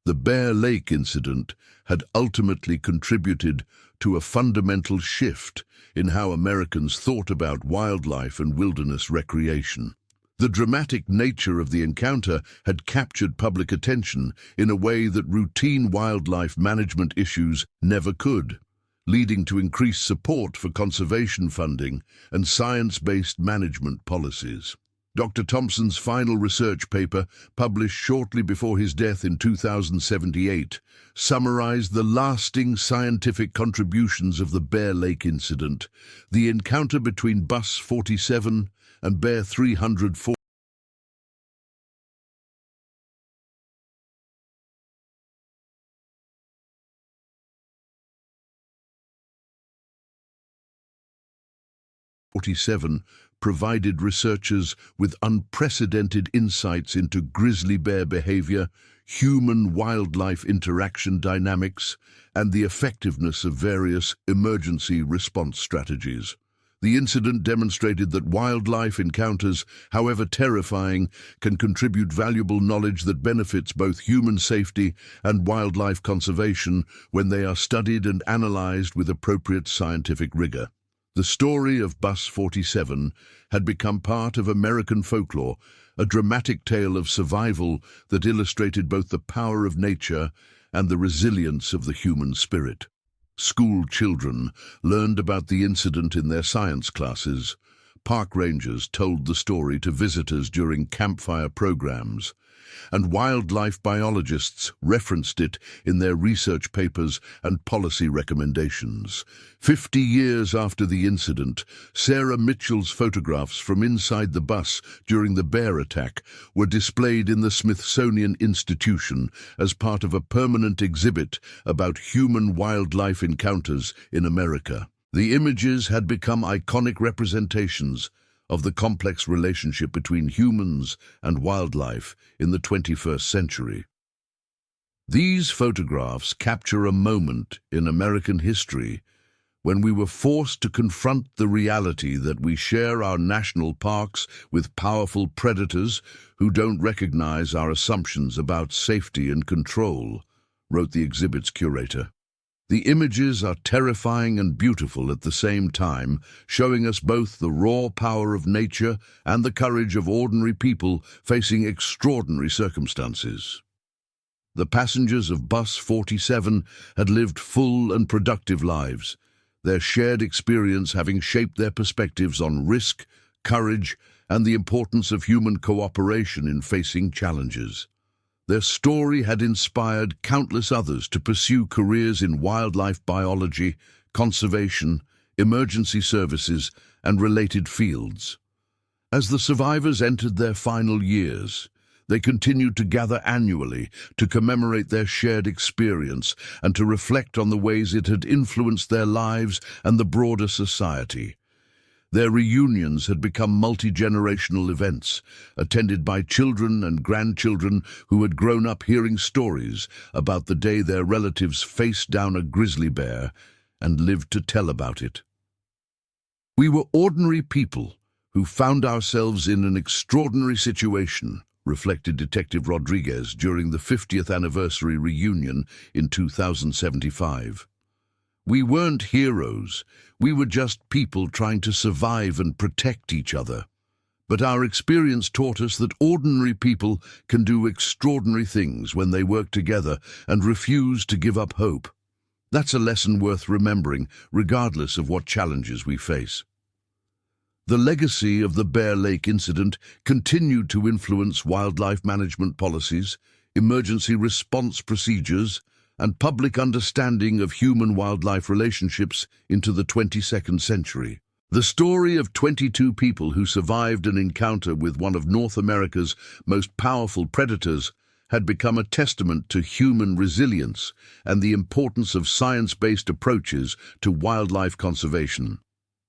The Bear Lake incident had ultimately contributed to a fundamental shift in how Americans thought about wildlife and wilderness recreation. The dramatic nature of the encounter had captured public attention in a way that routine wildlife management issues never could, leading to increased support for conservation funding and science-based management policies. Dr. Thompson's final research paper, published shortly before his death in 2078, summarized the lasting scientific contributions of the Bear Lake incident, the encounter between Bus 47 and Bear 304. Provided researchers with unprecedented insights into grizzly bear behavior, human-wildlife interaction dynamics, and the effectiveness of various emergency response strategies. The incident demonstrated that wildlife encounters, however terrifying, can contribute valuable knowledge that benefits both human safety and wildlife conservation when they are studied and analyzed with appropriate scientific rigor. The story of Bus 47 had become part of American folklore, a dramatic tale of survival that illustrated both the power of nature and the resilience of the human spirit. School children learned about the incident in their science classes. Park rangers told the story to visitors during campfire programs, and wildlife biologists referenced it in their research papers and policy recommendations. 50 years after the incident, Sarah Mitchell's photographs from inside the bus during the bear attack were displayed in the Smithsonian Institution as part of a permanent exhibit about human-wildlife encounters in America. The images had become iconic representations of the complex relationship between humans and wildlife in the 21st century. These photographs capture a moment in American history when we were forced to confront the reality that we share our national parks with powerful predators who don't recognize our assumptions about safety and control, wrote the exhibit's curator. The images are terrifying and beautiful at the same time, showing us both the raw power of nature and the courage of ordinary people facing extraordinary circumstances. The passengers of Bus 47 had lived full and productive lives, their shared experience having shaped their perspectives on risk, courage, and the importance of human cooperation in facing challenges. Their story had inspired countless others to pursue careers in wildlife biology, conservation, emergency services, and related fields. As the survivors entered their final years, They continued to gather annually to commemorate their shared experience and to reflect on the ways it had influenced their lives and the broader society. Their reunions had become multi-generational events, attended by children and grandchildren who had grown up hearing stories about the day their relatives faced down a grizzly bear and lived to tell about it. "We were ordinary people who found ourselves in an extraordinary situation," reflected Detective Rodriguez during the 50th anniversary reunion in 2075. "We weren't heroes, we were just people trying to survive and protect each other. But our experience taught us that ordinary people can do extraordinary things when they work together and refuse to give up hope. That's a lesson worth remembering, regardless of what challenges we face." The legacy of the Bear Lake incident continued to influence wildlife management policies, emergency response procedures, and public understanding of human-wildlife relationships into the 22nd century. The story of 22 people who survived an encounter with one of North America's most powerful predators had become a testament to human resilience and the importance of science-based approaches to wildlife conservation.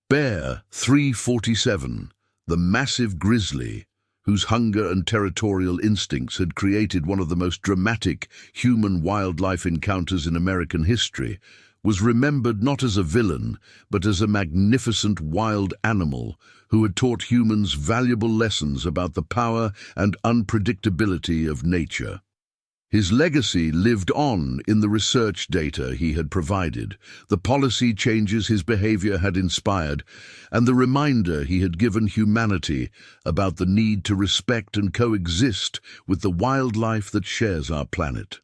Bear 347, the massive grizzly, whose hunger and territorial instincts had created one of the most dramatic human-wildlife encounters in American history, was remembered not as a villain, but as a magnificent wild animal who had taught humans valuable lessons about the power and unpredictability of nature. His legacy lived on in the research data he had provided, the policy changes his behavior had inspired, and the reminder he had given humanity about the need to respect and coexist with the wildlife that shares our planet.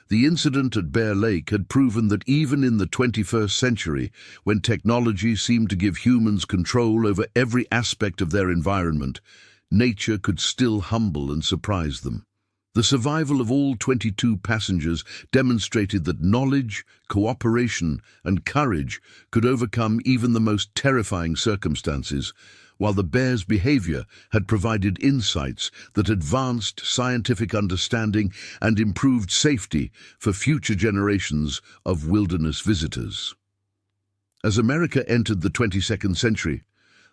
The incident at Bear Lake had proven that even in the 21st century, when technology seemed to give humans control over every aspect of their environment, nature could still humble and surprise them. The survival of all 22 passengers demonstrated that knowledge, cooperation, and courage could overcome even the most terrifying circumstances, while the bear's behavior had provided insights that advanced scientific understanding and improved safety for future generations of wilderness visitors. As America entered the 22nd century,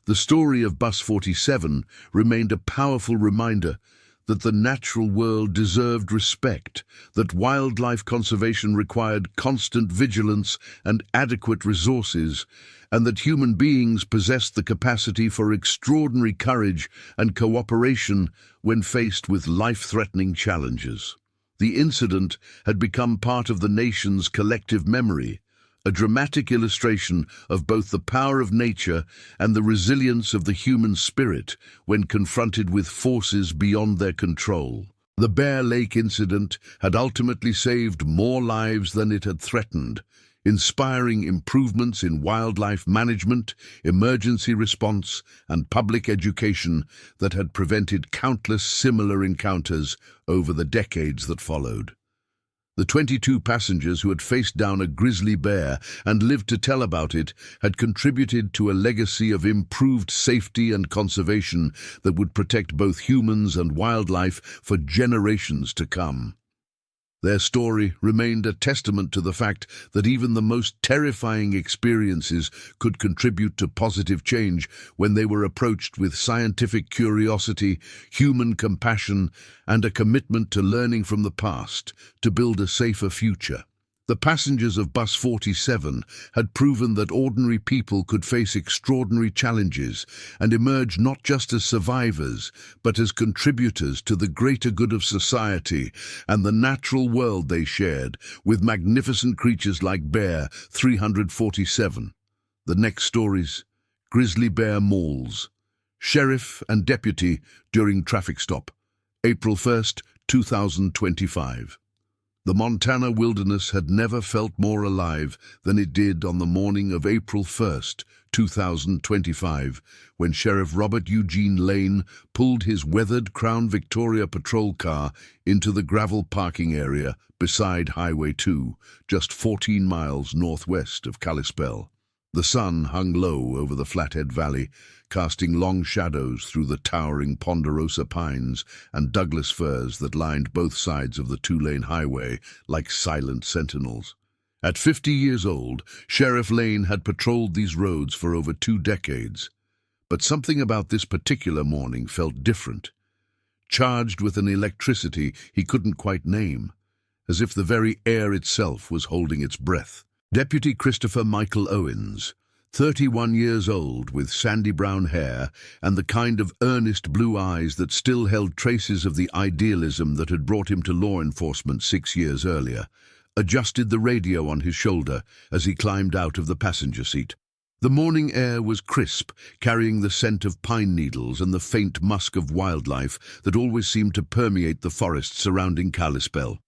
the story of Bus 47 remained a powerful reminder that the natural world deserved respect, that wildlife conservation required constant vigilance and adequate resources, and that human beings possessed the capacity for extraordinary courage and cooperation when faced with life-threatening challenges. The incident had become part of the nation's collective memory, a dramatic illustration of both the power of nature and the resilience of the human spirit when confronted with forces beyond their control. The Bear Lake incident had ultimately saved more lives than it had threatened, inspiring improvements in wildlife management, emergency response, and public education that had prevented countless similar encounters over the decades that followed. The 22 passengers who had faced down a grizzly bear and lived to tell about it had contributed to a legacy of improved safety and conservation that would protect both humans and wildlife for generations to come. Their story remained a testament to the fact that even the most terrifying experiences could contribute to positive change when they were approached with scientific curiosity, human compassion, and a commitment to learning from the past to build a safer future. The passengers of Bus 47 had proven that ordinary people could face extraordinary challenges and emerge not just as survivors, but as contributors to the greater good of society and the natural world they shared, with magnificent creatures like Bear 347. The next stories: Grizzly Bear Mauls. Sheriff and deputy during traffic stop. April 1st, 2025. The Montana wilderness had never felt more alive than it did on the morning of April 1st, 2025, when Sheriff Robert Eugene Lane pulled his weathered Crown Victoria patrol car into the gravel parking area beside Highway 2, just 14 miles northwest of Kalispell. The sun hung low over the Flathead Valley, casting long shadows through the towering ponderosa pines and Douglas firs that lined both sides of the two-lane highway like silent sentinels. At 50 years old, Sheriff Lane had patrolled these roads for over 2 decades. But something about this particular morning felt different, charged with an electricity he couldn't quite name, as if the very air itself was holding its breath. Deputy Christopher Michael Owens, 31 years old, with sandy brown hair and the kind of earnest blue eyes that still held traces of the idealism that had brought him to law enforcement 6 years earlier, adjusted the radio on his shoulder as he climbed out of the passenger seat. The morning air was crisp, carrying the scent of pine needles and the faint musk of wildlife that always seemed to permeate the forest surrounding Kalispell.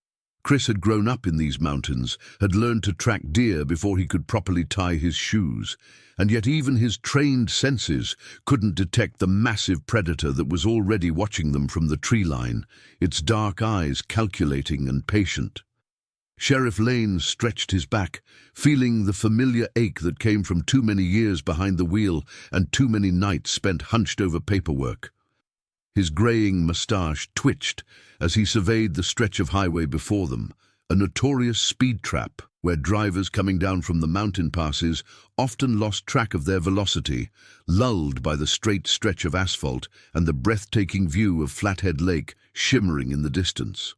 Chris had grown up in these mountains, had learned to track deer before he could properly tie his shoes, and yet even his trained senses couldn't detect the massive predator that was already watching them from the tree line, its dark eyes calculating and patient. Sheriff Lane stretched his back, feeling the familiar ache that came from too many years behind the wheel and too many nights spent hunched over paperwork. His graying moustache twitched as he surveyed the stretch of highway before them, a notorious speed trap where drivers coming down from the mountain passes often lost track of their velocity, lulled by the straight stretch of asphalt and the breathtaking view of Flathead Lake shimmering in the distance.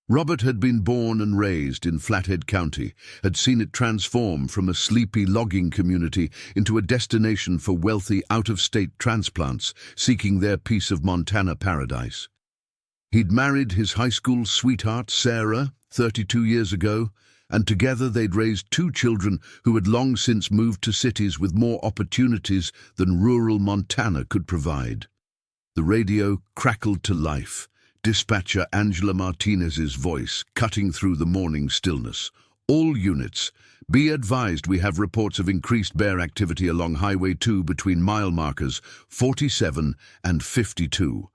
Robert had been born and raised in Flathead County, had seen it transform from a sleepy logging community into a destination for wealthy out-of-state transplants seeking their piece of Montana paradise. He'd married his high school sweetheart, Sarah, 32 years ago, and together they'd raised 2 children who had long since moved to cities with more opportunities than rural Montana could provide. The radio crackled to life, dispatcher Angela Martinez's voice cutting through the morning stillness. All units, be advised we have reports of increased bear activity along Highway 2 between mile markers 47 and 52.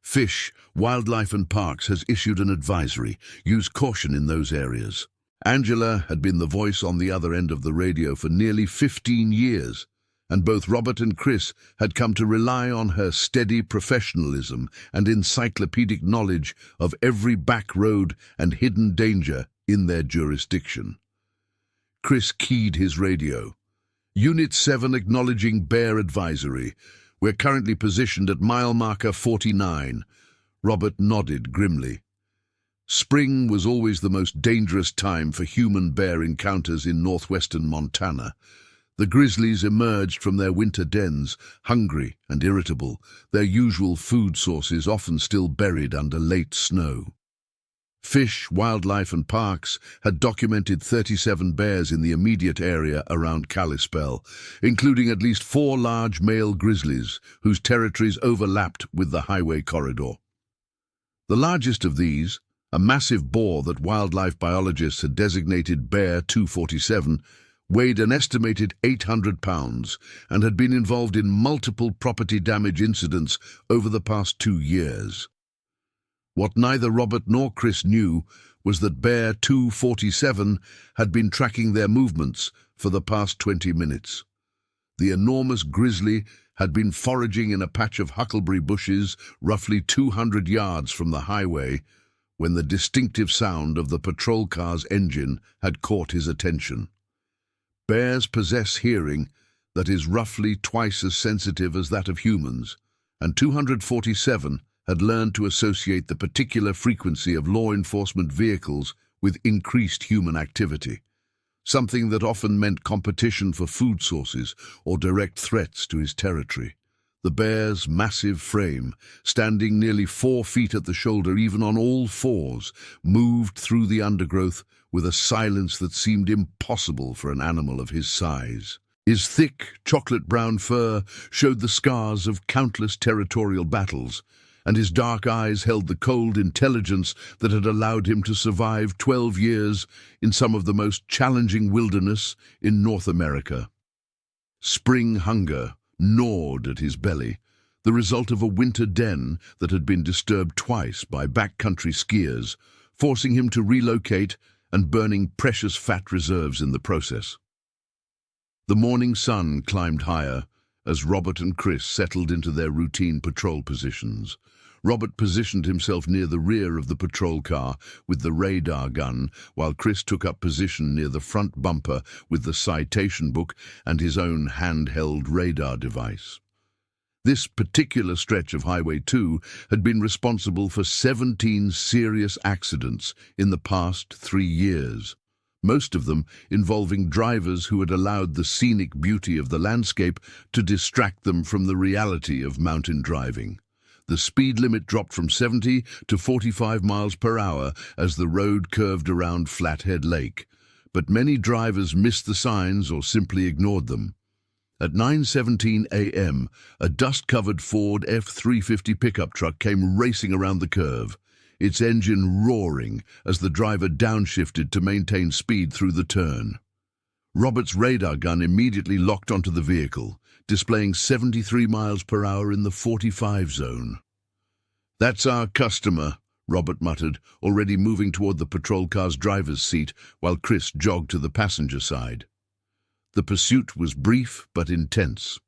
Fish, Wildlife and Parks has issued an advisory. Use caution in those areas. Angela had been the voice on the other end of the radio for nearly 15 years. And both Robert and Chris had come to rely on her steady professionalism and encyclopedic knowledge of every back road and hidden danger in their jurisdiction. Chris keyed his radio. Unit 7 acknowledging bear advisory. We're currently positioned at mile marker 49. Robert nodded grimly. Spring was always the most dangerous time for human-bear encounters in northwestern Montana. The grizzlies emerged from their winter dens, hungry and irritable, their usual food sources often still buried under late snow. Fish, Wildlife and Parks had documented 37 bears in the immediate area around Kalispell, including at least 4 large male grizzlies whose territories overlapped with the highway corridor. The largest of these, a massive boar that wildlife biologists had designated Bear 247, weighed an estimated 800 pounds and had been involved in multiple property damage incidents over the past 2 years. What neither Robert nor Chris knew was that Bear 247 had been tracking their movements for the past 20 minutes. The enormous grizzly had been foraging in a patch of huckleberry bushes roughly 200 yards from the highway when the distinctive sound of the patrol car's engine had caught his attention. Bears possess hearing that is roughly twice as sensitive as that of humans, and 247 had learned to associate the particular frequency of law enforcement vehicles with increased human activity, something that often meant competition for food sources or direct threats to his territory. The bear's massive frame, standing nearly 4 feet at the shoulder even on all fours, moved through the undergrowth with a silence that seemed impossible for an animal of his size. His thick, chocolate-brown fur showed the scars of countless territorial battles, and his dark eyes held the cold intelligence that had allowed him to survive 12 years in some of the most challenging wilderness in North America. Spring hunger gnawed at his belly, the result of a winter den that had been disturbed twice by backcountry skiers, forcing him to relocate and burning precious fat reserves in the process. The morning sun climbed higher as Robert and Chris settled into their routine patrol positions. Robert positioned himself near the rear of the patrol car with the radar gun, while Chris took up position near the front bumper with the citation book and his own handheld radar device. This particular stretch of Highway 2 had been responsible for 17 serious accidents in the past 3 years, most of them involving drivers who had allowed the scenic beauty of the landscape to distract them from the reality of mountain driving. The speed limit dropped from 70 to 45 miles per hour as the road curved around Flathead Lake, but many drivers missed the signs or simply ignored them. At 9:17 a.m., a dust-covered Ford F-350 pickup truck came racing around the curve, its engine roaring as the driver downshifted to maintain speed through the turn. Robert's radar gun immediately locked onto the vehicle, displaying 73 miles per hour in the 45 zone. "That's our customer," Robert muttered, already moving toward the patrol car's driver's seat while Chris jogged to the passenger side. The pursuit was brief but intense.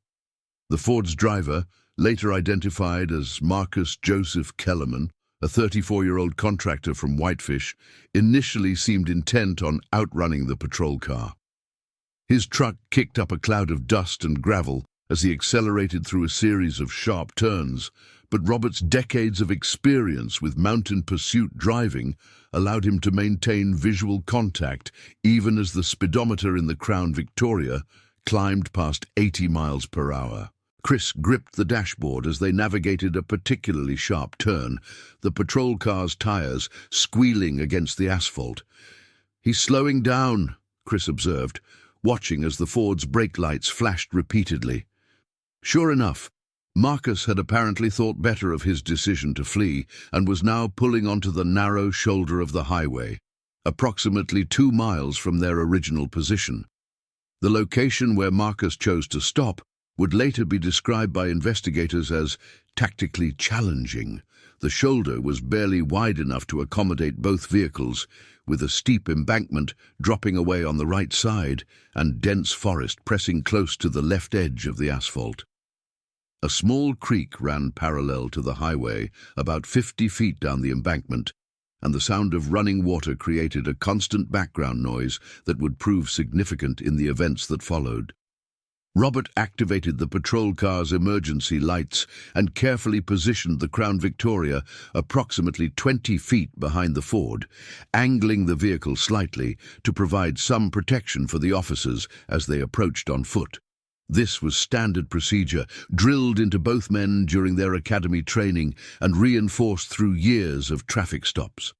The Ford's driver, later identified as Marcus Joseph Kellerman, a 34-year-old contractor from Whitefish, initially seemed intent on outrunning the patrol car. His truck kicked up a cloud of dust and gravel as he accelerated through a series of sharp turns, but Robert's decades of experience with mountain pursuit driving allowed him to maintain visual contact even as the speedometer in the Crown Victoria climbed past 80 miles per hour. Chris gripped the dashboard as they navigated a particularly sharp turn, the patrol car's tires squealing against the asphalt. "He's slowing down," Chris observed, watching as the Ford's brake lights flashed repeatedly. Sure enough, Marcus had apparently thought better of his decision to flee and was now pulling onto the narrow shoulder of the highway, approximately 2 miles from their original position. The location where Marcus chose to stop would later be described by investigators as tactically challenging. The shoulder was barely wide enough to accommodate both vehicles, with a steep embankment dropping away on the right side and dense forest pressing close to the left edge of the asphalt. A small creek ran parallel to the highway, about 50 feet down the embankment, and the sound of running water created a constant background noise that would prove significant in the events that followed. Robert activated the patrol car's emergency lights and carefully positioned the Crown Victoria approximately 20 feet behind the Ford, angling the vehicle slightly to provide some protection for the officers as they approached on foot. This was standard procedure, drilled into both men during their academy training and reinforced through years of traffic stops.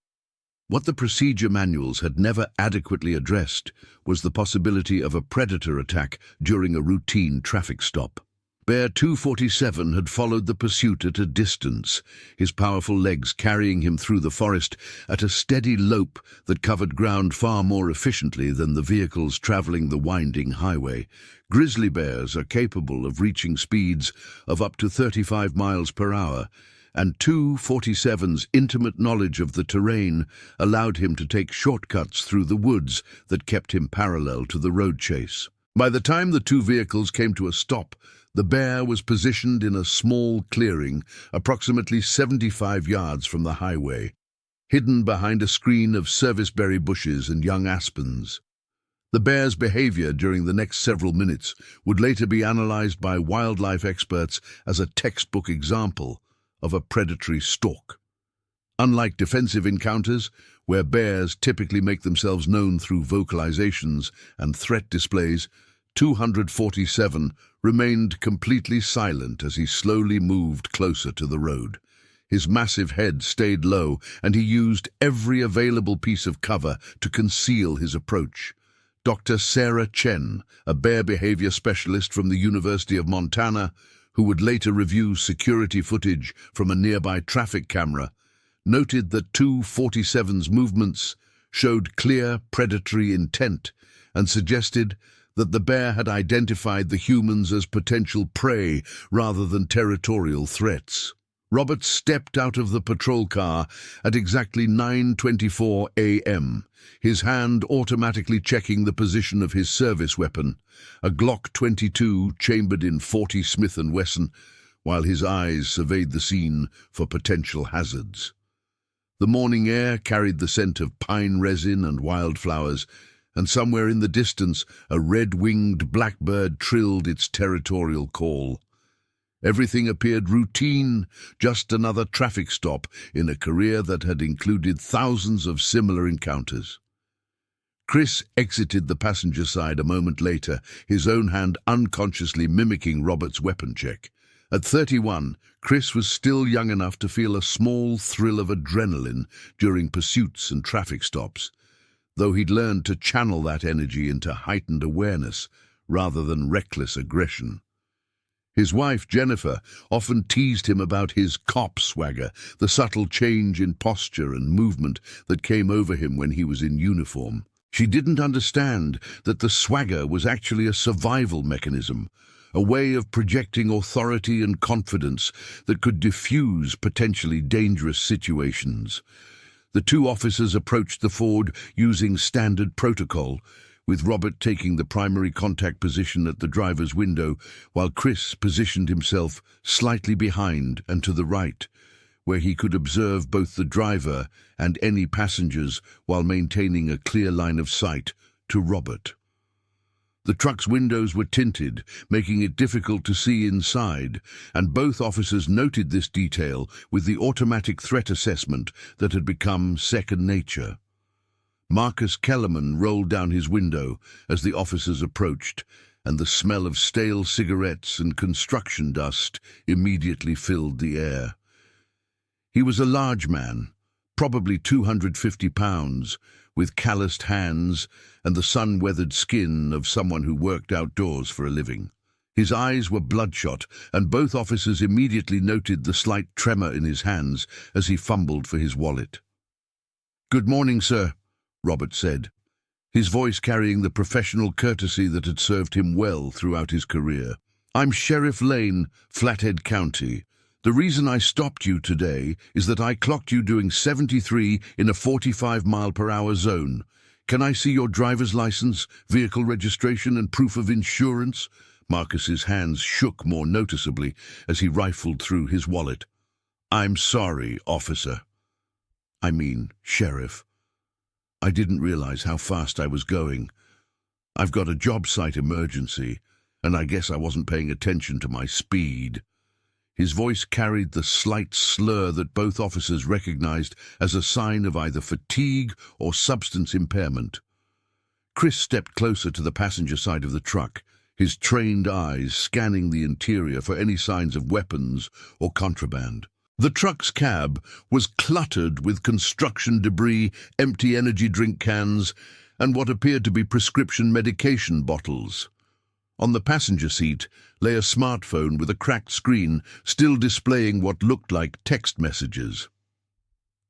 What the procedure manuals had never adequately addressed was the possibility of a predator attack during a routine traffic stop. Bear 247 had followed the pursuit at a distance, his powerful legs carrying him through the forest at a steady lope that covered ground far more efficiently than the vehicles traveling the winding highway. Grizzly bears are capable of reaching speeds of up to 35 miles per hour, and 247's intimate knowledge of the terrain allowed him to take shortcuts through the woods that kept him parallel to the road chase. By the time the two vehicles came to a stop, the bear was positioned in a small clearing approximately 75 yards from the highway, hidden behind a screen of serviceberry bushes and young aspens. The bear's behavior during the next several minutes would later be analyzed by wildlife experts as a textbook example of a predatory stalk. Unlike defensive encounters, where bears typically make themselves known through vocalizations and threat displays, 247 remained completely silent as he slowly moved closer to the road. His massive head stayed low, and he used every available piece of cover to conceal his approach. Dr. Sarah Chen, a bear behavior specialist from the University of Montana, who would later review security footage from a nearby traffic camera, noted that 247's movements showed clear predatory intent and suggested that the bear had identified the humans as potential prey rather than territorial threats. Robert stepped out of the patrol car at exactly 9:24 a.m., his hand automatically checking the position of his service weapon, a Glock 22 chambered in .40 Smith & Wesson, while his eyes surveyed the scene for potential hazards. The morning air carried the scent of pine resin and wildflowers, and somewhere in the distance a red-winged blackbird trilled its territorial call. Everything appeared routine, just another traffic stop in a career that had included thousands of similar encounters. Chris exited the passenger side a moment later, his own hand unconsciously mimicking Robert's weapon check. At 31, Chris was still young enough to feel a small thrill of adrenaline during pursuits and traffic stops, though he'd learned to channel that energy into heightened awareness rather than reckless aggression. His wife, Jennifer, often teased him about his cop swagger, the subtle change in posture and movement that came over him when he was in uniform. She didn't understand that the swagger was actually a survival mechanism, a way of projecting authority and confidence that could diffuse potentially dangerous situations. The two officers approached the Ford using standard protocol, with Robert taking the primary contact position at the driver's window, while Chris positioned himself slightly behind and to the right, where he could observe both the driver and any passengers while maintaining a clear line of sight to Robert. The truck's windows were tinted, making it difficult to see inside, and both officers noted this detail with the automatic threat assessment that had become second nature. Marcus Kellerman rolled down his window as the officers approached, and the smell of stale cigarettes and construction dust immediately filled the air. He was a large man, probably 250 pounds, with calloused hands and the sun-weathered skin of someone who worked outdoors for a living. His eyes were bloodshot, and both officers immediately noted the slight tremor in his hands as he fumbled for his wallet. "Good morning, sir," Robert said, his voice carrying the professional courtesy that had served him well throughout his career. "I'm Sheriff Lane, Flathead County. The reason I stopped you today is that I clocked you doing 73 in a 45-mile-per-hour zone. Can I see your driver's license, vehicle registration, and proof of insurance?" Marcus's hands shook more noticeably as he rifled through his wallet. "I'm sorry, officer. I mean, sheriff. I didn't realize how fast I was going. I've got a job site emergency, and I guess I wasn't paying attention to my speed." His voice carried the slight slur that both officers recognized as a sign of either fatigue or substance impairment. Chris stepped closer to the passenger side of the truck, his trained eyes scanning the interior for any signs of weapons or contraband. The truck's cab was cluttered with construction debris, empty energy drink cans, and what appeared to be prescription medication bottles. On the passenger seat lay a smartphone with a cracked screen, still displaying what looked like text messages.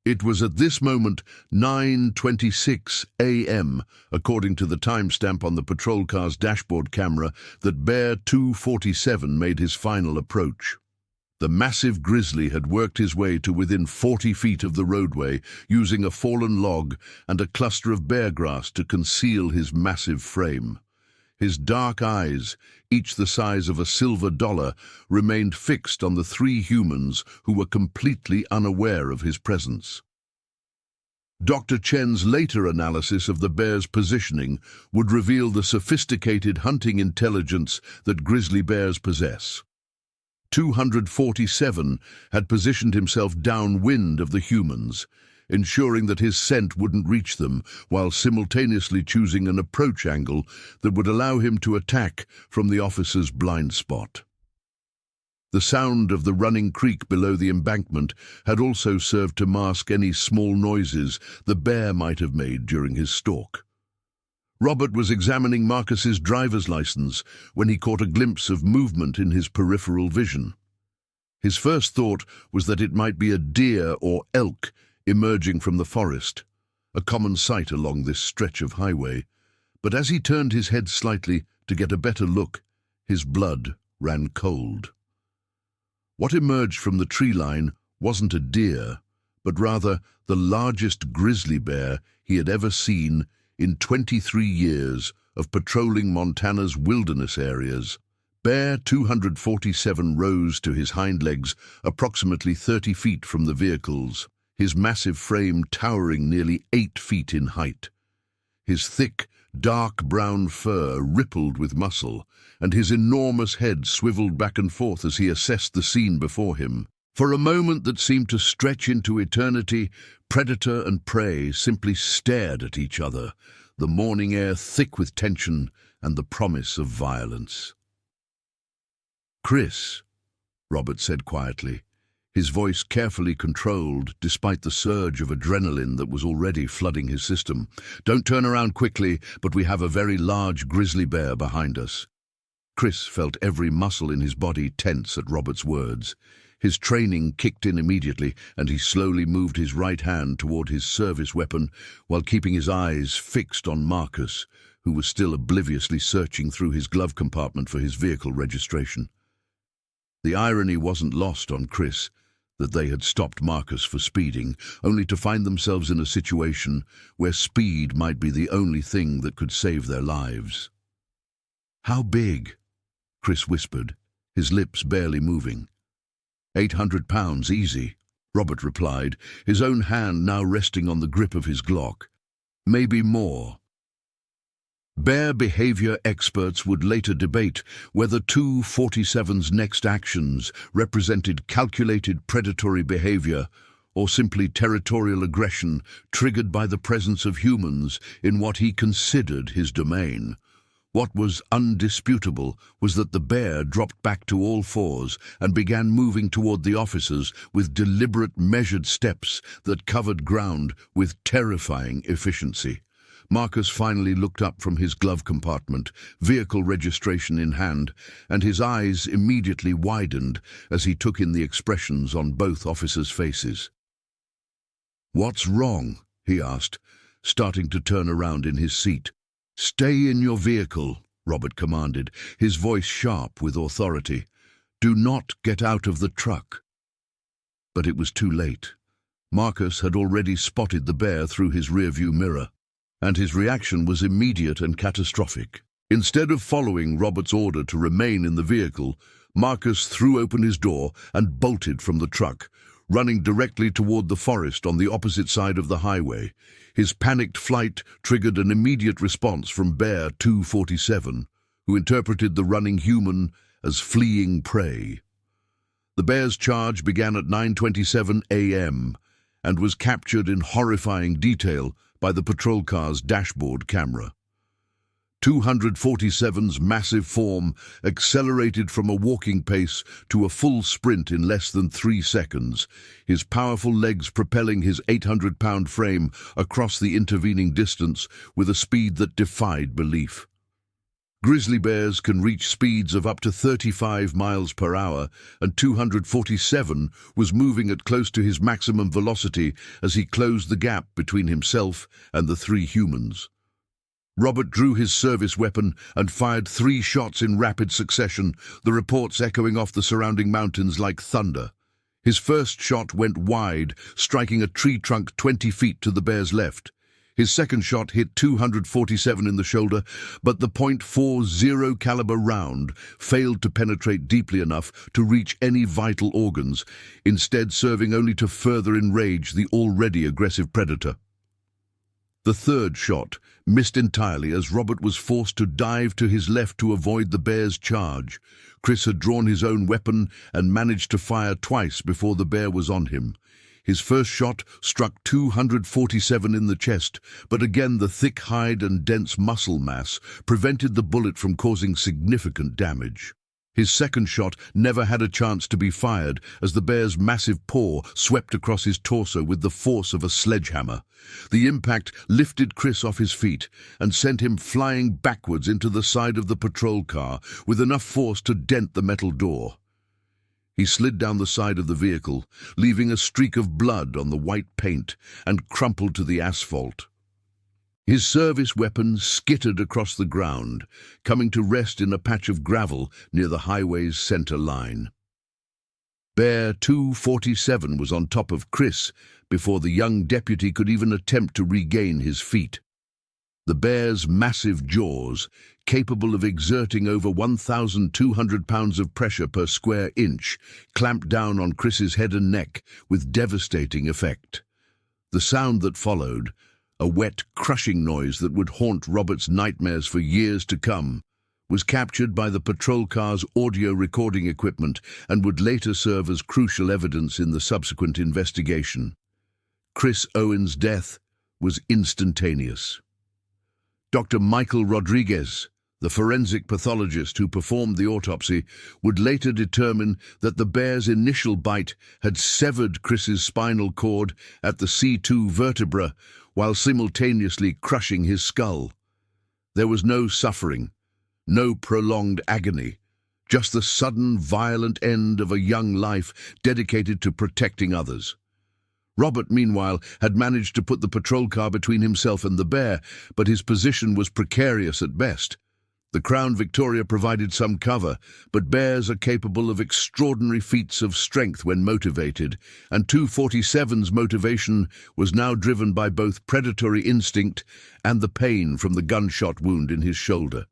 It was at this moment 9:26 a.m., according to the timestamp on the patrol car's dashboard camera, that Bear 247 made his final approach. The massive grizzly had worked his way to within 40 feet of the roadway, using a fallen log and a cluster of bear grass to conceal his massive frame. His dark eyes, each the size of a silver dollar, remained fixed on the three humans who were completely unaware of his presence. Dr. Chen's later analysis of the bear's positioning would reveal the sophisticated hunting intelligence that grizzly bears possess. 247 had positioned himself downwind of the humans, ensuring that his scent wouldn't reach them, while simultaneously choosing an approach angle that would allow him to attack from the officer's blind spot. The sound of the running creek below the embankment had also served to mask any small noises the bear might have made during his stalk. Robert was examining Marcus's driver's license when he caught a glimpse of movement in his peripheral vision. His first thought was that it might be a deer or elk emerging from the forest, a common sight along this stretch of highway, but as he turned his head slightly to get a better look, his blood ran cold. What emerged from the tree line wasn't a deer, but rather the largest grizzly bear he had ever seen in 23 years of patrolling Montana's wilderness areas. Bear 247 rose to his hind legs approximately 30 feet from the vehicles, his massive frame towering nearly 8 feet in height. His thick, dark brown fur rippled with muscle, and his enormous head swiveled back and forth as he assessed the scene before him. For a moment that seemed to stretch into eternity, predator and prey simply stared at each other, the morning air thick with tension and the promise of violence. "Chris," Robert said quietly, his voice carefully controlled despite the surge of adrenaline that was already flooding his system. "Don't turn around quickly, but we have a very large grizzly bear behind us." Chris felt every muscle in his body tense at Robert's words. His training kicked in immediately, and he slowly moved his right hand toward his service weapon while keeping his eyes fixed on Marcus, who was still obliviously searching through his glove compartment for his vehicle registration. The irony wasn't lost on Chris that they had stopped Marcus for speeding, only to find themselves in a situation where speed might be the only thing that could save their lives. "How big?" Chris whispered, his lips barely moving. 800 pounds, easy," Robert replied, his own hand now resting on the grip of his Glock. "Maybe more." Bear behavior experts would later debate whether 247's next actions represented calculated predatory behavior or simply territorial aggression triggered by the presence of humans in what he considered his domain. What was undisputable was that the bear dropped back to all fours and began moving toward the officers with deliberate, measured steps that covered ground with terrifying efficiency. Marcus finally looked up from his glove compartment, vehicle registration in hand, and his eyes immediately widened as he took in the expressions on both officers' faces. "What's wrong?" he asked, starting to turn around in his seat. "Stay in your vehicle," Robert commanded, his voice sharp with authority. "Do not get out of the truck." But it was too late. Marcus had already spotted the bear through his rearview mirror, and his reaction was immediate and catastrophic. Instead of following Robert's order to remain in the vehicle, Marcus threw open his door and bolted from the truck, running directly toward the forest on the opposite side of the highway. His panicked flight triggered an immediate response from Bear 247, who interpreted the running human as fleeing prey. The bear's charge began at 9:27 a.m. and was captured in horrifying detail by the patrol car's dashboard camera. 247's massive form accelerated from a walking pace to a full sprint in less than 3 seconds, his powerful legs propelling his 800-pound frame across the intervening distance with a speed that defied belief. Grizzly bears can reach speeds of up to 35 miles per hour, and 247 was moving at close to his maximum velocity as he closed the gap between himself and the 3 humans. Robert drew his service weapon and fired 3 shots in rapid succession, the reports echoing off the surrounding mountains like thunder. His first shot went wide, striking a tree trunk 20 feet to the bear's left. His second shot hit 247 in the shoulder, but the .40 caliber round failed to penetrate deeply enough to reach any vital organs, instead serving only to further enrage the already aggressive predator. The third shot missed entirely as Robert was forced to dive to his left to avoid the bear's charge. Chris had drawn his own weapon and managed to fire twice before the bear was on him. His first shot struck 247 in the chest, but again the thick hide and dense muscle mass prevented the bullet from causing significant damage. His second shot never had a chance to be fired as the bear's massive paw swept across his torso with the force of a sledgehammer. The impact lifted Chris off his feet and sent him flying backwards into the side of the patrol car with enough force to dent the metal door. He slid down the side of the vehicle, leaving a streak of blood on the white paint, and crumpled to the asphalt. His service weapon skittered across the ground, coming to rest in a patch of gravel near the highway's center line. Bear 247 was on top of Chris before the young deputy could even attempt to regain his feet. The bear's massive jaws, capable of exerting over 1,200 pounds of pressure per square inch, clamped down on Chris's head and neck with devastating effect. The sound that followed, a wet, crushing noise that would haunt Robert's nightmares for years to come, was captured by the patrol car's audio recording equipment and would later serve as crucial evidence in the subsequent investigation. Chris Owen's death was instantaneous. Dr. Michael Rodriguez, the forensic pathologist who performed the autopsy, would later determine that the bear's initial bite had severed Chris's spinal cord at the C2 vertebra while simultaneously crushing his skull. There was no suffering, no prolonged agony, just the sudden, violent end of a young life dedicated to protecting others. Robert, meanwhile, had managed to put the patrol car between himself and the bear, but his position was precarious at best. The Crown Victoria provided some cover, but bears are capable of extraordinary feats of strength when motivated, and 247's motivation was now driven by both predatory instinct and the pain from the gunshot wound in his shoulder.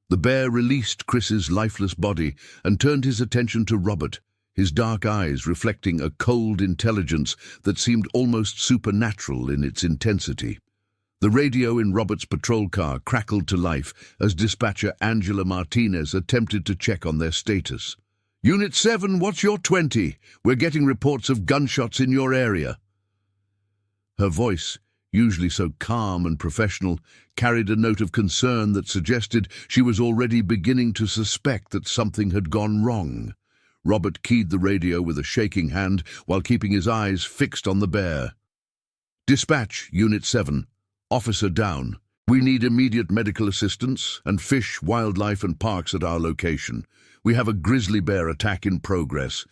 The bear released Chris's lifeless body and turned his attention to Robert, his dark eyes reflecting a cold intelligence that seemed almost supernatural in its intensity. The radio in Robert's patrol car crackled to life as dispatcher Angela Martinez attempted to check on their status. "Unit 7, what's your 20? We're getting reports of gunshots in your area." Her voice, usually so calm and professional, carried a note of concern that suggested she was already beginning to suspect that something had gone wrong. Robert keyed the radio with a shaking hand while keeping his eyes fixed on the bear. "Dispatch, Unit 7. Officer down. We need immediate medical assistance and fish, wildlife and parks at our location. We have a grizzly bear attack in progress."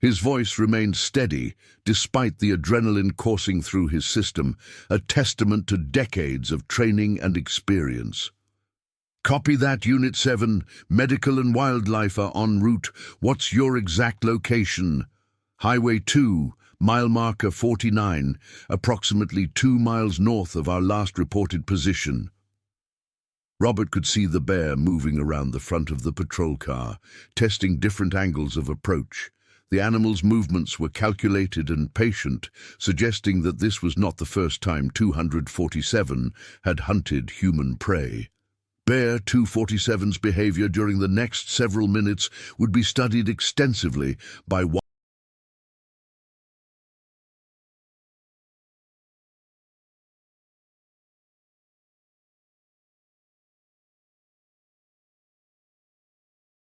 His voice remained steady, despite the adrenaline coursing through his system, a testament to decades of training and experience. "Copy that, Unit 7. Medical and wildlife are en route. What's your exact location?" "Highway 2, mile marker 49, approximately 2 miles north of our last reported position." Robert could see the bear moving around the front of the patrol car, testing different angles of approach. The animal's movements were calculated and patient, suggesting that this was not the first time 247 had hunted human prey. Bear 247's behavior during the next several minutes would be studied extensively by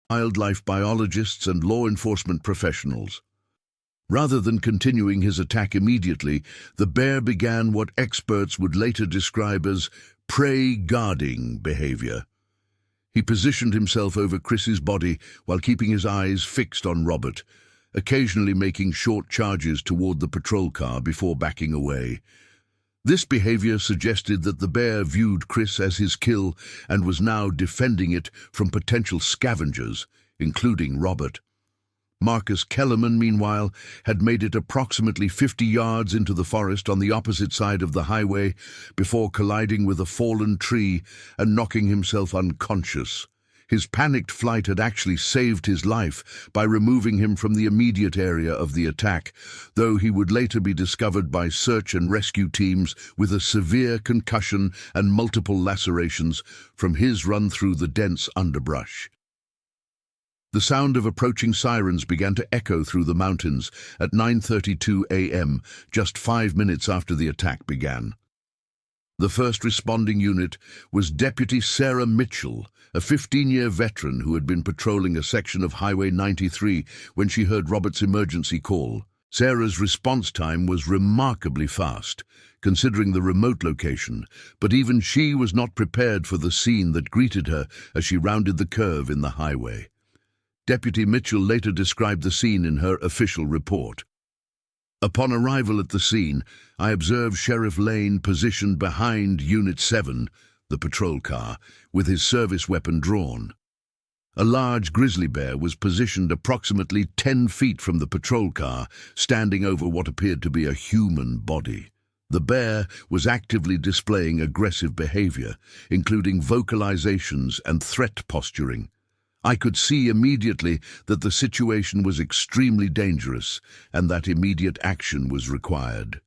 wildlife biologists and law enforcement professionals. Rather than continuing his attack immediately, the bear began what experts would later describe as prey guarding behavior. He positioned himself over Chris's body while keeping his eyes fixed on Robert, occasionally making short charges toward the patrol car before backing away. This behavior suggested that the bear viewed Chris as his kill and was now defending it from potential scavengers, including Robert. Marcus Kellerman, meanwhile, had made it approximately 50 yards into the forest on the opposite side of the highway before colliding with a fallen tree and knocking himself unconscious. His panicked flight had actually saved his life by removing him from the immediate area of the attack, though he would later be discovered by search and rescue teams with a severe concussion and multiple lacerations from his run through the dense underbrush. The sound of approaching sirens began to echo through the mountains at 9:32 a.m., just 5 minutes after the attack began. The first responding unit was Deputy Sarah Mitchell, a 15-year veteran who had been patrolling a section of Highway 93 when she heard Robert's emergency call. Sarah's response time was remarkably fast, considering the remote location, but even she was not prepared for the scene that greeted her as she rounded the curve in the highway. Deputy Mitchell later described the scene in her official report. "Upon arrival at the scene, I observed Sheriff Lane positioned behind Unit 7, the patrol car, with his service weapon drawn. A large grizzly bear was positioned approximately 10 feet from the patrol car, standing over what appeared to be a human body. The bear was actively displaying aggressive behavior, including vocalizations and threat posturing. I could see immediately that the situation was extremely dangerous and that immediate action was required.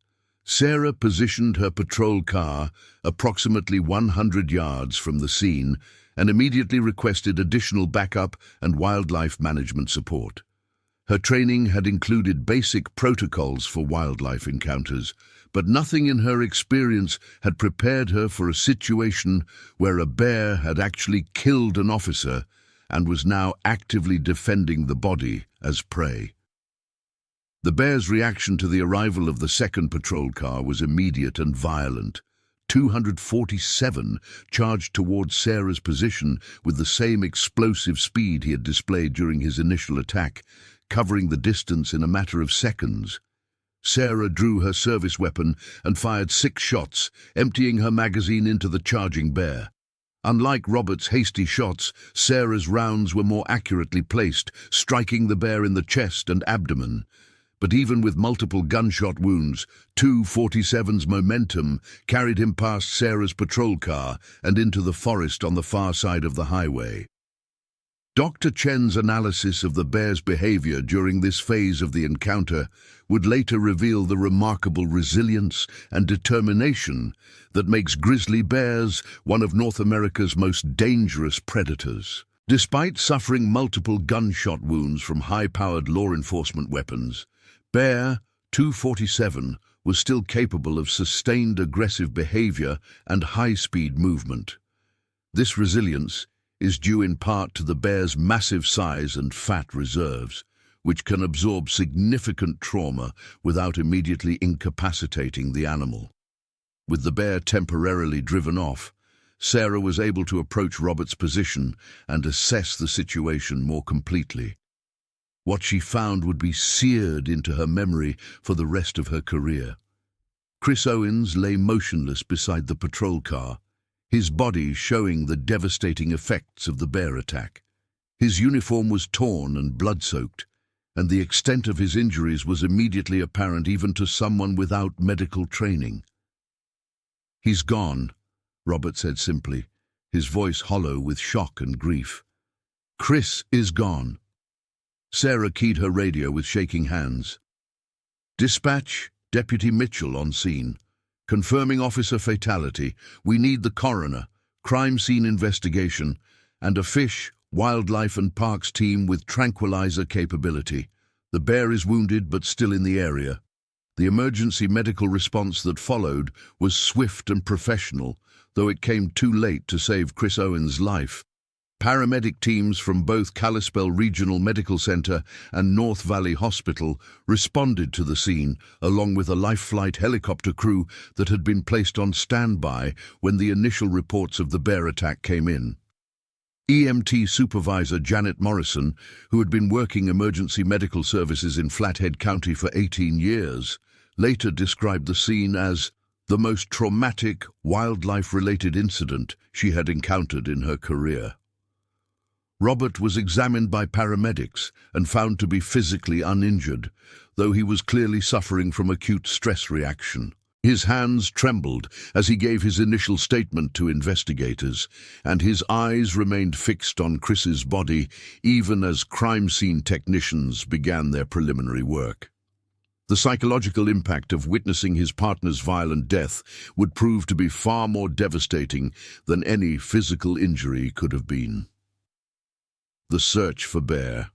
Sarah positioned her patrol car approximately 100 yards from the scene and immediately requested additional backup and wildlife management support. Her training had included basic protocols for wildlife encounters, but nothing in her experience had prepared her for a situation where a bear had actually killed an officer and was now actively defending the body as prey. The bear's reaction to the arrival of the second patrol car was immediate and violent. 247 charged towards Sarah's position with the same explosive speed he had displayed during his initial attack, covering the distance in a matter of seconds. Sarah drew her service weapon and fired 6 shots, emptying her magazine into the charging bear. Unlike Robert's hasty shots, Sarah's rounds were more accurately placed, striking the bear in the chest and abdomen. But even with multiple gunshot wounds, 247's momentum carried him past Sarah's patrol car and into the forest on the far side of the highway. Dr. Chen's analysis of the bear's behavior during this phase of the encounter would later reveal the remarkable resilience and determination that makes grizzly bears one of North America's most dangerous predators. Despite suffering multiple gunshot wounds from high-powered law enforcement weapons, Bear 247 was still capable of sustained aggressive behavior and high-speed movement. This resilience is due in part to the bear's massive size and fat reserves, which can absorb significant trauma without immediately incapacitating the animal. With the bear temporarily driven off, Sarah was able to approach Robert's position and assess the situation more completely. What she found would be seared into her memory for the rest of her career. Chris Owens lay motionless beside the patrol car, his body showing the devastating effects of the bear attack. His uniform was torn and blood-soaked, and the extent of his injuries was immediately apparent even to someone without medical training. "He's gone," Robert said simply, his voice hollow with shock and grief. "Chris is gone." Sarah keyed her radio with shaking hands. "Dispatch, Deputy Mitchell on scene. Confirming officer fatality. We need the coroner, crime scene investigation, and a fish, wildlife and parks team with tranquilizer capability. The bear is wounded but still in the area." The emergency medical response that followed was swift and professional, though it came too late to save Chris Owens' life. Paramedic teams from both Kalispell Regional Medical Center and North Valley Hospital responded to the scene, along with a life flight helicopter crew that had been placed on standby when the initial reports of the bear attack came in. EMT supervisor Janet Morrison, who had been working emergency medical services in Flathead County for 18 years, later described the scene as the most traumatic wildlife-related incident she had encountered in her career. Robert was examined by paramedics and found to be physically uninjured, though he was clearly suffering from acute stress reaction. His hands trembled as he gave his initial statement to investigators, and his eyes remained fixed on Chris's body even as crime scene technicians began their preliminary work. The psychological impact of witnessing his partner's violent death would prove to be far more devastating than any physical injury could have been. The search for Bear.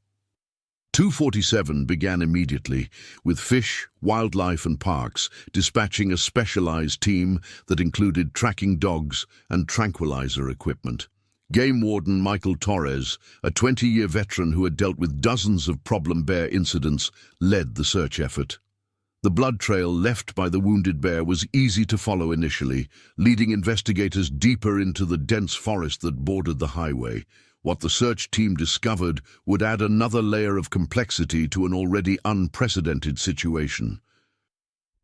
247 began immediately, with Fish, Wildlife and Parks dispatching a specialized team that included tracking dogs and tranquilizer equipment. Game Warden Michael Torres, a 20-year veteran who had dealt with dozens of problem bear incidents, led the search effort. The blood trail left by the wounded bear was easy to follow initially, leading investigators deeper into the dense forest that bordered the highway. What the search team discovered would add another layer of complexity to an already unprecedented situation.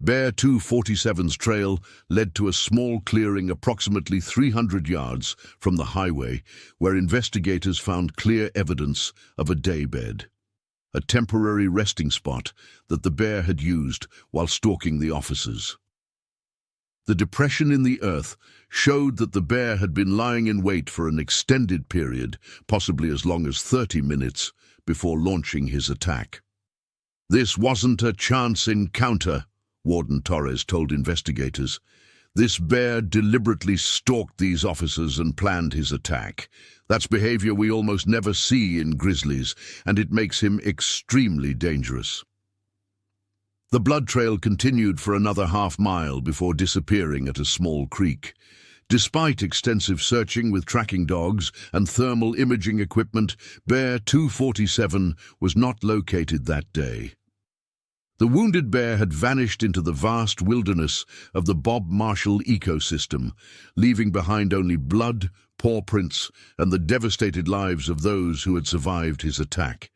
Bear 247's trail led to a small clearing approximately 300 yards from the highway, where investigators found clear evidence of a daybed, a temporary resting spot that the bear had used while stalking the officers. The depression in the earth showed that the bear had been lying in wait for an extended period, possibly as long as 30 minutes, before launching his attack. "This wasn't a chance encounter," Warden Torres told investigators. "This bear deliberately stalked these officers and planned his attack. That's behavior we almost never see in grizzlies, and it makes him extremely dangerous." The blood trail continued for another half-mile before disappearing at a small creek. Despite extensive searching with tracking dogs and thermal imaging equipment, Bear 247 was not located that day. The wounded bear had vanished into the vast wilderness of the Bob Marshall ecosystem, leaving behind only blood, paw prints, and the devastated lives of those who had survived his attack.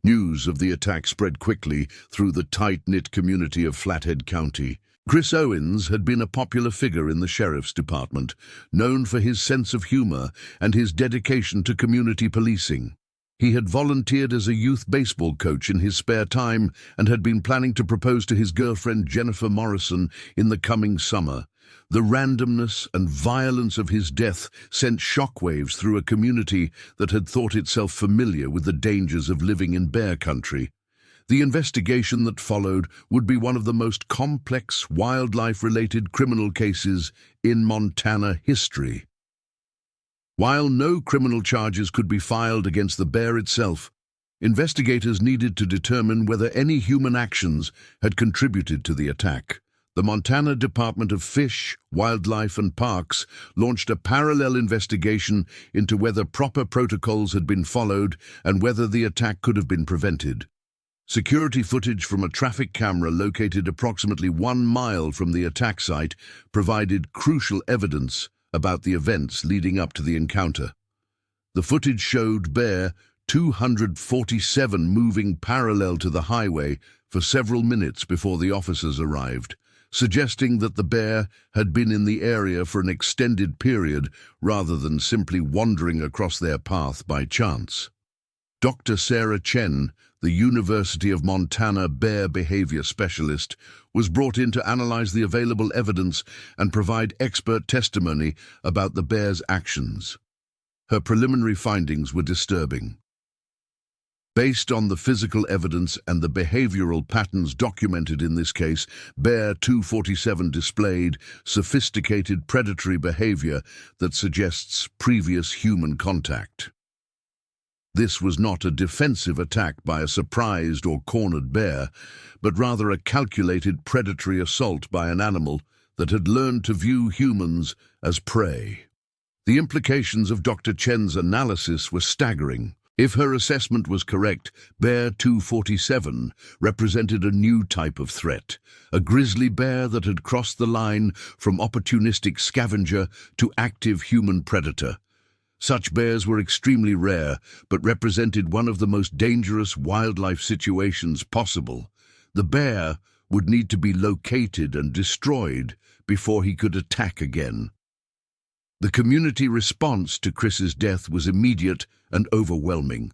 News of the attack spread quickly through the tight-knit community of Flathead County. Chris Owens had been a popular figure in the sheriff's department, known for his sense of humor and his dedication to community policing. He had volunteered as a youth baseball coach in his spare time and had been planning to propose to his girlfriend Jennifer Morrison in the coming summer. The randomness and violence of his death sent shockwaves through a community that had thought itself familiar with the dangers of living in bear country. The investigation that followed would be one of the most complex wildlife-related criminal cases in Montana history. While no criminal charges could be filed against the bear itself, investigators needed to determine whether any human actions had contributed to the attack. The Montana Department of Fish, Wildlife and Parks launched a parallel investigation into whether proper protocols had been followed and whether the attack could have been prevented. Security footage from a traffic camera located approximately 1 mile from the attack site provided crucial evidence about the events leading up to the encounter. The footage showed Bear 247 moving parallel to the highway for several minutes before the officers arrived, suggesting that the bear had been in the area for an extended period rather than simply wandering across their path by chance. Dr. Sarah Chen, the University of Montana bear behavior specialist, was brought in to analyze the available evidence and provide expert testimony about the bear's actions. Her preliminary findings were disturbing. Based on the physical evidence and the behavioral patterns documented in this case, Bear 247 displayed sophisticated predatory behavior that suggests previous human contact. This was not a defensive attack by a surprised or cornered bear, but rather a calculated predatory assault by an animal that had learned to view humans as prey. The implications of Dr. Chen's analysis were staggering. If her assessment was correct, Bear 247 represented a new type of threat, a grizzly bear that had crossed the line from opportunistic scavenger to active human predator. Such bears were extremely rare, but represented one of the most dangerous wildlife situations possible. The bear would need to be located and destroyed before he could attack again. The community response to Chris's death was immediate and overwhelming.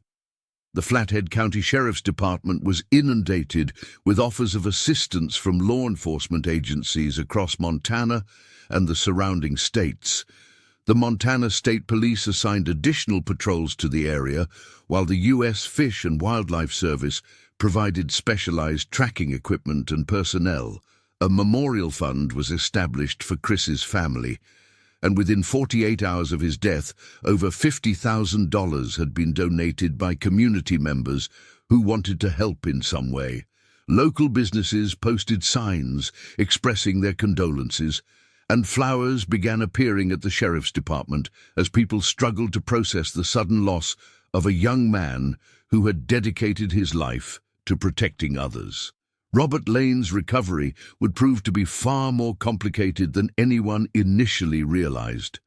The Flathead County Sheriff's Department was inundated with offers of assistance from law enforcement agencies across Montana and the surrounding states. The Montana State Police assigned additional patrols to the area, while the U.S. Fish and Wildlife Service provided specialized tracking equipment and personnel. A memorial fund was established for Chris's family, and within 48 hours of his death, over $50,000 had been donated by community members who wanted to help in some way. Local businesses posted signs expressing their condolences, and flowers began appearing at the sheriff's department as people struggled to process the sudden loss of a young man who had dedicated his life to protecting others. Robert Lane's recovery would prove to be far more complicated than anyone initially realized.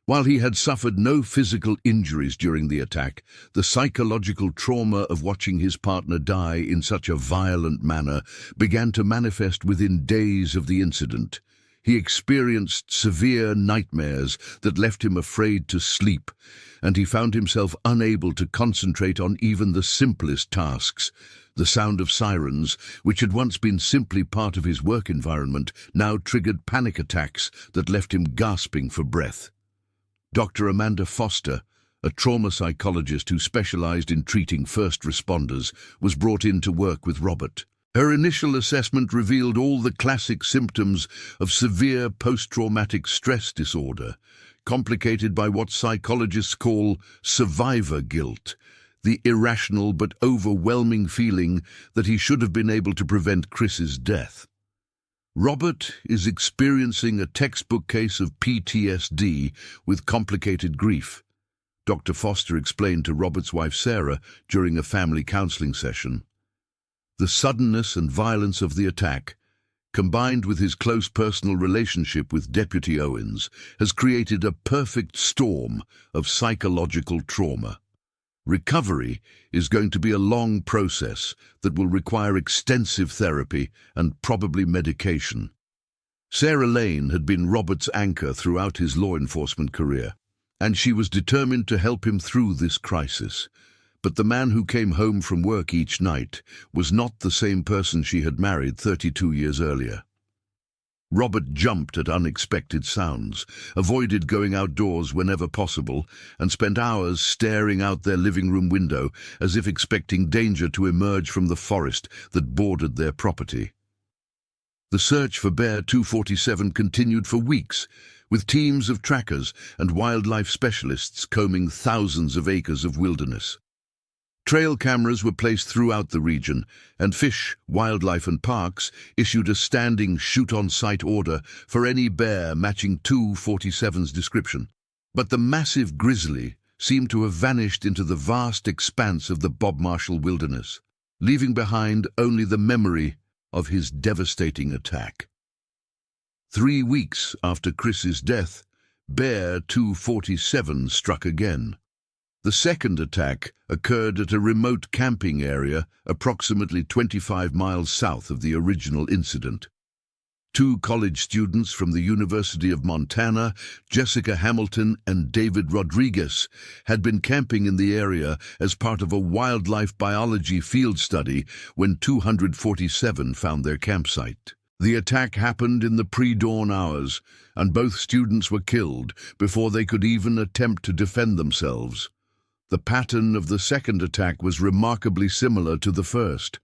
While he had suffered no physical injuries during the attack, the psychological trauma of watching his partner die in such a violent manner began to manifest within days of the incident. He experienced severe nightmares that left him afraid to sleep, and he found himself unable to concentrate on even the simplest tasks. The sound of sirens, which had once been simply part of his work environment, now triggered panic attacks that left him gasping for breath. Dr. Amanda Foster, a trauma psychologist who specialized in treating first responders, was brought in to work with Robert. Her initial assessment revealed all the classic symptoms of severe post-traumatic stress disorder, complicated by what psychologists call survivor guilt, the irrational but overwhelming feeling that he should have been able to prevent Chris's death. Robert is experiencing a textbook case of PTSD with complicated grief, Dr. Foster explained to Robert's wife Sarah during a family counseling session. The suddenness and violence of the attack, combined with his close personal relationship with Deputy Owens, has created a perfect storm of psychological trauma. Recovery is going to be a long process that will require extensive therapy and probably medication. Sarah Lane had been Robert's anchor throughout his law enforcement career, and she was determined to help him through this crisis. But the man who came home from work each night was not the same person she had married 32 years earlier. Robert jumped at unexpected sounds, avoided going outdoors whenever possible, and spent hours staring out their living room window as if expecting danger to emerge from the forest that bordered their property. The search for Bear 247 continued for weeks, with teams of trackers and wildlife specialists combing thousands of acres of wilderness. Trail cameras were placed throughout the region, and Fish, Wildlife and Parks issued a standing shoot-on-sight order for any bear matching 247's description. But the massive grizzly seemed to have vanished into the vast expanse of the Bob Marshall wilderness, leaving behind only the memory of his devastating attack. 3 weeks after Chris's death, Bear 247 struck again. The second attack occurred at a remote camping area approximately 25 miles south of the original incident. 2 college students from the University of Montana, Jessica Hamilton and David Rodriguez, had been camping in the area as part of a wildlife biology field study when 247 found their campsite. The attack happened in the pre-dawn hours, and both students were killed before they could even attempt to defend themselves. The pattern of the second attack was remarkably similar to the first.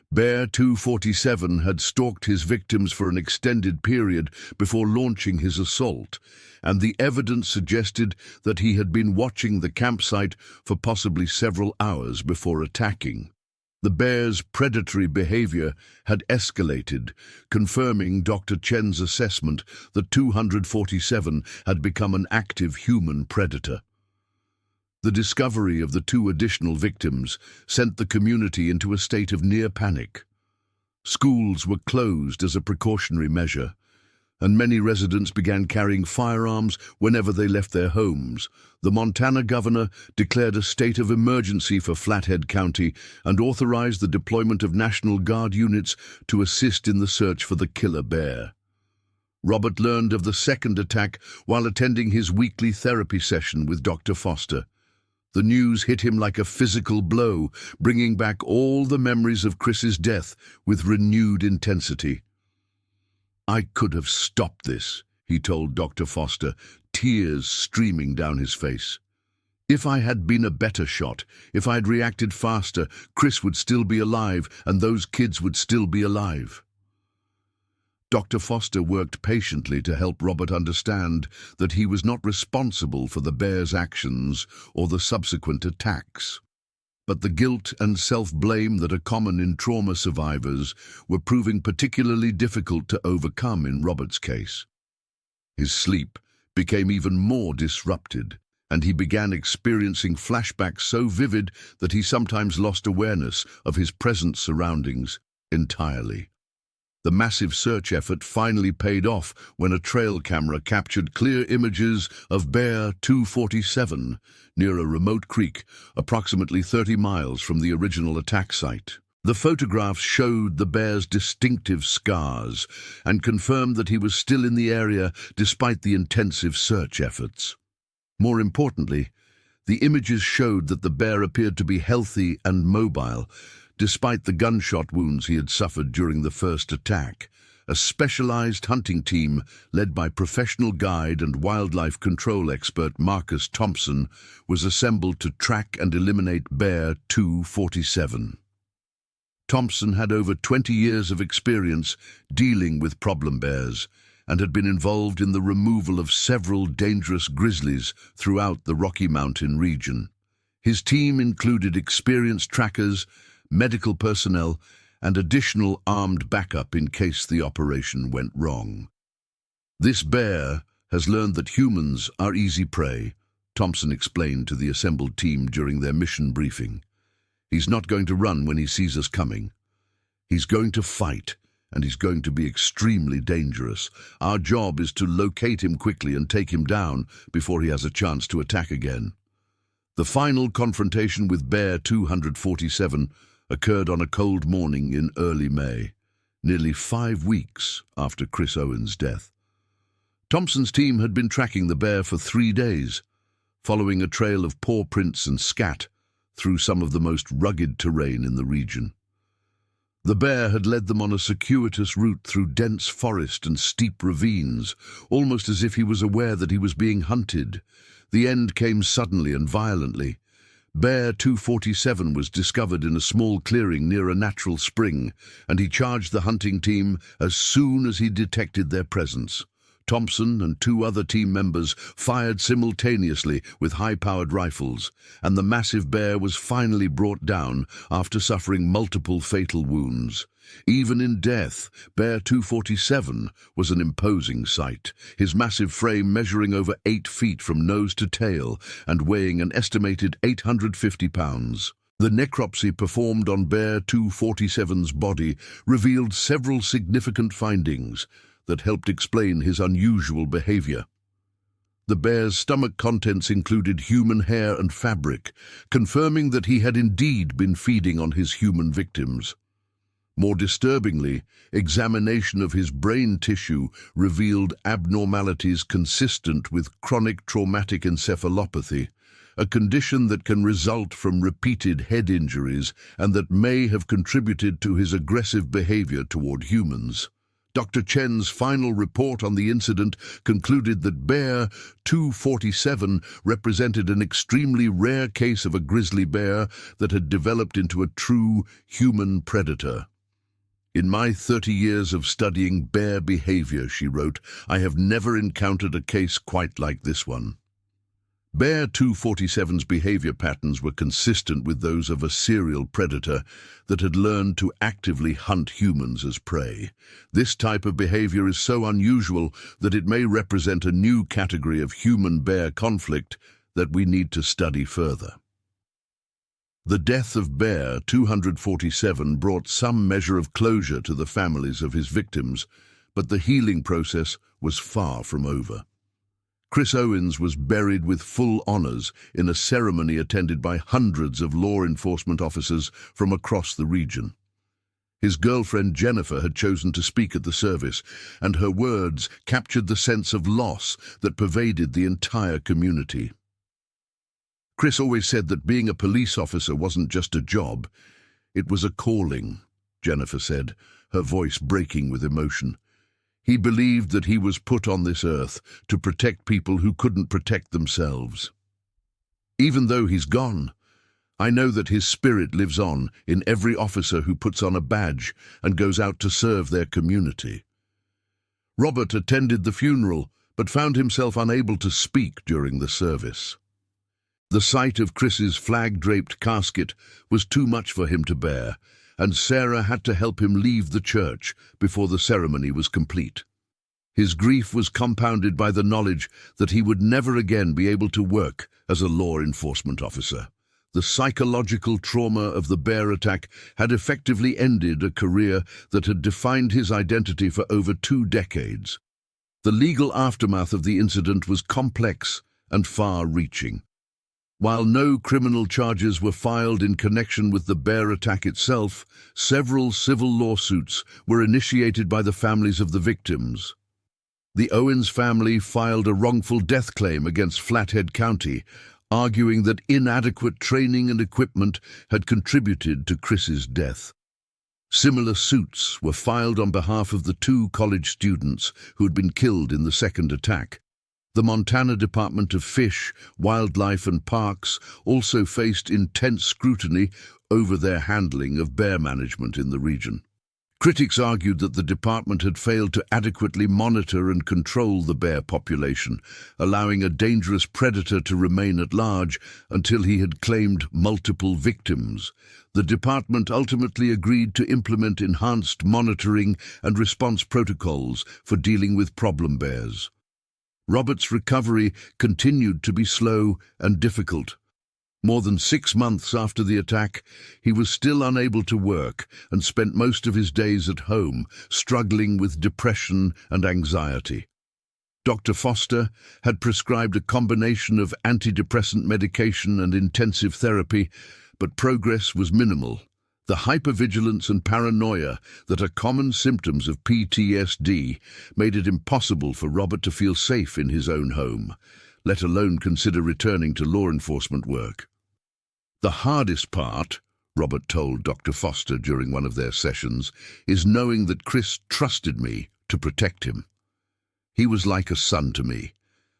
Bear 247 had stalked his victims for an extended period before launching his assault, and the evidence suggested that he had been watching the campsite for possibly several hours before attacking. The bear's predatory behavior had escalated, confirming Dr. Chen's assessment that 247 had become an active human predator. The discovery of the 2 additional victims sent the community into a state of near panic. Schools were closed as a precautionary measure, and many residents began carrying firearms whenever they left their homes. The Montana governor declared a state of emergency for Flathead County and authorized the deployment of National Guard units to assist in the search for the killer bear. Robert learned of the second attack while attending his weekly therapy session with Dr. Foster. The news hit him like a physical blow, bringing back all the memories of Chris's death with renewed intensity. "I could have stopped this," he told Dr. Foster, tears streaming down his face. "If I had been a better shot, if I had reacted faster, Chris would still be alive and those kids would still be alive." Dr. Foster worked patiently to help Robert understand that he was not responsible for the bear's actions or the subsequent attacks. But the guilt and self-blame that are common in trauma survivors were proving particularly difficult to overcome in Robert's case. His sleep became even more disrupted, and he began experiencing flashbacks so vivid that he sometimes lost awareness of his present surroundings entirely. The massive search effort finally paid off when a trail camera captured clear images of Bear 247 near a remote creek, approximately 30 miles from the original attack site. The photographs showed the bear's distinctive scars and confirmed that he was still in the area despite the intensive search efforts. More importantly, the images showed that the bear appeared to be healthy and mobile, despite the gunshot wounds he had suffered during the first attack. A specialized hunting team led by professional guide and wildlife control expert Marcus Thompson was assembled to track and eliminate Bear 247. Thompson had over 20 years of experience dealing with problem bears and had been involved in the removal of several dangerous grizzlies throughout the Rocky Mountain region. His team included experienced trackers, medical personnel, and additional armed backup in case the operation went wrong. "This bear has learned that humans are easy prey," Thompson explained to the assembled team during their mission briefing. "He's not going to run when he sees us coming. He's going to fight, and he's going to be extremely dangerous. Our job is to locate him quickly and take him down before he has a chance to attack again." The final confrontation with Bear 247 occurred on a cold morning in early May, nearly 5 weeks after Chris Owens' death. Thompson's team had been tracking the bear for 3 days, following a trail of paw prints and scat through some of the most rugged terrain in the region. The bear had led them on a circuitous route through dense forest and steep ravines, almost as if he was aware that he was being hunted. The end came suddenly and violently. Bear 247 was discovered in a small clearing near a natural spring, and he charged the hunting team as soon as he detected their presence. Thompson and 2 other team members fired simultaneously with high-powered rifles, and the massive bear was finally brought down after suffering multiple fatal wounds. Even in death, Bear 247 was an imposing sight, his massive frame measuring over 8 feet from nose to tail and weighing an estimated 850 pounds. The necropsy performed on Bear 247's body revealed several significant findings that helped explain his unusual behavior. The bear's stomach contents included human hair and fabric, confirming that he had indeed been feeding on his human victims. More disturbingly, examination of his brain tissue revealed abnormalities consistent with chronic traumatic encephalopathy, a condition that can result from repeated head injuries and that may have contributed to his aggressive behavior toward humans. Dr. Chen's final report on the incident concluded that Bear 247 represented an extremely rare case of a grizzly bear that had developed into a true human predator. "In my 30 years of studying bear behavior," she wrote, "I have never encountered a case quite like this one." Bear 247's behavior patterns were consistent with those of a serial predator that had learned to actively hunt humans as prey. This type of behavior is so unusual that it may represent a new category of human-bear conflict that we need to study further. The death of Bear 247 brought some measure of closure to the families of his victims, but the healing process was far from over. Chris Owens was buried with full honors in a ceremony attended by hundreds of law enforcement officers from across the region. His girlfriend Jennifer had chosen to speak at the service, and her words captured the sense of loss that pervaded the entire community. "Chris always said that being a police officer wasn't just a job, it was a calling," Jennifer said, her voice breaking with emotion. "He believed that he was put on this earth to protect people who couldn't protect themselves. Even though he's gone, I know that his spirit lives on in every officer who puts on a badge and goes out to serve their community." Robert attended the funeral, but found himself unable to speak during the service. The sight of Chris's flag-draped casket was too much for him to bear, and Sarah had to help him leave the church before the ceremony was complete. His grief was compounded by the knowledge that he would never again be able to work as a law enforcement officer. The psychological trauma of the bear attack had effectively ended a career that had defined his identity for over 2 decades. The legal aftermath of the incident was complex and far-reaching. While no criminal charges were filed in connection with the bear attack itself, several civil lawsuits were initiated by the families of the victims. The Owens family filed a wrongful death claim against Flathead County, arguing that inadequate training and equipment had contributed to Chris's death. Similar suits were filed on behalf of the 2 college students who had been killed in the second attack. The Montana Department of Fish, Wildlife and Parks also faced intense scrutiny over their handling of bear management in the region. Critics argued that the department had failed to adequately monitor and control the bear population, allowing a dangerous predator to remain at large until he had claimed multiple victims. The department ultimately agreed to implement enhanced monitoring and response protocols for dealing with problem bears. Robert's recovery continued to be slow and difficult. More than 6 months after the attack, he was still unable to work and spent most of his days at home, struggling with depression and anxiety. Dr. Foster had prescribed a combination of antidepressant medication and intensive therapy, but progress was minimal. The hypervigilance and paranoia that are common symptoms of PTSD made it impossible for Robert to feel safe in his own home, let alone consider returning to law enforcement work. The hardest part, Robert told Dr. Foster during one of their sessions, is knowing that Chris trusted me to protect him. He was like a son to me,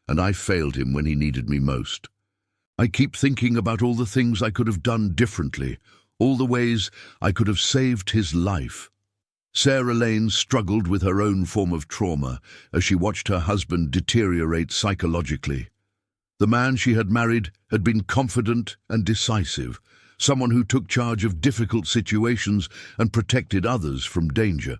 and I failed him when he needed me most. I keep thinking about all the things I could have done differently, all the ways I could have saved his life. Sarah Lane struggled with her own form of trauma as she watched her husband deteriorate psychologically. The man she had married had been confident and decisive, someone who took charge of difficult situations and protected others from danger.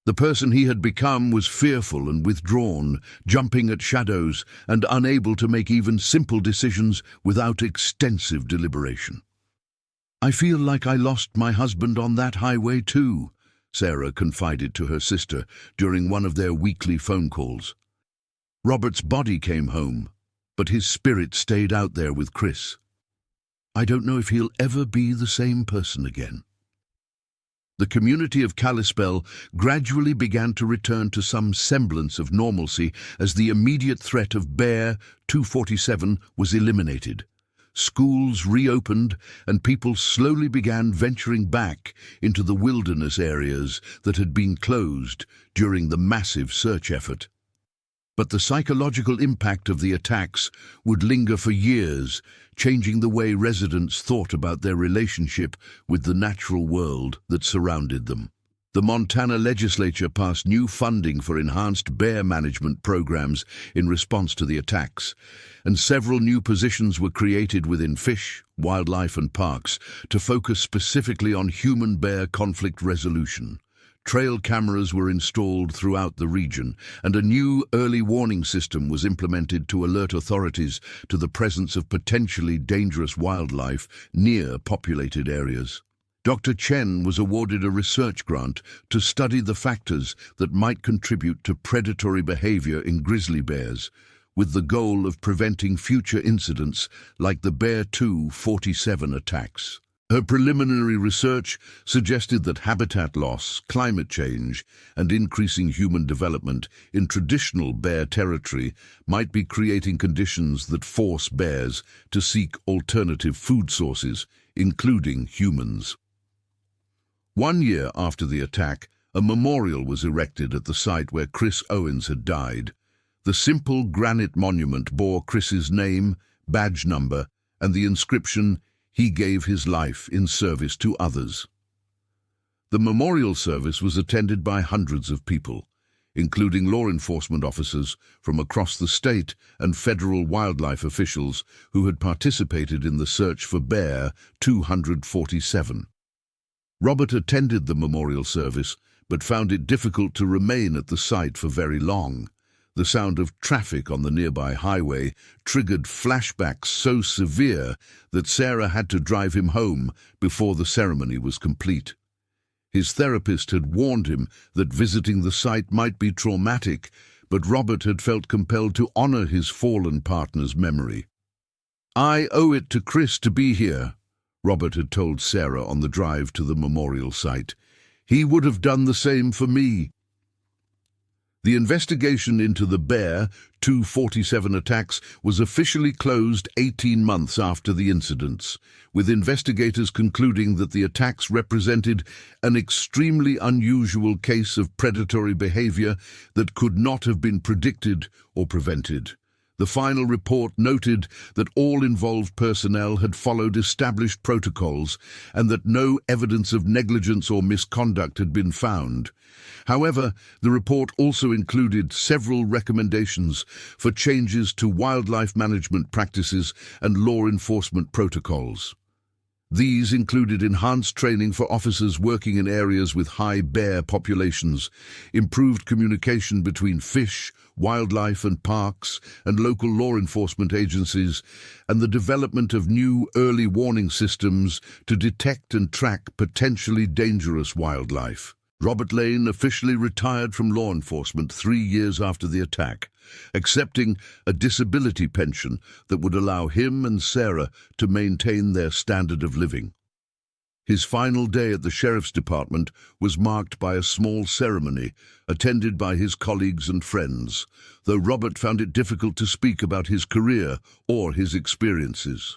The person he had become was fearful and withdrawn, jumping at shadows and unable to make even simple decisions without extensive deliberation. "I feel like I lost my husband on that highway too," Sarah confided to her sister during one of their weekly phone calls. Robert's body came home, but his spirit stayed out there with Chris. "I don't know if he'll ever be the same person again." The community of Kalispell gradually began to return to some semblance of normalcy as the immediate threat of Bear 247 was eliminated. Schools reopened and people slowly began venturing back into the wilderness areas that had been closed during the massive search effort. But the psychological impact of the attacks would linger for years, changing the way residents thought about their relationship with the natural world that surrounded them. The Montana legislature passed new funding for enhanced bear management programs in response to the attacks, and several new positions were created within Fish, Wildlife and Parks to focus specifically on human-bear conflict resolution. Trail cameras were installed throughout the region, and a new early warning system was implemented to alert authorities to the presence of potentially dangerous wildlife near populated areas. Dr. Chen was awarded a research grant to study the factors that might contribute to predatory behavior in grizzly bears, with the goal of preventing future incidents like the Bear 247 attacks. Her preliminary research suggested that habitat loss, climate change, and increasing human development in traditional bear territory might be creating conditions that force bears to seek alternative food sources, including humans. 1 year after the attack, a memorial was erected at the site where Chris Owens had died. The simple granite monument bore Chris's name, badge number, and the inscription, "He gave his life in service to others." The memorial service was attended by hundreds of people, including law enforcement officers from across the state and federal wildlife officials who had participated in the search for Bear 247. Robert attended the memorial service, but found it difficult to remain at the site for very long. The sound of traffic on the nearby highway triggered flashbacks so severe that Sarah had to drive him home before the ceremony was complete. His therapist had warned him that visiting the site might be traumatic, but Robert had felt compelled to honor his fallen partner's memory. "I owe it to Chris to be here," Robert had told Sarah on the drive to the memorial site. "He would have done the same for me." The investigation into the Bear 247 attacks was officially closed 18 months after the incidents, with investigators concluding that the attacks represented an extremely unusual case of predatory behavior that could not have been predicted or prevented. The final report noted that all involved personnel had followed established protocols and that no evidence of negligence or misconduct had been found. However, the report also included several recommendations for changes to wildlife management practices and law enforcement protocols. These included enhanced training for officers working in areas with high bear populations, improved communication between fish, wildlife and parks, and local law enforcement agencies, and the development of new early warning systems to detect and track potentially dangerous wildlife. Robert Lane officially retired from law enforcement 3 years after the attack, accepting a disability pension that would allow him and Sarah to maintain their standard of living. His final day at the Sheriff's Department was marked by a small ceremony attended by his colleagues and friends, though Robert found it difficult to speak about his career or his experiences.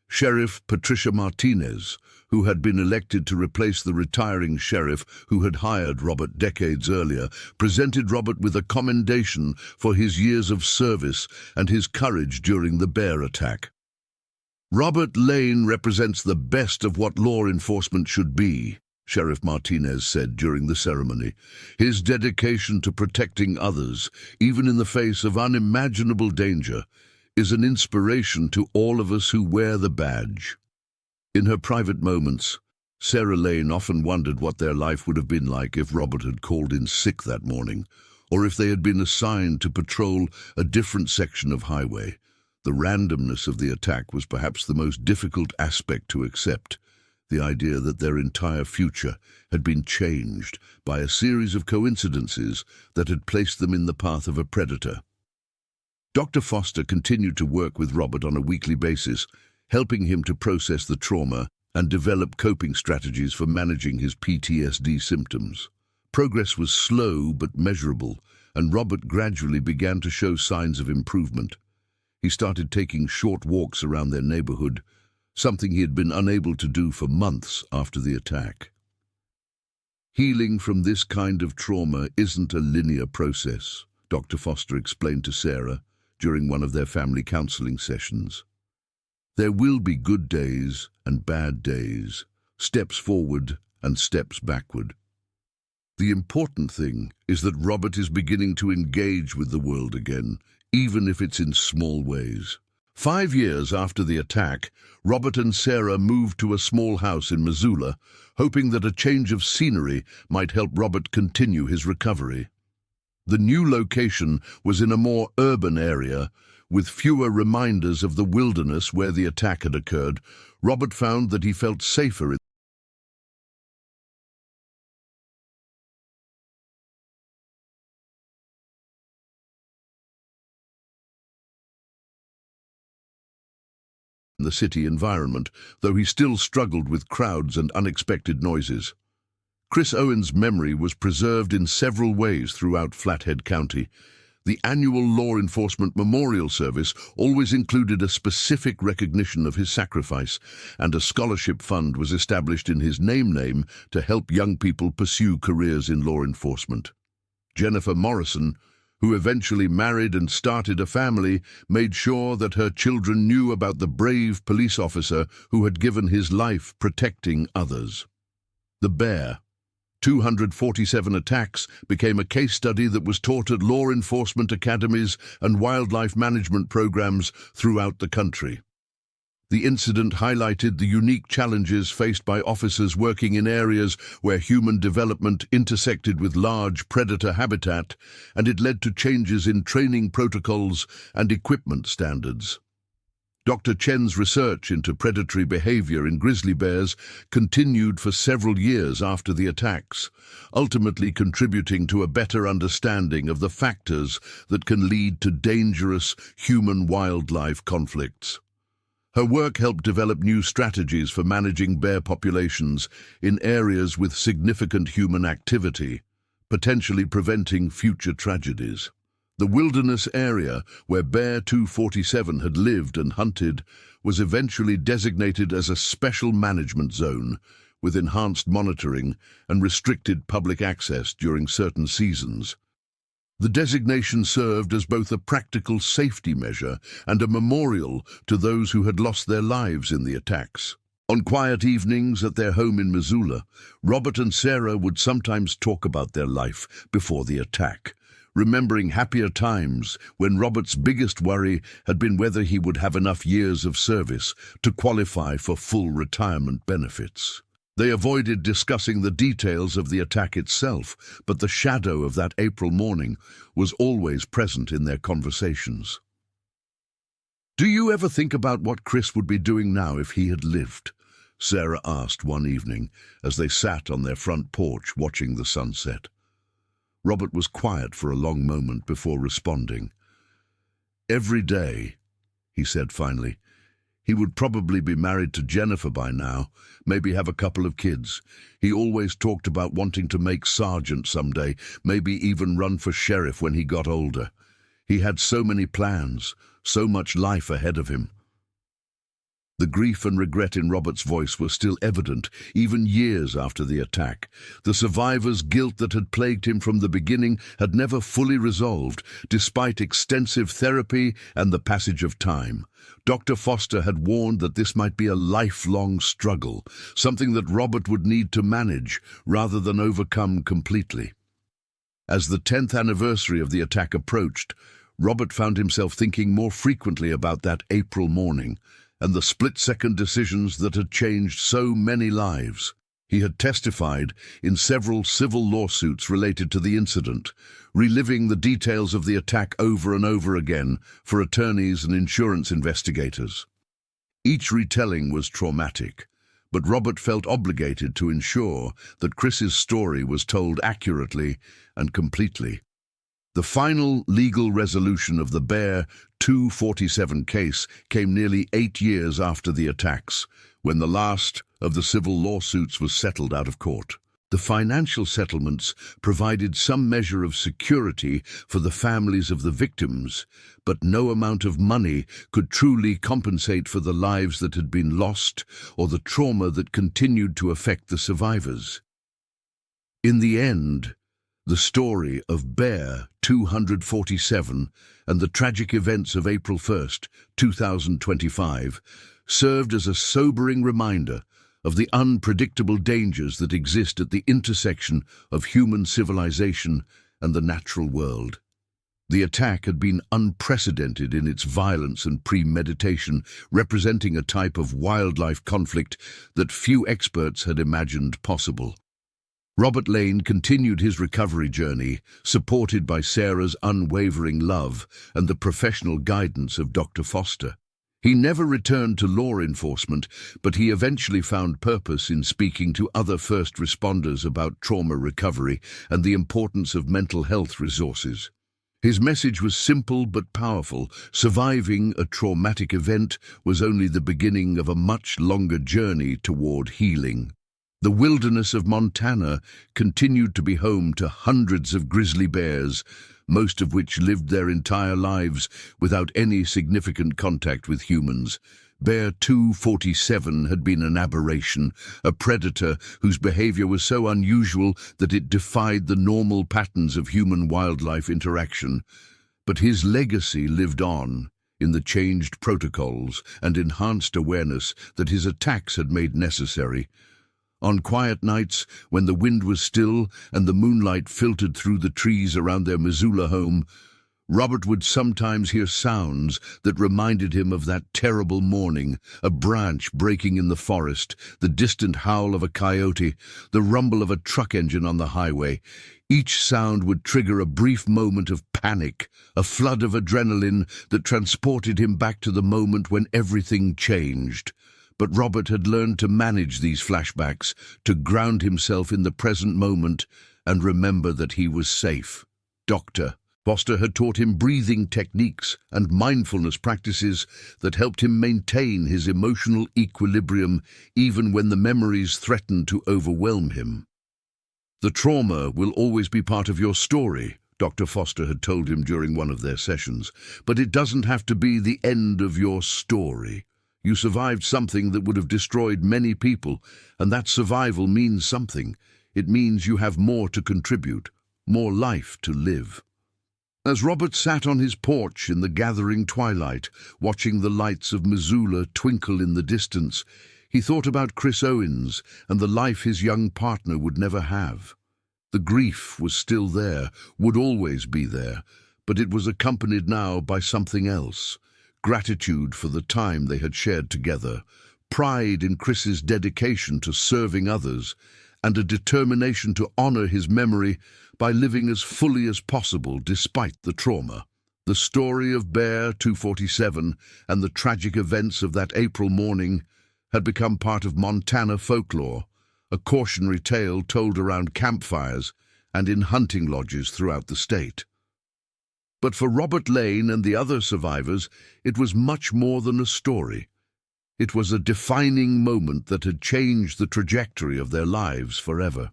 Sheriff Patricia Martinez, who had been elected to replace the retiring sheriff who had hired Robert decades earlier, presented Robert with a commendation for his years of service and his courage during the Bear attack. "Robert Lane represents the best of what law enforcement should be," Sheriff Martinez said during the ceremony. "His dedication to protecting others, even in the face of unimaginable danger, is an inspiration to all of us who wear the badge." In her private moments, Sarah Lane often wondered what their life would have been like if Robert had called in sick that morning, or if they had been assigned to patrol a different section of highway. The randomness of the attack was perhaps the most difficult aspect to accept, the idea that their entire future had been changed by a series of coincidences that had placed them in the path of a predator. Dr. Foster continued to work with Robert on a weekly basis, helping him to process the trauma and develop coping strategies for managing his PTSD symptoms. Progress was slow but measurable, and Robert gradually began to show signs of improvement. He started taking short walks around their neighborhood, something he had been unable to do for months after the attack. "Healing from this kind of trauma isn't a linear process," Dr. Foster explained to Sarah during one of their family counseling sessions. "There will be good days and bad days, steps forward and steps backward. The important thing is that Robert is beginning to engage with the world again, even if it's in small ways." 5 years after the attack, Robert and Sarah moved to a small house in Missoula, hoping that a change of scenery might help Robert continue his recovery. The new location was in a more urban area, with fewer reminders of the wilderness where the attack had occurred. Robert found that he felt safer in the city environment, though he still struggled with crowds and unexpected noises. Chris Owen's memory was preserved in several ways throughout Flathead County. The annual law enforcement memorial service always included a specific recognition of his sacrifice, and a scholarship fund was established in his name to help young people pursue careers in law enforcement. Jennifer Morrison, who eventually married and started a family, made sure that her children knew about the brave police officer who had given his life protecting others. The Bear 247 attacks became a case study that was taught at law enforcement academies and wildlife management programs throughout the country. The incident highlighted the unique challenges faced by officers working in areas where human development intersected with large predator habitat, and it led to changes in training protocols and equipment standards. Dr. Chen's research into predatory behavior in grizzly bears continued for several years after the attacks, ultimately contributing to a better understanding of the factors that can lead to dangerous human-wildlife conflicts. Her work helped develop new strategies for managing bear populations in areas with significant human activity, potentially preventing future tragedies. The wilderness area where Bear 247 had lived and hunted was eventually designated as a special management zone, with enhanced monitoring and restricted public access during certain seasons. The designation served as both a practical safety measure and a memorial to those who had lost their lives in the attacks. On quiet evenings at their home in Missoula, Robert and Sarah would sometimes talk about their life before the attack, remembering happier times when Robert's biggest worry had been whether he would have enough years of service to qualify for full retirement benefits. They avoided discussing the details of the attack itself, but the shadow of that April morning was always present in their conversations. "Do you ever think about what Chris would be doing now if he had lived?" Sarah asked one evening as they sat on their front porch watching the sunset. Robert was quiet for a long moment before responding. "Every day," he said finally. "He would probably be married to Jennifer by now, maybe have a couple of kids. He always talked about wanting to make sergeant someday, maybe even run for sheriff when he got older. He had so many plans, so much life ahead of him." The grief and regret in Robert's voice were still evident, even years after the attack. The survivor's guilt that had plagued him from the beginning had never fully resolved, despite extensive therapy and the passage of time. Dr. Foster had warned that this might be a lifelong struggle, something that Robert would need to manage rather than overcome completely. As the 10th anniversary of the attack approached, Robert found himself thinking more frequently about that April morning and the split-second decisions that had changed so many lives. He had testified in several civil lawsuits related to the incident, reliving the details of the attack over and over again for attorneys and insurance investigators. Each retelling was traumatic, but Robert felt obligated to ensure that Chris's story was told accurately and completely. The final legal resolution of the Bear 247 case came nearly 8 years after the attacks, when the last of the civil lawsuits was settled out of court. The financial settlements provided some measure of security for the families of the victims, but no amount of money could truly compensate for the lives that had been lost or the trauma that continued to affect the survivors. In the end, the story of Bear 247 and the tragic events of April 1st, 2025, served as a sobering reminder of the unpredictable dangers that exist at the intersection of human civilization and the natural world. The attack had been unprecedented in its violence and premeditation, representing a type of wildlife conflict that few experts had imagined possible. Robert Lane continued his recovery journey, supported by Sarah's unwavering love and the professional guidance of Dr. Foster. He never returned to law enforcement, but he eventually found purpose in speaking to other first responders about trauma recovery and the importance of mental health resources. His message was simple but powerful. Surviving a traumatic event was only the beginning of a much longer journey toward healing. The wilderness of Montana continued to be home to hundreds of grizzly bears, most of which lived their entire lives without any significant contact with humans. Bear 247 had been an aberration, a predator whose behavior was so unusual that it defied the normal patterns of human-wildlife interaction. But his legacy lived on in the changed protocols and enhanced awareness that his attacks had made necessary. On quiet nights, when the wind was still and the moonlight filtered through the trees around their Missoula home, Robert would sometimes hear sounds that reminded him of that terrible morning, a branch breaking in the forest, the distant howl of a coyote, the rumble of a truck engine on the highway. Each sound would trigger a brief moment of panic, a flood of adrenaline that transported him back to the moment when everything changed. But Robert had learned to manage these flashbacks, to ground himself in the present moment and remember that he was safe. Dr. Foster had taught him breathing techniques and mindfulness practices that helped him maintain his emotional equilibrium even when the memories threatened to overwhelm him. "The trauma will always be part of your story," Dr. Foster had told him during one of their sessions, "but it doesn't have to be the end of your story. You survived something that would have destroyed many people, and that survival means something. It means you have more to contribute, more life to live." As Robert sat on his porch in the gathering twilight, watching the lights of Missoula twinkle in the distance, he thought about Chris Owens and the life his young partner would never have. The grief was still there, would always be there, but it was accompanied now by something else: gratitude for the time they had shared together, pride in Chris's dedication to serving others, and a determination to honor his memory by living as fully as possible despite the trauma. The story of Bear 247 and the tragic events of that April morning had become part of Montana folklore, a cautionary tale told around campfires and in hunting lodges throughout the state. But for Robert Lane and the other survivors, it was much more than a story. It was a defining moment that had changed the trajectory of their lives forever.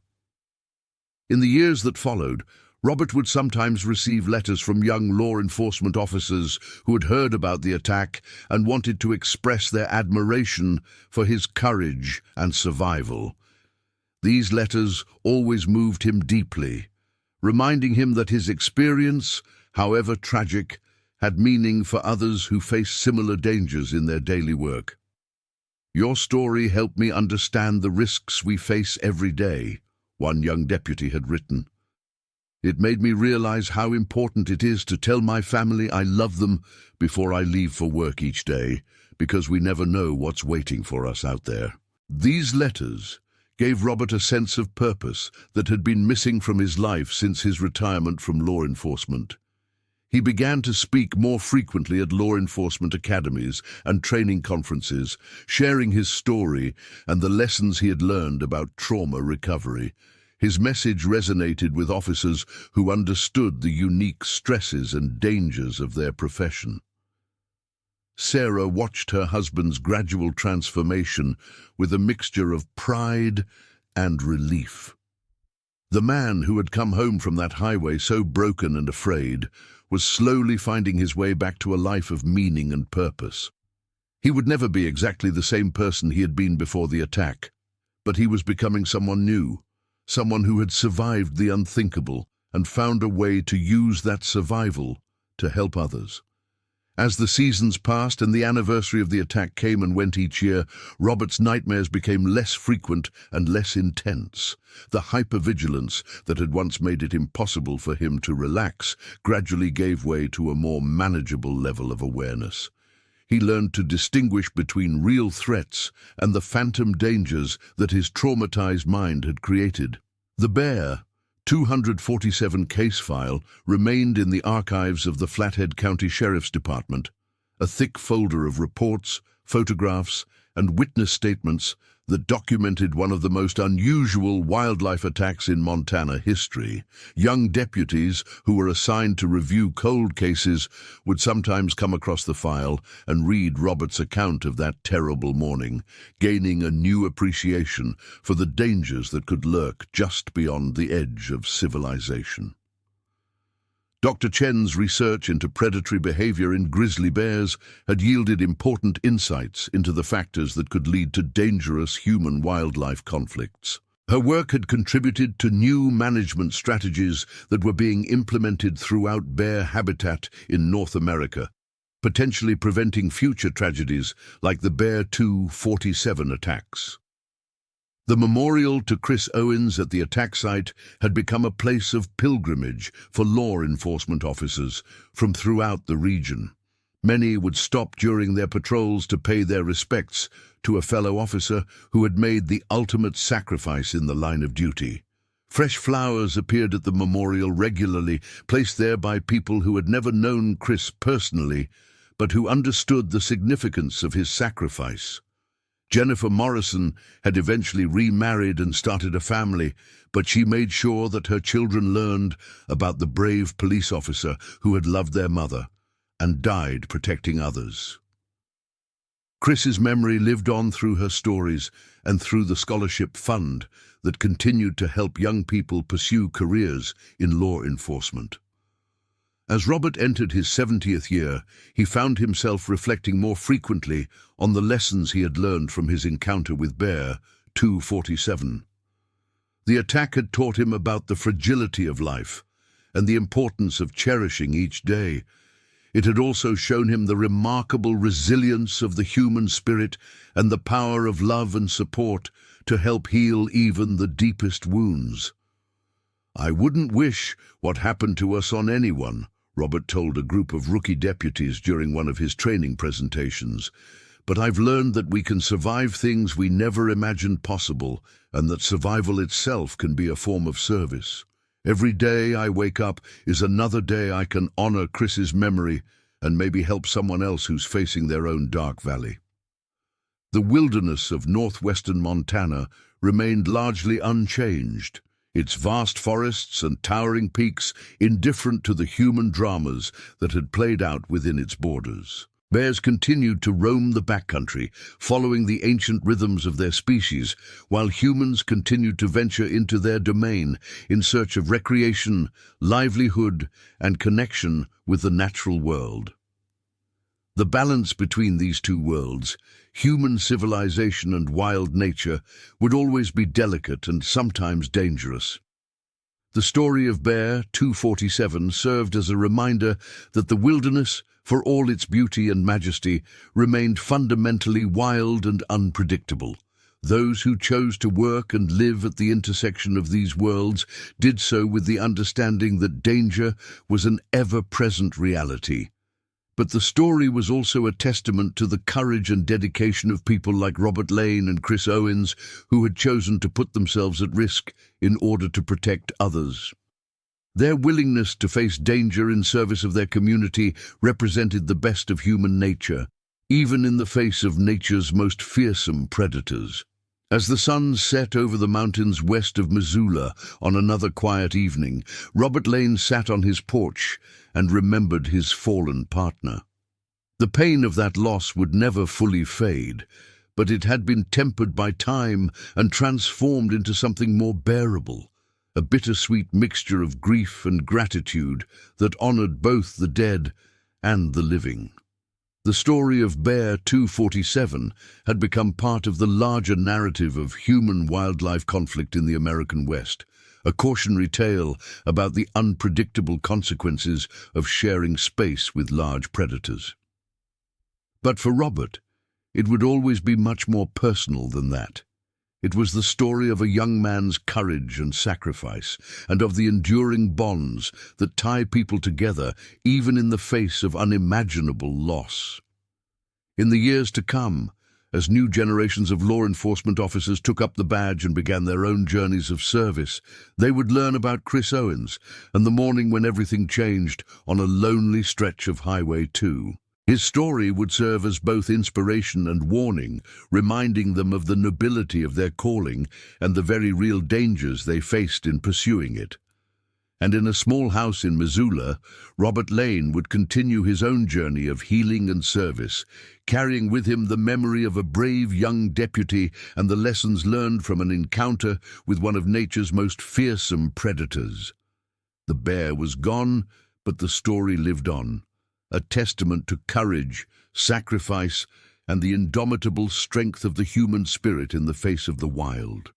In the years that followed, Robert would sometimes receive letters from young law enforcement officers who had heard about the attack and wanted to express their admiration for his courage and survival. These letters always moved him deeply, reminding him that his experience, however tragic, had meaning for others who face similar dangers in their daily work. "Your story helped me understand the risks we face every day," one young deputy had written. "It made me realize how important it is to tell my family I love them before I leave for work each day, because we never know what's waiting for us out there." These letters gave Robert a sense of purpose that had been missing from his life since his retirement from law enforcement. He began to speak more frequently at law enforcement academies and training conferences, sharing his story and the lessons he had learned about trauma recovery. His message resonated with officers who understood the unique stresses and dangers of their profession. Sarah watched her husband's gradual transformation with a mixture of pride and relief. The man who had come home from that highway so broken and afraid was slowly finding his way back to a life of meaning and purpose. He would never be exactly the same person he had been before the attack, but he was becoming someone new, someone who had survived the unthinkable and found a way to use that survival to help others. As the seasons passed and the anniversary of the attack came and went each year, Robert's nightmares became less frequent and less intense. The hypervigilance that had once made it impossible for him to relax gradually gave way to a more manageable level of awareness. He learned to distinguish between real threats and the phantom dangers that his traumatized mind had created. The Bear 247 case file remained in the archives of the Flathead County Sheriff's Department, a thick folder of reports, photographs, and witness statements that documented one of the most unusual wildlife attacks in Montana history. Young deputies who were assigned to review cold cases would sometimes come across the file and read Robert's account of that terrible morning, gaining a new appreciation for the dangers that could lurk just beyond the edge of civilization. Dr. Chen's research into predatory behavior in grizzly bears had yielded important insights into the factors that could lead to dangerous human-wildlife conflicts. Her work had contributed to new management strategies that were being implemented throughout bear habitat in North America, potentially preventing future tragedies like the Bear 247 attacks. The memorial to Chris Owens at the attack site had become a place of pilgrimage for law enforcement officers from throughout the region. Many would stop during their patrols to pay their respects to a fellow officer who had made the ultimate sacrifice in the line of duty. Fresh flowers appeared at the memorial regularly, placed there by people who had never known Chris personally, but who understood the significance of his sacrifice. Jennifer Morrison had eventually remarried and started a family, but she made sure that her children learned about the brave police officer who had loved their mother and died protecting others. Chris's memory lived on through her stories and through the scholarship fund that continued to help young people pursue careers in law enforcement. As Robert entered his 70th year, he found himself reflecting more frequently on the lessons he had learned from his encounter with Bear 247. The attack had taught him about the fragility of life and the importance of cherishing each day. It had also shown him the remarkable resilience of the human spirit and the power of love and support to help heal even the deepest wounds. "I wouldn't wish what happened to us on anyone," Robert told a group of rookie deputies during one of his training presentations. "But I've learned that we can survive things we never imagined possible, and that survival itself can be a form of service. Every day I wake up is another day I can honor Chris's memory and maybe help someone else who's facing their own dark valley." The wilderness of northwestern Montana remained largely unchanged, its vast forests and towering peaks indifferent to the human dramas that had played out within its borders. Bears continued to roam the backcountry, following the ancient rhythms of their species, while humans continued to venture into their domain in search of recreation, livelihood, and connection with the natural world. The balance between these two worlds, human civilization and wild nature, would always be delicate and sometimes dangerous. The story of Bear 247 served as a reminder that the wilderness, for all its beauty and majesty, remained fundamentally wild and unpredictable. Those who chose to work and live at the intersection of these worlds did so with the understanding that danger was an ever-present reality. But the story was also a testament to the courage and dedication of people like Robert Lane and Chris Owens, who had chosen to put themselves at risk in order to protect others. Their willingness to face danger in service of their community represented the best of human nature, even in the face of nature's most fearsome predators. As the sun set over the mountains west of Missoula on another quiet evening, Robert Lane sat on his porch and remembered his fallen partner. The pain of that loss would never fully fade, but it had been tempered by time and transformed into something more bearable, a bittersweet mixture of grief and gratitude that honored both the dead and the living. The story of Bear 247 had become part of the larger narrative of human-wildlife conflict in the American West, a cautionary tale about the unpredictable consequences of sharing space with large predators. But for Robert, it would always be much more personal than that. It was the story of a young man's courage and sacrifice, and of the enduring bonds that tie people together even in the face of unimaginable loss. In the years to come, as new generations of law enforcement officers took up the badge and began their own journeys of service, they would learn about Chris Owens and the morning when everything changed on a lonely stretch of Highway 2. His story would serve as both inspiration and warning, reminding them of the nobility of their calling and the very real dangers they faced in pursuing it. And in a small house in Missoula, Robert Lane would continue his own journey of healing and service, carrying with him the memory of a brave young deputy and the lessons learned from an encounter with one of nature's most fearsome predators. The bear was gone, but the story lived on, a testament to courage, sacrifice, and the indomitable strength of the human spirit in the face of the wild.